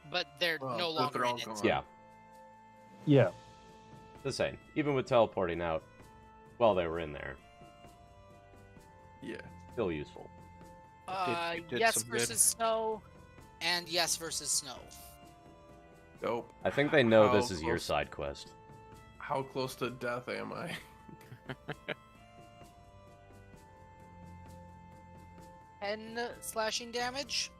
but they're Well, no but longer they're all in it. gone. Yeah, Yeah. just saying. Even with teleporting out while they were in there, Yeah. still useful. You did Yes some good. versus Snow, and yes versus Snow. Dope. I think they know How this is your close- side quest. How close to death am I? 10 slashing damage.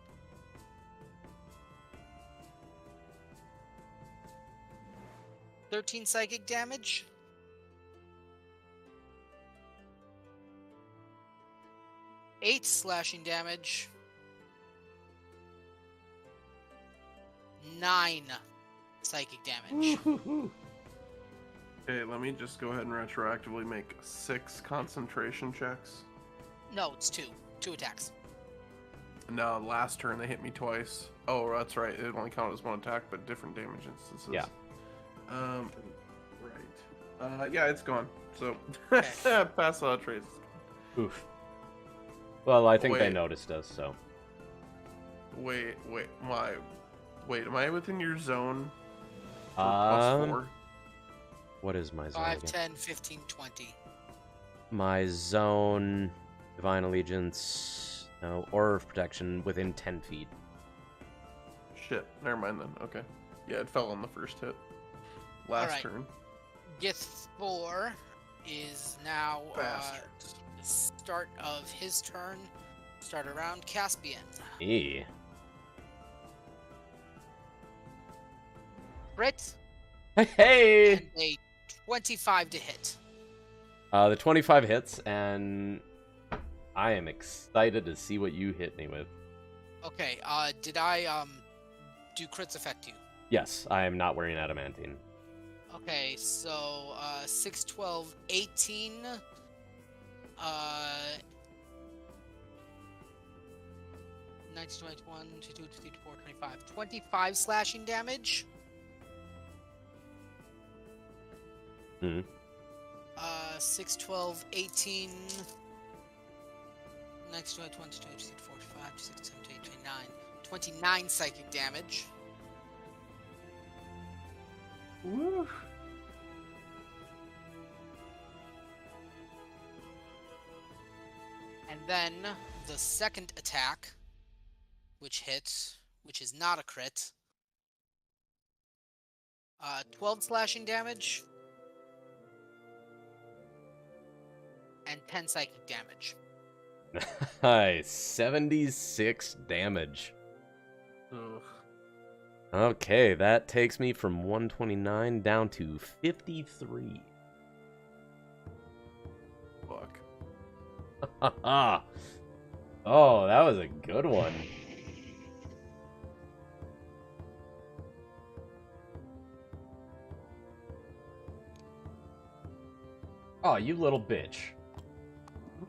$13 psychic damage. $8 slashing damage. 9 psychic damage. Okay, let me just go ahead and retroactively make 6 concentration checks. No, it's 2. 2 attacks. No, last turn they hit me twice. Oh, that's right. It only counted as one attack, but different damage instances. Yeah. Right. Yeah, it's gone. So, Okay. pass out trace. Oof. Well, I think they Wait. noticed us, so. Wait, am I within your zone for Um, +4? What is my zone 5, again? 10, 15, 20. My zone, Divine Allegiance, no, Aura of Protection within 10 feet. Shit, never mind then. Okay. Yeah, it fell on the first hit. Last Alright. turn. Gith 4 is now Bastards. the start of his turn. Start around Caspian. Eh. Crit Hey! and a 25 to hit. The 25 hits, and I am excited to see what you hit me with. Okay, did I do crits affect you? Yes, I am not wearing adamantine. Okay, so 6, 12, 18. 19, 21, 22, 23, 24, 25. 25 slashing damage. Hmm. 6, 12, 18. 19, 20, 22, 23, 24, 25, 26, 27, 28, 29. 29 psychic damage. Woo. And then the second attack, which hits, which is not a crit. 12 slashing damage. And 10 psychic damage. Nice. 76 damage. Ugh. Okay, that takes me from 129 down to 53. Fuck. Oh, that was a good one. Oh, you little bitch.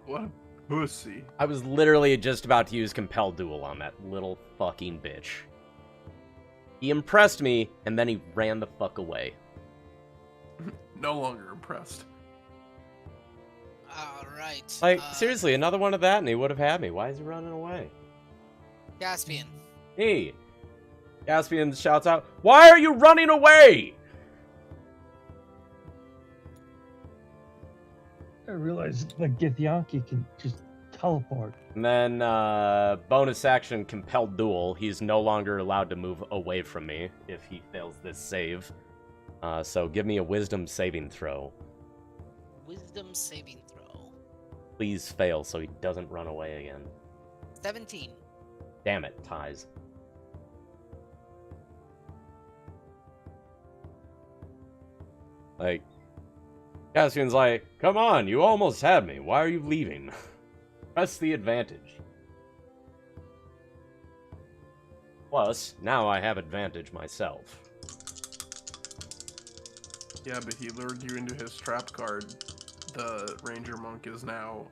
What a pussy. I was literally just about to use Compel Duel on that little fucking bitch. He impressed me, and then he ran the fuck away. No longer impressed. Alright. Like, seriously, another one of that and he would have had me. Why is he running away? Caspian. Hey! Caspian shouts out, "Why are you running away?" I realized the Githyanki can just teleport. And then, bonus action, Compelled Duel. He's no longer allowed to move away from me if he fails this save. So give me a Wisdom saving throw. Wisdom saving throw. Please fail so he doesn't run away again. 17. Damn it, ties. Like, Cassian's like, "Come on, you almost had me. Why are you leaving?" Press the advantage. Plus, now I have advantage myself. Yeah, but he lured you into his trap card. The Ranger Monk is now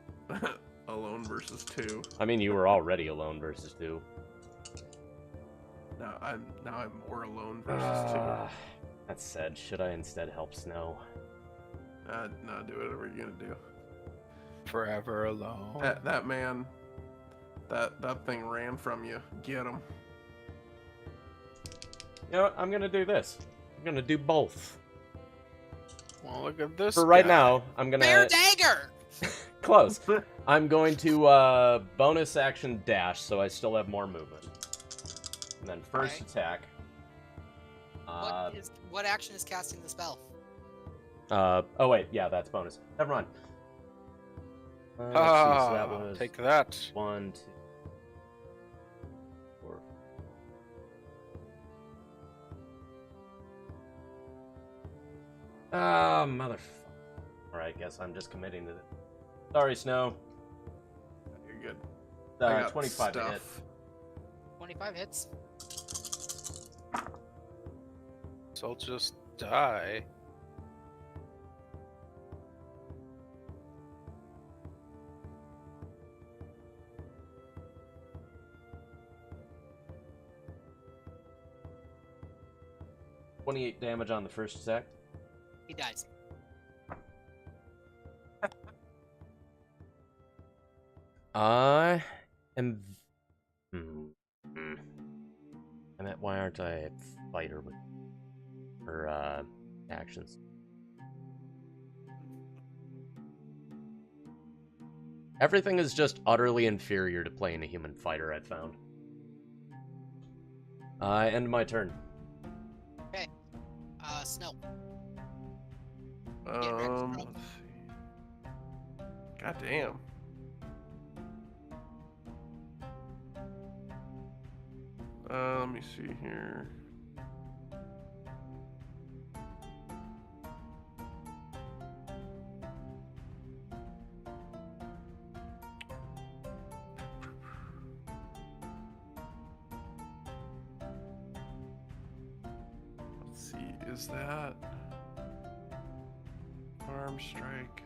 alone versus 2. I mean, you were already alone versus 2. Now I'm more alone versus 2. That said, should I instead help Snow? No, do whatever you're gonna do. Forever alone. That man, that thing ran from you. Get him. You know what? I'm gonna do this. I'm gonna do both. Well, look at this. For right guy. now, I'm gonna... Bear dagger! Close. I'm going to bonus action dash, so I still have more movement. And then first Okay. attack. What action is casting the spell? Oh wait, yeah, that's bonus. Never mind. Let's see, so that was Take that. 1, 2, 4. Ah, motherfucker. Alright, guess I'm just committing to it. Sorry, Snow. You're good. I got 25 to hit. stuff. 25 hits. So I'll just die. $28 damage on the first attack. He dies. I am. Why aren't I a fighter with for actions? Everything is just utterly inferior to playing a human fighter, I've found. End my turn. Okay. Snow. Let's see. God damn. Let me see here. Let's see, is that arm strike?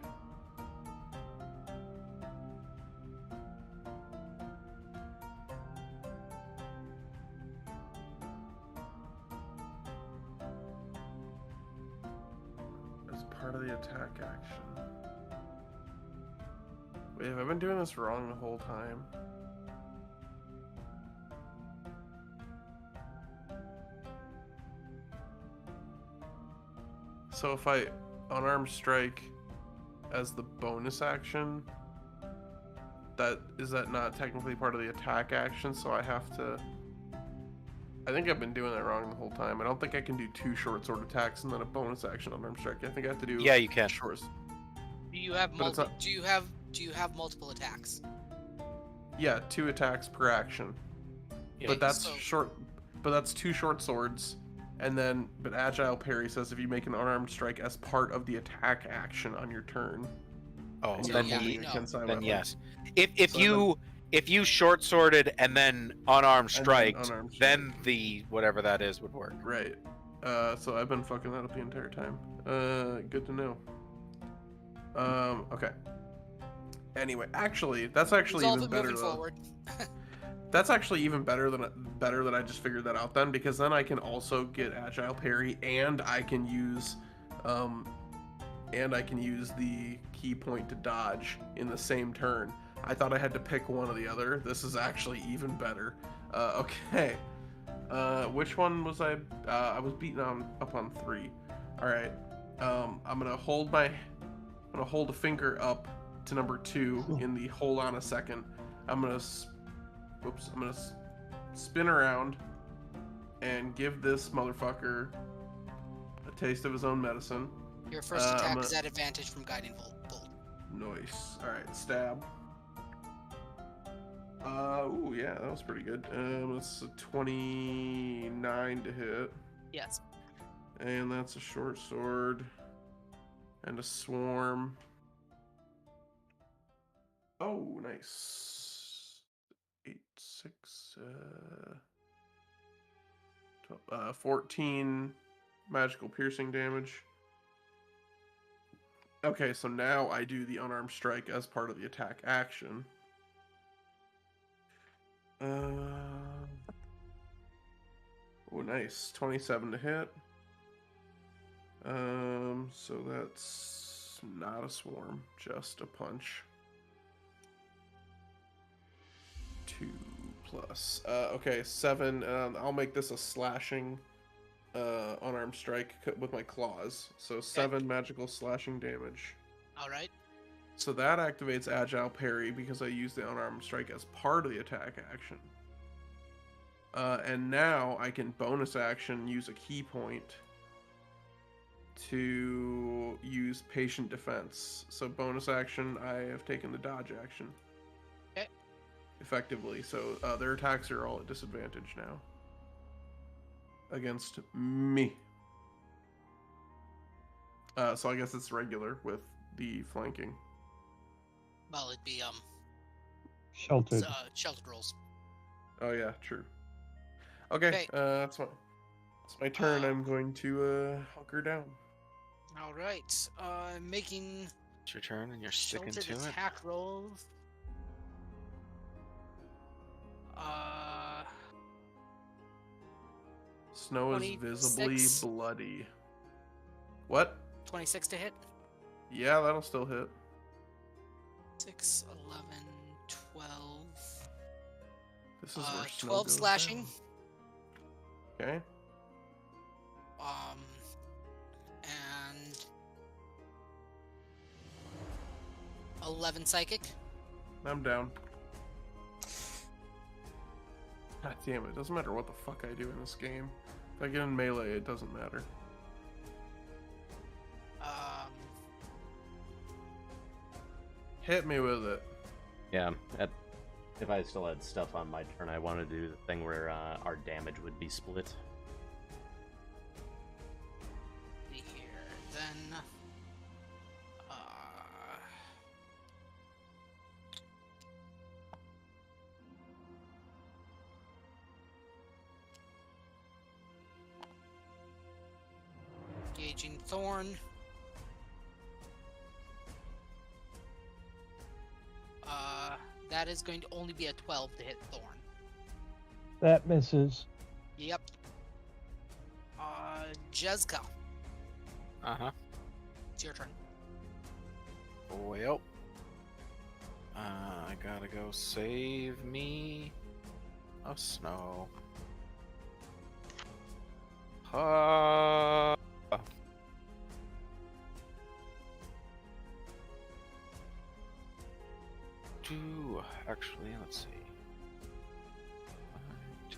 As part of the attack action. Wait, have I been doing this wrong the whole time? So if I unarmed strike as the bonus action, is that not technically part of the attack action? So I have to. I think I've been doing that wrong the whole time. I don't think I can do 2 short sword attacks and then a bonus action unarmed strike. I think I have to do. Yeah, you can. Short. Do you have But it's multiple? Do you have multiple attacks? Yeah, 2 attacks per action. Yeah, But that's so- short. But that's 2 short swords, and then agile parry says if you make an unarmed strike as part of the attack action on your turn. Oh, and then, you're holding no. a Kensai then weapon. yes. If So you short sworded and then unarmed And then striked, unarmed strike. then the whatever that is would work. Right. So I've been fucking that up the entire time. Good to know. Okay. Anyway, actually, that's actually Resolve even it better moving though. forward. That's actually even better that I just figured that out then, because then I can also get agile parry, and I can use the key point to dodge in the same turn. I thought I had to pick one or the other. This is actually even better. Okay. Which one was I? I was beaten up on 3. All right. I'm gonna hold a finger up to number 2 in the hold on a second. I'm gonna spin around and give this motherfucker a taste of his own medicine. Your first attack I'm is at advantage from Guiding Bolt. Nice. All right, stab. Ooh, yeah, that was pretty good. It's a 29 to hit, Yes. and that's a short sword and a swarm. Oh, nice. 8, 6, 12, 14 magical piercing damage. Okay, so now I do the unarmed strike as part of the attack action. Oh, nice. 27 to hit. So that's not a swarm, just a punch. 2 plus. Okay, 7. I'll make this a slashing unarmed strike with my claws. So 7 magical slashing damage. All right. So that activates agile parry because I use the unarmed strike as part of the attack action. And now I can bonus action use a key point to use patient defense. So bonus action, I have taken the dodge action. Okay. Effectively. So their attacks are all at disadvantage now. Against me. So I guess it's regular with the flanking. Well, it'd be Sheltered. sheltered rolls. Oh yeah, true. Okay, that's my turn. I'm going to hunker down. All right. Making It's your turn and you're sticking sheltered to it. attack rolls. Snow is 26. visibly bloody. What? 26 to hit. Yeah, that'll still hit. 6, 11, 12. This is where snow 12 goes slashing. down. Okay. And 11 psychic. I'm down. God damn it. Doesn't matter what the fuck I do in this game. If I get in melee, it doesn't matter. Hit me with it. Yeah, if I still had stuff on my turn, I wanted to do the thing where our damage would be split. Here, then. Engaging Thorn. That is going to only be a 12 to hit Thorn. That misses. Yep. Jezka, Uh-huh. it's your turn. Well, I gotta go save me a snow. Actually, let's see. Right.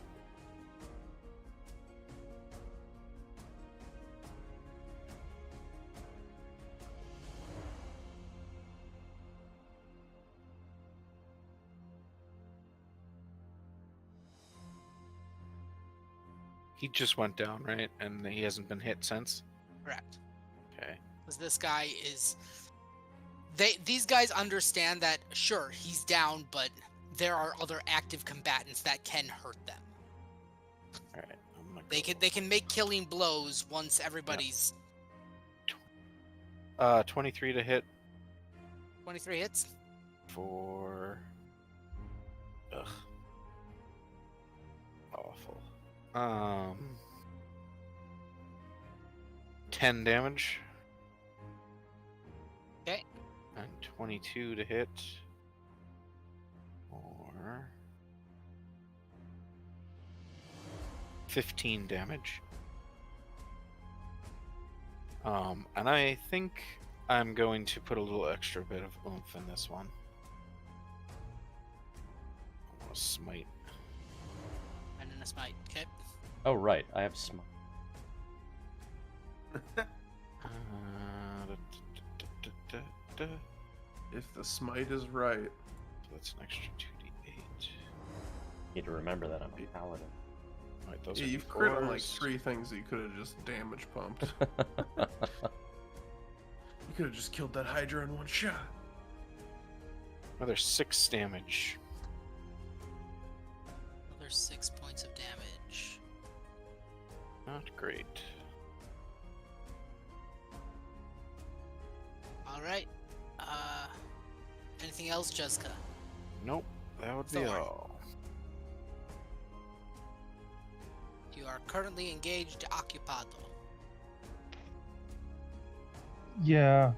He just went down, right? And he hasn't been hit since? Correct. Okay. Because this guy is... These guys understand that, sure, he's down, but there are other active combatants that can hurt them. Alright. They can make killing blows once everybody's... 23 to hit 23 hits. For... Ugh. Awful. 10 damage. Okay. And 22 to hit. Or 15 damage. And I think I'm going to put a little extra bit of oomph in this one. I want to smite. And then a smite. Okay. Oh, right. I have smite. Da, da. If the smite is right. So that's an extra 2d8. Need to remember that I'm a paladin. Right, those Yeah, are you've crit on like D4s. 3 things that you could have just damage pumped. You could have just killed that Hydra in one shot. Another 6 damage. Another 6 points of damage. Not great. All right. Anything else, Jessica? Nope, that would be Thor. all. You are currently engaged occupado. Yeah.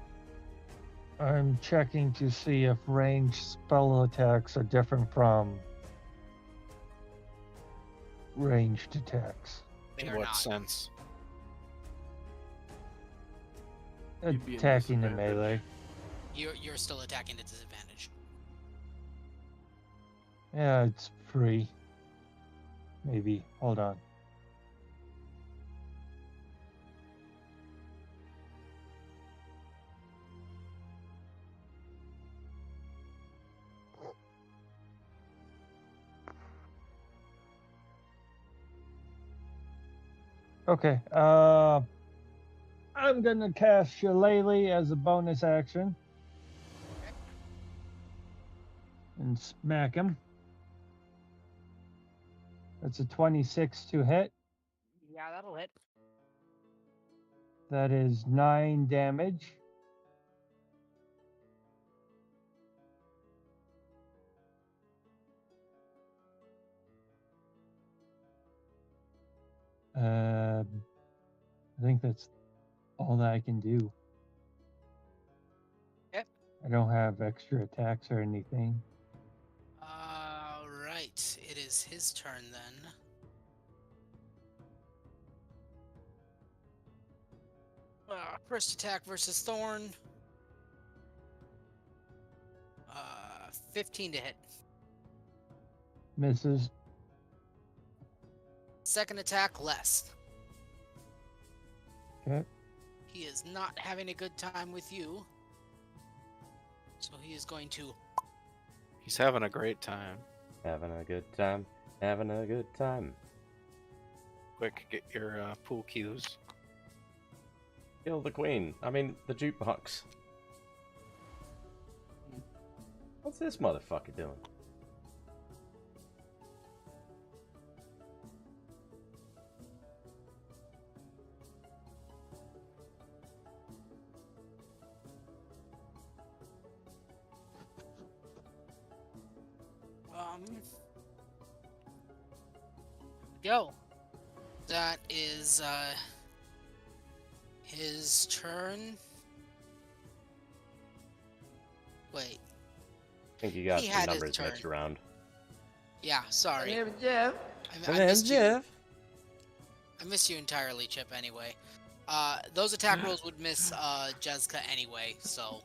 I'm checking to see if ranged spell attacks are different from ranged attacks. They In are what not. sense? You'd be in Attacking the disadvantage. melee. You're still attacking at disadvantage. Yeah, it's free. Maybe. Hold on. Okay. I'm gonna cast Shillelagh as a bonus action. And smack him. That's a 26 to hit. Yeah, that'll hit. That is 9 damage. I think that's all that I can do. Yep. I don't have extra attacks or anything. All right. It is his turn then. First attack versus Thorn. 15 to hit. Misses. Second attack, less. Okay. He is not having a good time with you. So he is going to... He's having a great time. Having a good time. Having a good time. Quick, get your pool cues. Kill the queen. I mean, the jukebox. What's this motherfucker doing? Go. That is his turn. Wait. I think you got He some had his numbers mixed turn. around. Yeah, sorry. Jeff. I missed you. I missed you entirely, Chip, anyway. Those attack rolls would miss Jessica anyway, so...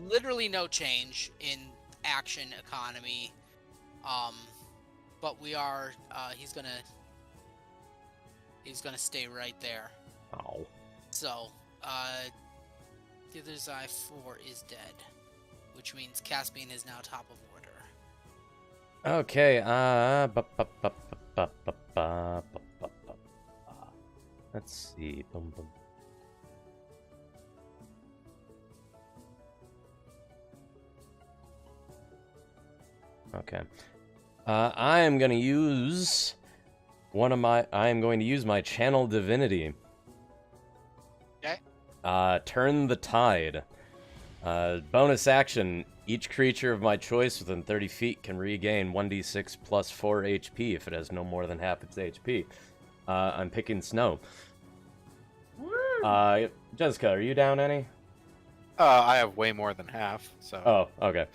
literally no change in action economy. But we are, he's gonna stay right there. Oh. So, the other Zy4 is dead, which means Caspian is now top of order. Okay, let's see. Boom, boom. Okay. I am going to use my channel divinity. Okay. Turn the tide. Bonus action. Each creature of my choice within 30 feet can regain 1d6 plus 4 HP if it has no more than half its HP. I'm picking Snow. Jessica, are you down any? I have way more than half, so... Oh, okay.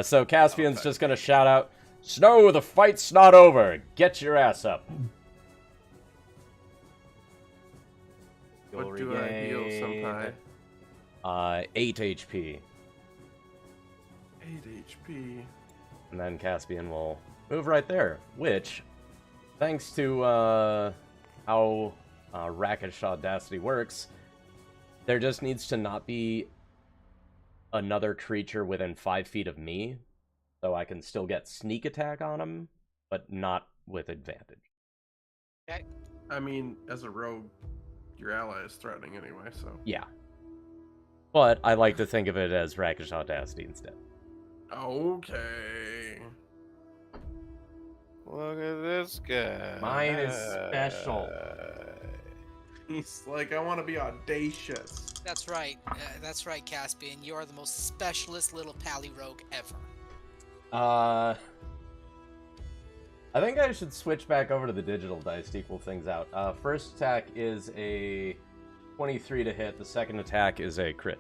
So Caspian's just gonna shout out, Snow, the fight's not over! Get your ass up! What do I heal, Senpai? 8 HP. 8 HP. And then Caspian will move right there, which, thanks to how Rakish Audacity works, there just needs to not be another creature within 5 feet of me, so I can still get sneak attack on him, but not with advantage. Okay. I mean, as a rogue, your ally is threatening anyway, so... Yeah. But I like to think of it as Rakish Audacity instead. Okay. Look at this guy. Mine is special. He's like, I want to be audacious. That's right. That's right, Caspian. You are the most specialist little pally rogue ever. I think I should switch back over to the digital dice to equal things out. First attack is a 23 to hit. The second attack is a crit.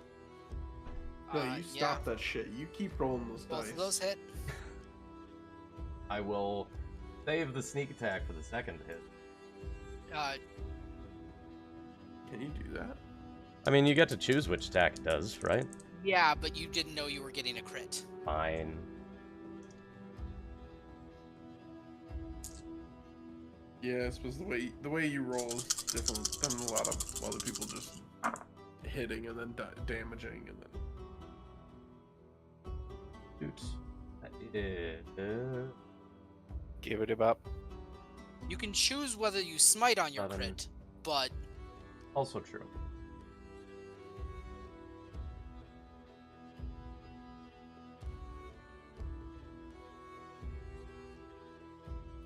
No, you stop that shit. You keep rolling those Both dice. of those hit. I will save the sneak attack for the second hit. Can you do that? I mean, you get to choose which attack it does, right? Yeah, but you didn't know you were getting a crit. Fine. Yeah, I suppose the way you roll is different than a lot of other people just hitting and then damaging and then. Oops. I did. Give it up. You can choose whether you smite on your 11. crit, but Also true.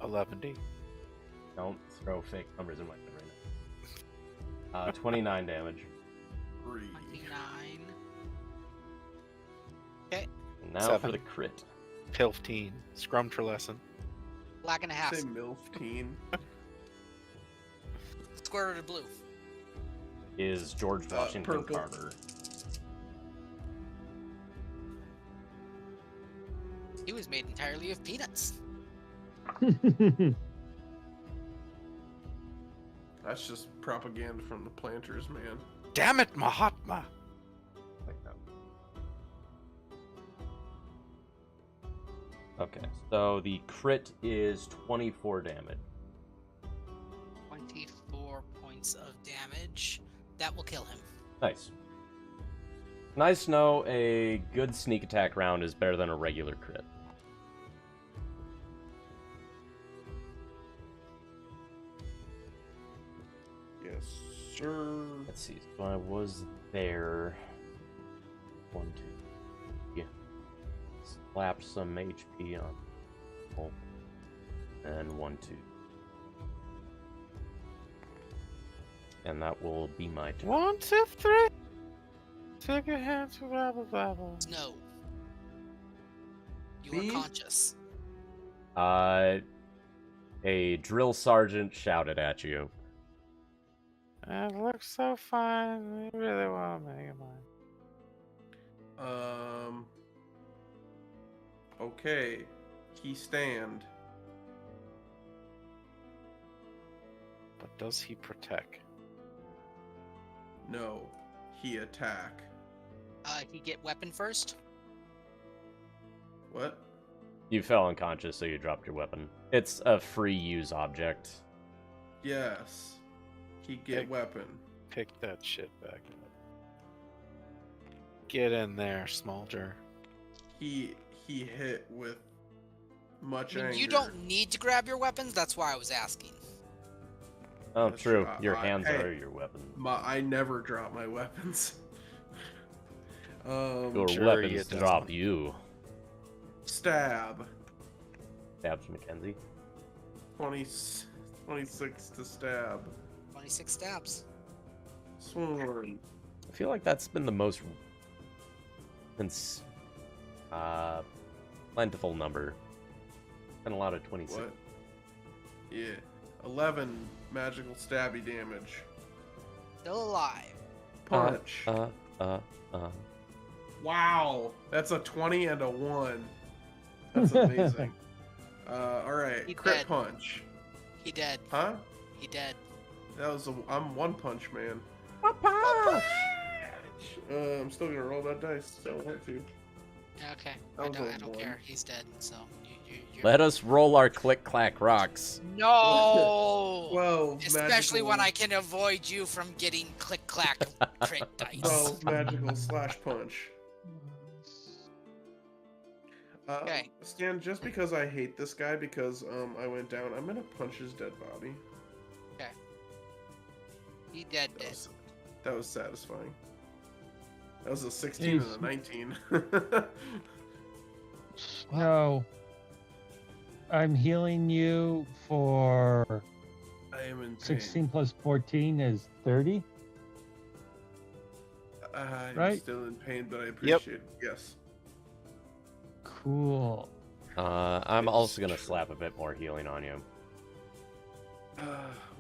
$11. Don't throw fake numbers in my head right now. 29 damage. 3. 29. And now 7. for the crit. Pilfteen. Scrumtra lesson. Black and a half. Say MILF teen. Square root of blue. Is George Washington purple. Carver. He was made entirely of peanuts. That's just propaganda from the planters, man. Damn it, Mahatma! Like that. Okay, so the crit is 24 damage. 24 points of damage. That will kill him. Nice. Nice to know a good sneak attack round is better than a regular crit. Yes, sir. Let's see. So I was there. 1, 2. Yeah. Slap some HP on. Oh. And 1, 2. And that will be my turn. 1, 2, 3. Take a hand to babble babble. No. You Me? are conscious. A drill sergeant shouted at you. It looks so fun. We really want to make it mine. Okay. He stand. But does he protect? No. He attack. He get weapon first. What? You fell unconscious, so you dropped your weapon. It's a free use object. Yes. He get Hey. weapon. Pick that shit back up. Get in there, Smolder. He hit with much I mean, anger. you don't need to grab your weapons. That's why I was asking. Oh, That's true. true. Your hands Hey. are your weapon. I never drop my weapons. Your sure weapons you drop don't. you. Stab. Stabs Mackenzie. 26 to stab. 26 stabs. Sworn. I feel like that's been the most Since plentiful number. And a lot of 26. What? Yeah. 11 magical stabby damage. Still alive. Punch. Wow. That's a 20 and a 1. That's amazing. Alright. He Crit dead. punch. He dead. Huh? He dead. I'm one punch man. I'm still gonna roll that dice. So I want to. Okay. That I was don't, a I don't one. care. He's dead. So you're... Let us roll our click-clack rocks. No. 12 Especially when magical- I can avoid you from getting click clack crit dice. 12 magical slash punch. Okay. Stan, just because I hate this guy because I went down, I'm gonna punch his dead body. He dead. That was satisfying. That was a 16 and a 19. No. I'm healing you for I am in pain. 16 plus 14 is 30. I'm right? still in pain, but I appreciate it. Yes. Cool. I'm also gonna slap a bit more healing on you.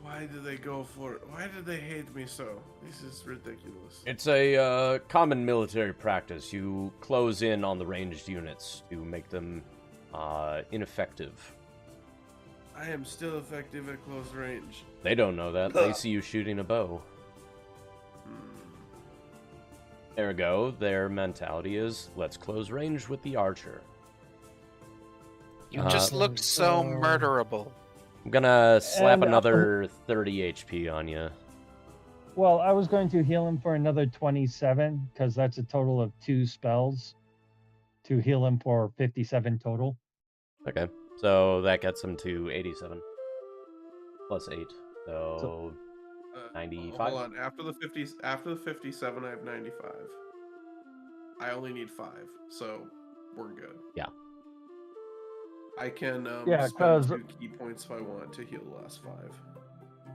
Why did they go for it? Why did they hate me so? This is ridiculous. It's a common military practice. You close in on the ranged units to make them ineffective. I am still effective at close range. They don't know that. They see you shooting a bow. Ergo, their mentality is, let's close range with the archer. You just looked so murderable. I'm gonna slap And, another 30 HP on you. Well, I was going to heal him for another 27 because that's a total of 2 spells to heal him for 57 total. Okay, so that gets him to 87. Plus 8, so 95? Hold on. After the 57, I have 95. I only need 5, so we're good. Yeah. I can Yeah, spend 'cause- 2 key points if I want to heal the last 5.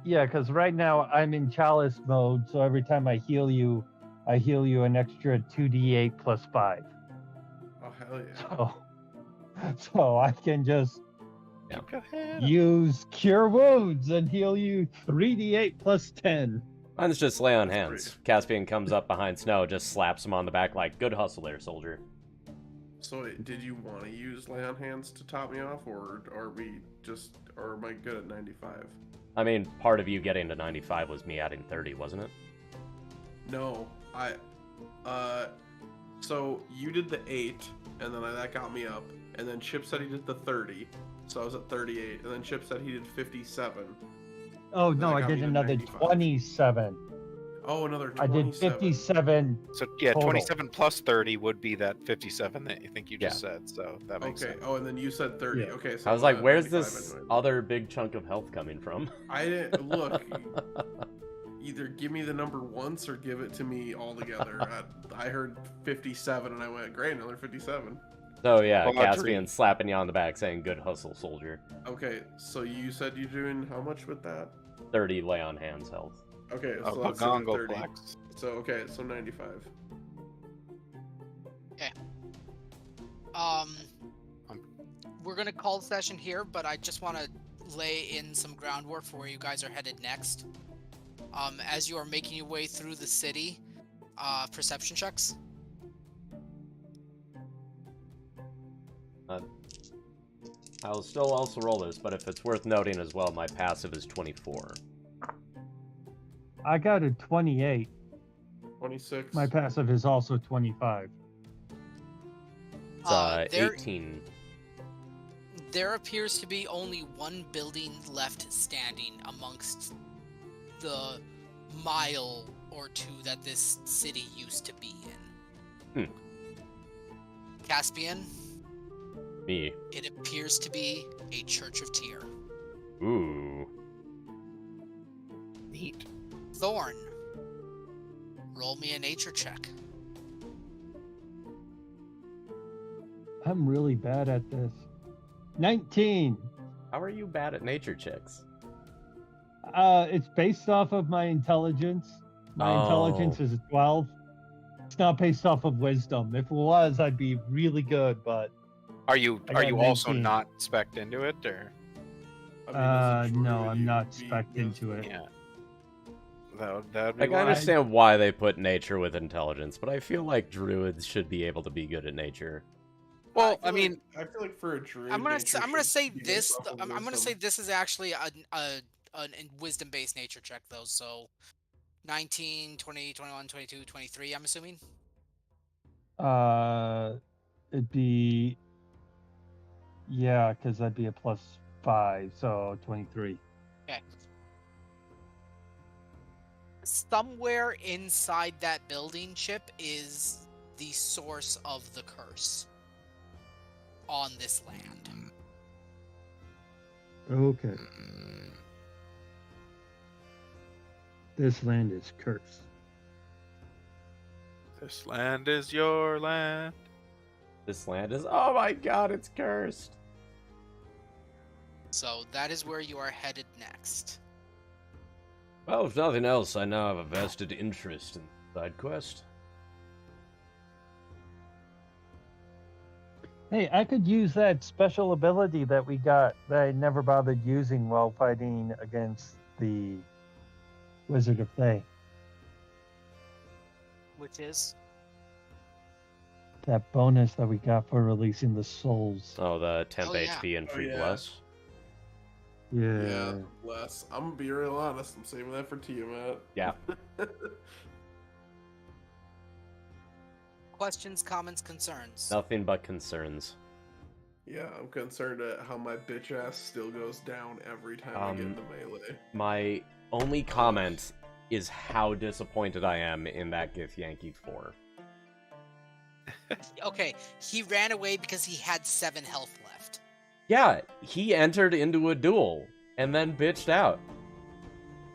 Yeah, because right now I'm in chalice mode, so every time I heal you an extra 2d8 plus 5. Oh hell yeah! So I can just Yeah. Go ahead. use Cure Wounds and heal you 3d8 plus 10. Mine's just lay on That's hands. great. Caspian comes up behind Snow, just slaps him on the back like, good hustle there, soldier. So did you want to use lay on hands to top me off, or am I good at 95? I mean, part of you getting to 95 was me adding 30, wasn't it? No, so you did the 8, and then that got me up, and then Chip said he did the 30, so I was at 38, and then Chip said he did 57. Oh Then no, that I got did me to another 95. 27. Oh, another I 27. did 57. So yeah, Total. 27 plus 30 would be that 57 that you think you just said. So that makes Okay. sense. Oh, and then you said 30. Yeah. Okay. So I was like, where's 95 this anyway. other big chunk of health coming from? I didn't look. Either give me the number once or give it to me all together. I heard 57 and I went, great, another 57. So yeah, Well, Caspian slapping you on the back saying, good hustle, soldier. Okay, so you said you're doing how much with that? 30 lay on hands health. Okay, Oh, so let's do the Pagongo 30. flex. So okay, so 95. We're gonna call the session here, but I just want to lay in some groundwork for where you guys are headed next. As you are making your way through the city, perception checks. I'll still also roll this, but if it's worth noting as well, my passive is 24. I got a 28. 26. My passive is also 25. It's There 18. appears to be only one building left standing amongst the mile or two that this city used to be in. Caspian, Me. it appears to be a Church of Tyr. Ooh. Neat. Thorn, roll me a nature check. I'm really bad at this. 19. How are you bad at nature checks? It's based off of my intelligence. My Oh. intelligence is a 12. It's not based off of wisdom. If it was, I'd be really good, but Are you I got also 19. not spec'd into it, or? I mean, as a no, druid, I'm you not would be spec'd into it. Yeah. That would be Like, I why. understand why they put nature with intelligence, but I feel like druids should be able to be good at nature. Well, I I mean, feel like for a druid, I'm gonna nature I'm gonna should say be based this. off of I'm gonna say wisdom. this is actually a wisdom based nature check though. So 19, 20, 21, 22, 23. I'm assuming. It'd be because that'd be a +5, so 23. Okay. Somewhere inside that building, Chip, is the source of the curse on this land. Okay. This land is cursed. this land is your land. This land is, oh my god, it's cursed. So that is where you are headed next. Well, if nothing else, I now have a vested interest in the side quest. Hey, I could use that special ability that we got that I never bothered using while fighting against the Wizard of Thay. Which is? That bonus that we got for releasing the souls. Oh, the temp Oh, yeah. HP and free yeah. bless. Yeah, less. I'm gonna be real honest. I'm saving that for Tiamat. Yeah. Questions, comments, concerns? Nothing but concerns. Yeah, I'm concerned at how my bitch ass still goes down every time I get into melee. My only comment is how disappointed I am in that Githyanki 4. Okay, he ran away because he had 7 health left. Yeah, he entered into a duel and then bitched out.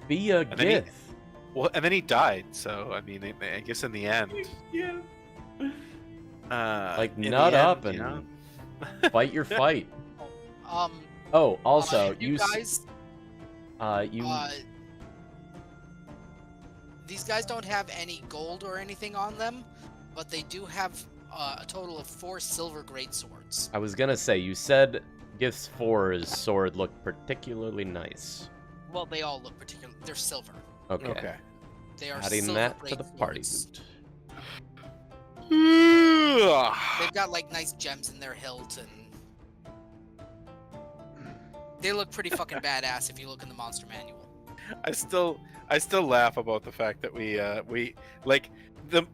Be a And then Gith. Well, and then he died. So I mean, I guess in the end, Yeah. Like, in the nut end, up you and know? fight your fight. Um, Oh, also, you guys, you these guys don't have any gold or anything on them, but they do have a total of 4 silver greatswords. I was gonna say, you said Gith's 4's sword looked particularly nice. Well, they all look particular. They're silver. Okay. Okay. They are Adding silver that to the party greatswords. loot. They've got like nice gems in their hilt, and they look pretty fucking badass if you look in the monster manual. I still laugh about the fact that we like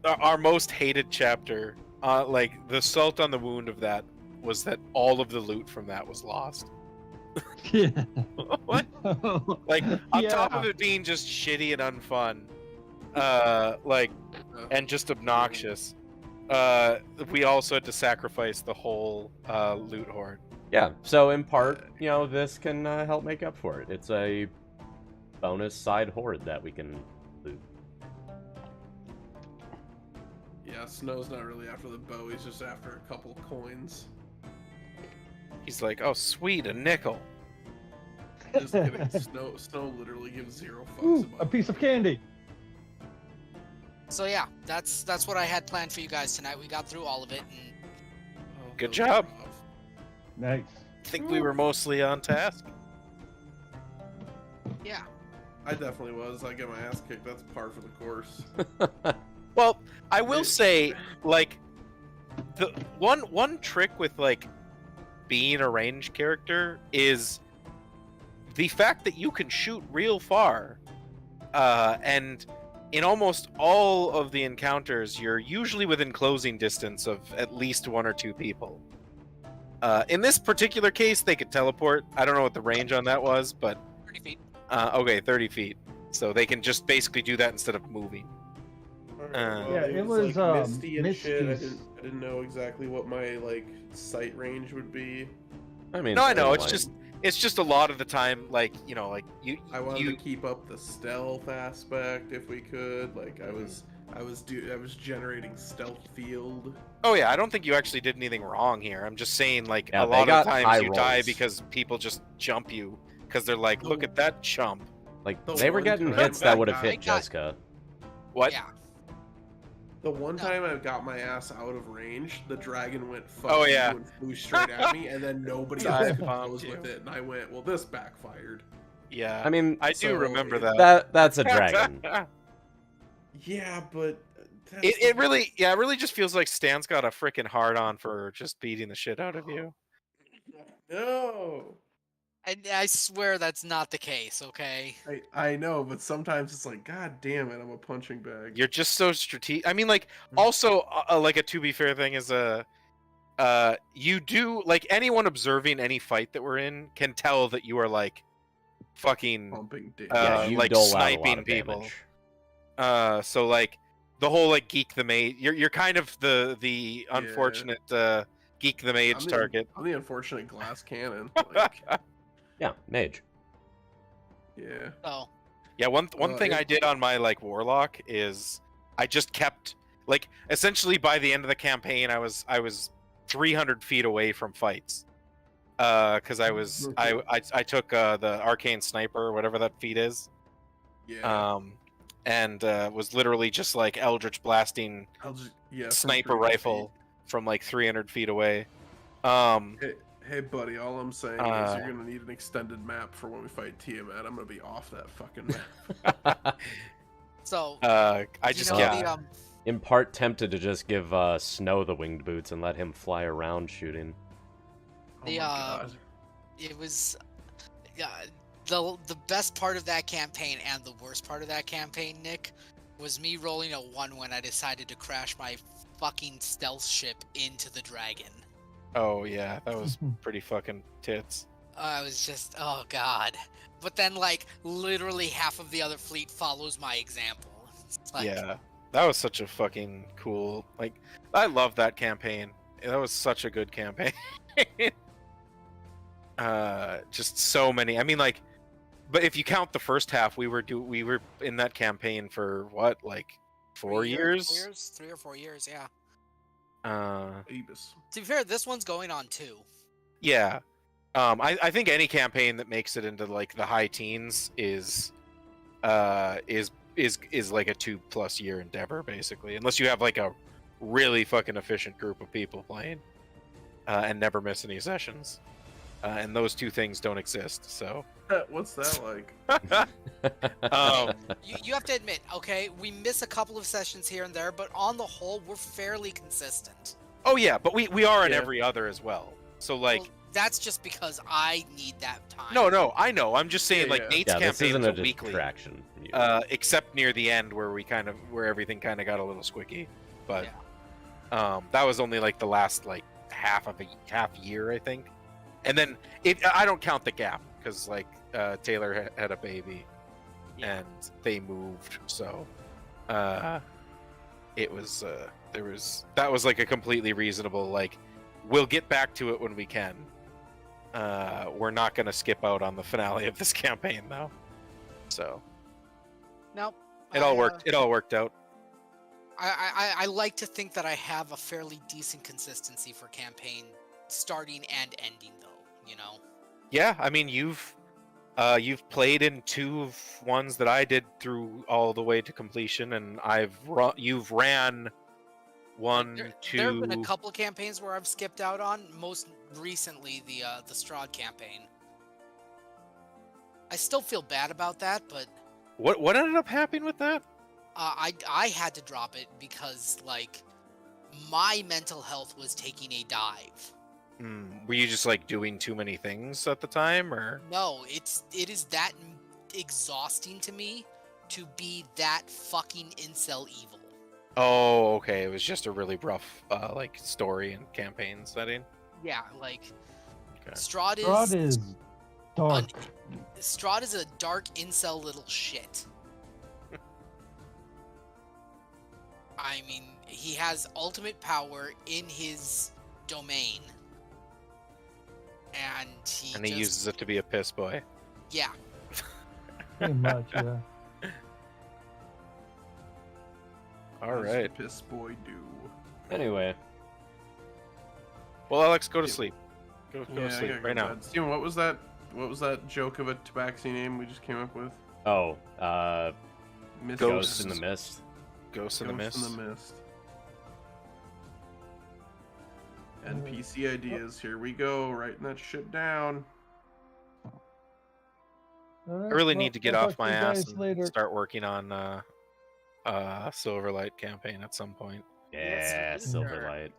our most hated chapter, like the salt on the wound of that was that all of the loot from that was lost. Yeah. What? Like on top Yeah. of it being just shitty and unfun, like and just obnoxious, we also had to sacrifice the whole loot hoard. Yeah, so in part, you know, this can help make up for it. It's a bonus side horde that we can loot. Yeah, Snow's not really after the bow. He's just after a couple coins. He's like, oh sweet, a nickel. Just kidding. Snow literally gives 0 fucks Ooh, about a piece of candy. So yeah, that's what I had planned for you guys tonight. We got through all of it, and Oh, Good that was job. rough. Nice. I think we were mostly on task. yeah. I definitely was. I get my ass kicked. That's par for the course. Well, I will say, like, the one trick with like being a ranged character is the fact that you can shoot real far, and in almost all of the encounters, you're usually within closing distance of at least 1 or 2 people. In this particular case, they could teleport. I don't know what the range on that was, but 30 feet. okay, 30 feet. So they can just basically do that instead of moving. Yeah, it was, like misty and shit. Misty's- I didn't know exactly what my like sight range would be. I mean, No, I know. like- It's just a lot of the time, like like I wanted you to keep up the stealth aspect if we could. Like I was generating stealth field. Oh yeah, I don't think you actually did anything wrong here. I'm just saying, like, Yeah, a they lot of got times high you die rolls. because people just jump you because they're like, look at that chump. Like, The they were one getting time hits I that would have got- hit Jessica. What? Yeah. The one No. time I got my ass out of range, the dragon went Oh, fuck yeah. you and flew straight at me, and then nobody Dive else could bombed close with you. it, and I went, well, this backfired. Yeah. I mean, I do So, remember it- that. that's a dragon. Yeah, but that's It really just feels like Stan's got a freaking hard on for just beating the shit out of you. no. I swear that's not the case, okay? I know, but sometimes it's like, God damn it, I'm a punching bag. You're just so strategic. I mean, like, also, like a to be fair thing is you do like anyone observing any fight that we're in can tell that you are like fucking Pumping dick. Yeah, you like dole out a lot sniping of people. damage. So like the whole like geek the mage, you're kind of the unfortunate geek the mage target. I'm the unfortunate glass cannon. Like, Yeah, mage. yeah. So, Yeah, one thing it- I did on my like warlock is I just kept like essentially by the end of the campaign I was 300 feet away from fights. Because I took the arcane sniper or whatever that feat is. Yeah. And was literally just like eldritch blasting Yeah. from sniper 300 rifle from like 300 feet away. feet. Hey, buddy, all I'm saying is you're gonna need an extended map for when we fight Tiamat. I'm gonna be off that fucking map. so I you just know, yeah. In part, tempted to just give Snow the winged boots and let him fly around shooting. The, oh my God. it was the best part of that campaign and the worst part of that campaign, Nick, was me rolling a 1 when I decided to crash my fucking stealth ship into the dragon. Oh yeah, that was pretty fucking tits. I was just, oh god. But then, like, literally half of the other fleet follows my example. It's like, Yeah, that was such a fucking cool. Like, I love that campaign. That was such a good campaign. Just so many. I mean, like, but if you count the first half, we were in that campaign for what, like, 4 years? 4 years? 3 or 4 years, yeah. Aebis. To be fair, this one's going on 2. Yeah. I think any campaign that makes it into like the high teens is like a 2+ year endeavor, basically, unless you have like a really fucking efficient group of people playing and never miss any sessions. And those two things don't exist. So What's that like? You have to admit, okay, we miss a couple of sessions here and there, but on the whole, we're fairly consistent. oh yeah, but we are in Yeah. every other as well. So like, Well, that's just because I need that time. no, I know. I'm just saying, Yeah, like yeah. Nate's Yeah, this campaign isn't was a a weekly, distraction from you. except near the end where everything kind of got a little squicky. But that was only like the last like half year, I think. And then I don't count the gap because like Taylor had a baby, and they moved, so it was that was like a completely reasonable, like, we'll get back to it when we can. We're not gonna skip out on the finale of this campaign though. So Nope. it all worked out. I like to think that I have a fairly decent consistency for campaign starting and ending, though. You know. Yeah, I mean you've played in 2 of ones that I did through all the way to completion, and you've ran 1, There 2. have been a couple of campaigns where I've skipped out on. Most recently, the Strahd campaign. I still feel bad about that, but What ended up happening with that? I had to drop it because, like, my mental health was taking a dive. Were you just like doing too many things at the time, or? No, it is that exhausting to me to be that fucking incel evil. Oh, okay. It was just a really rough like story and campaign setting. Yeah, like Okay. Strahd Strahd is dark. Strahd is a dark incel little shit. I mean, he has ultimate power in his domain. And he uses it to be a piss boy. Yeah. Pretty much, yeah. All What does right. the piss boy do? Anyway, Well, Alex, go to Yeah. sleep. Go Yeah, to I gotta sleep go right to now. bed. Steven, what was that joke of a tabaxi name we just came up with? oh, Mist Ghost Ghost in the Mist. Ghost in the Mist. In the Mist. NPC ideas. Here we go. Writing that shit down. All I right, really well, need to get I'll off talk to my you ass guys and later. start working on Silverlight campaign at some point. Yeah, Yes, sir. Silverlight.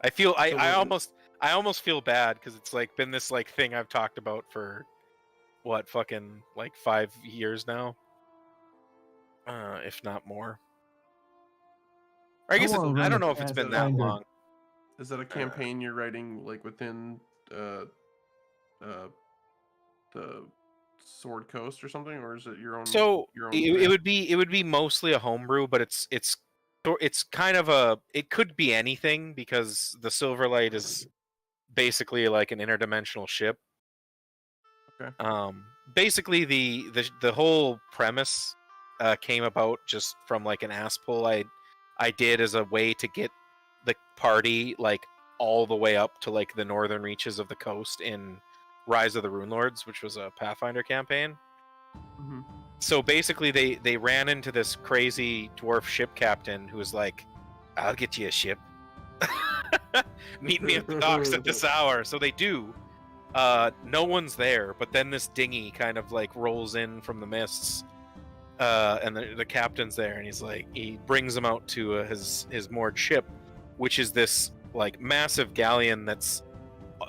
I feel So I what- almost feel bad because it's like been this like thing I've talked about for what fucking like 5 years now, if not more. Or I guess wanna I run don't a know if it's been that Pathfinder. long. Is that a campaign you're writing like within the Sword Coast or something, or is it your own? So your own it thing? would be mostly a homebrew, but it's kind of it could be anything because the Silverlight is basically like an interdimensional ship. Okay. Basically the whole premise came about just from like an ass pull I did as a way to get the party like all the way up to like the northern reaches of the coast in Rise of the Rune Lords, which was a Pathfinder campaign. Mm-hmm. So basically they ran into this crazy dwarf ship captain who was like, I'll get you a ship. Meet me at the docks at this hour. So they do. No one's there, but then this dinghy kind of like rolls in from the mists, and the captain's there, and he's like, he brings him out to his moored ship, which is this like massive galleon that's,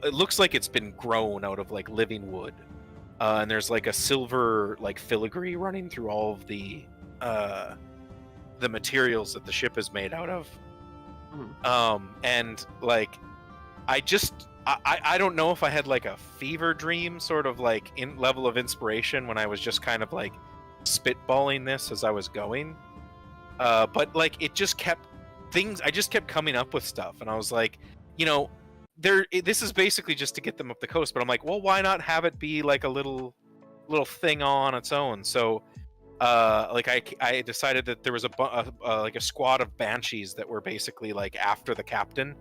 it looks like it's been grown out of like living wood, and there's like a silver like filigree running through all of the materials that the ship is made out of. And like I don't know if I had like a fever dream sort of like in level of inspiration when I was just kind of like spitballing this as I was going, but like it just kept I just kept coming up with stuff, and I was like, you know, this is basically just to get them up the coast, but I'm like, well, why not have it be like a little thing on its own? So like I decided that there was like a squad of banshees that were basically like after the captain,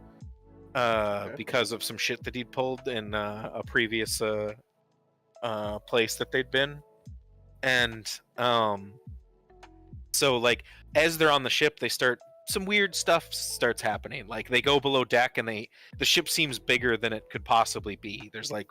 because of some shit that he'd pulled in a previous place that they'd been. And so like as they're on the ship, some weird stuff starts happening. Like they go below deck, and the ship seems bigger than it could possibly be. There's like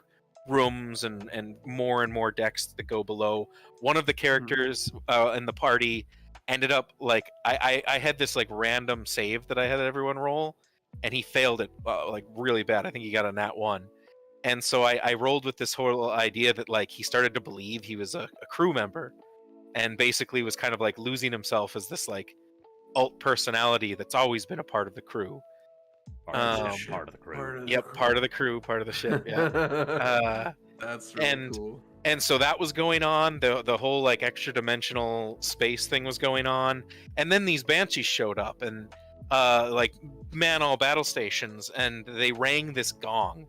rooms and more decks that go below. One of the characters in the party ended up like I had this like random save that I had everyone roll, and he failed it like really bad. I think he got a nat 1. And so I rolled with this whole idea that like he started to believe he was a crew member, and basically was kind of like losing himself as this like alt personality that's always been a part of the crew. Part of the crew. Yep, part of the crew, part of the ship. Yeah. That's really cool. And so that was going on. The whole like extra dimensional space thing was going on, and then these banshees showed up and like man all battle stations, and they rang this gong.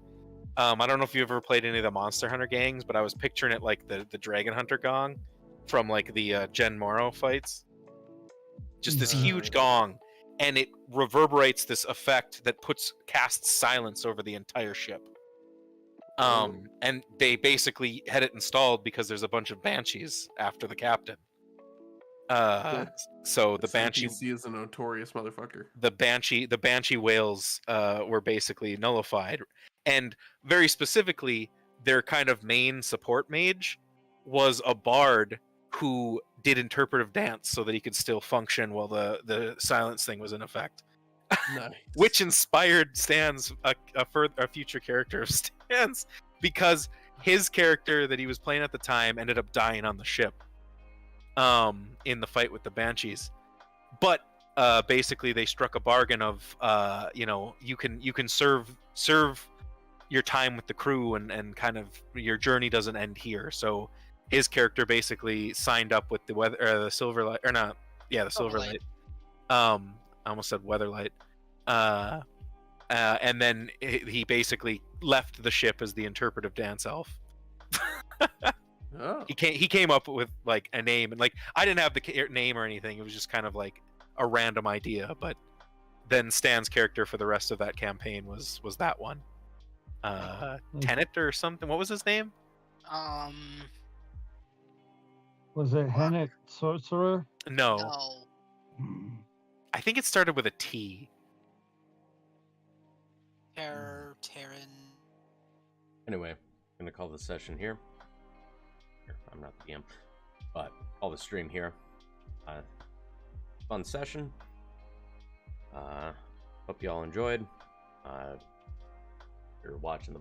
I don't know if you ever played any of the Monster Hunter gangs, but I was picturing it like the Dragon Hunter gong from like the Gen Moro fights. Just this huge gong, and it reverberates this effect that casts silence over the entire ship. And they basically had it installed because there's a bunch of banshees after the captain. So the banshee is a notorious motherfucker. The banshee whales were basically nullified, and very specifically, their kind of main support mage was a bard who did interpretive dance so that he could still function while the silence thing was in effect. Nice. Which inspired Stan's a future character of Stan's, because his character that he was playing at the time ended up dying on the ship in the fight with the banshees. But basically they struck a bargain of you can serve your time with the crew, and kind of your journey doesn't end here. So his character basically signed up with the Silverlight, or not, yeah, the Silverlight. I almost said Weatherlight. And then he basically left the ship as the interpretive dance elf. Oh. He came up with like a name, and like I didn't have the name or anything. It was just kind of like a random idea. But then Stan's character for the rest of that campaign was that one, Tenet or something. What was his name? Was it Hennet Sorcerer? No. I think it started with a T. Terran. Anyway, I'm gonna call the session here. I'm not the DM, but call the stream here. Fun session. Hope you all enjoyed. You're watching the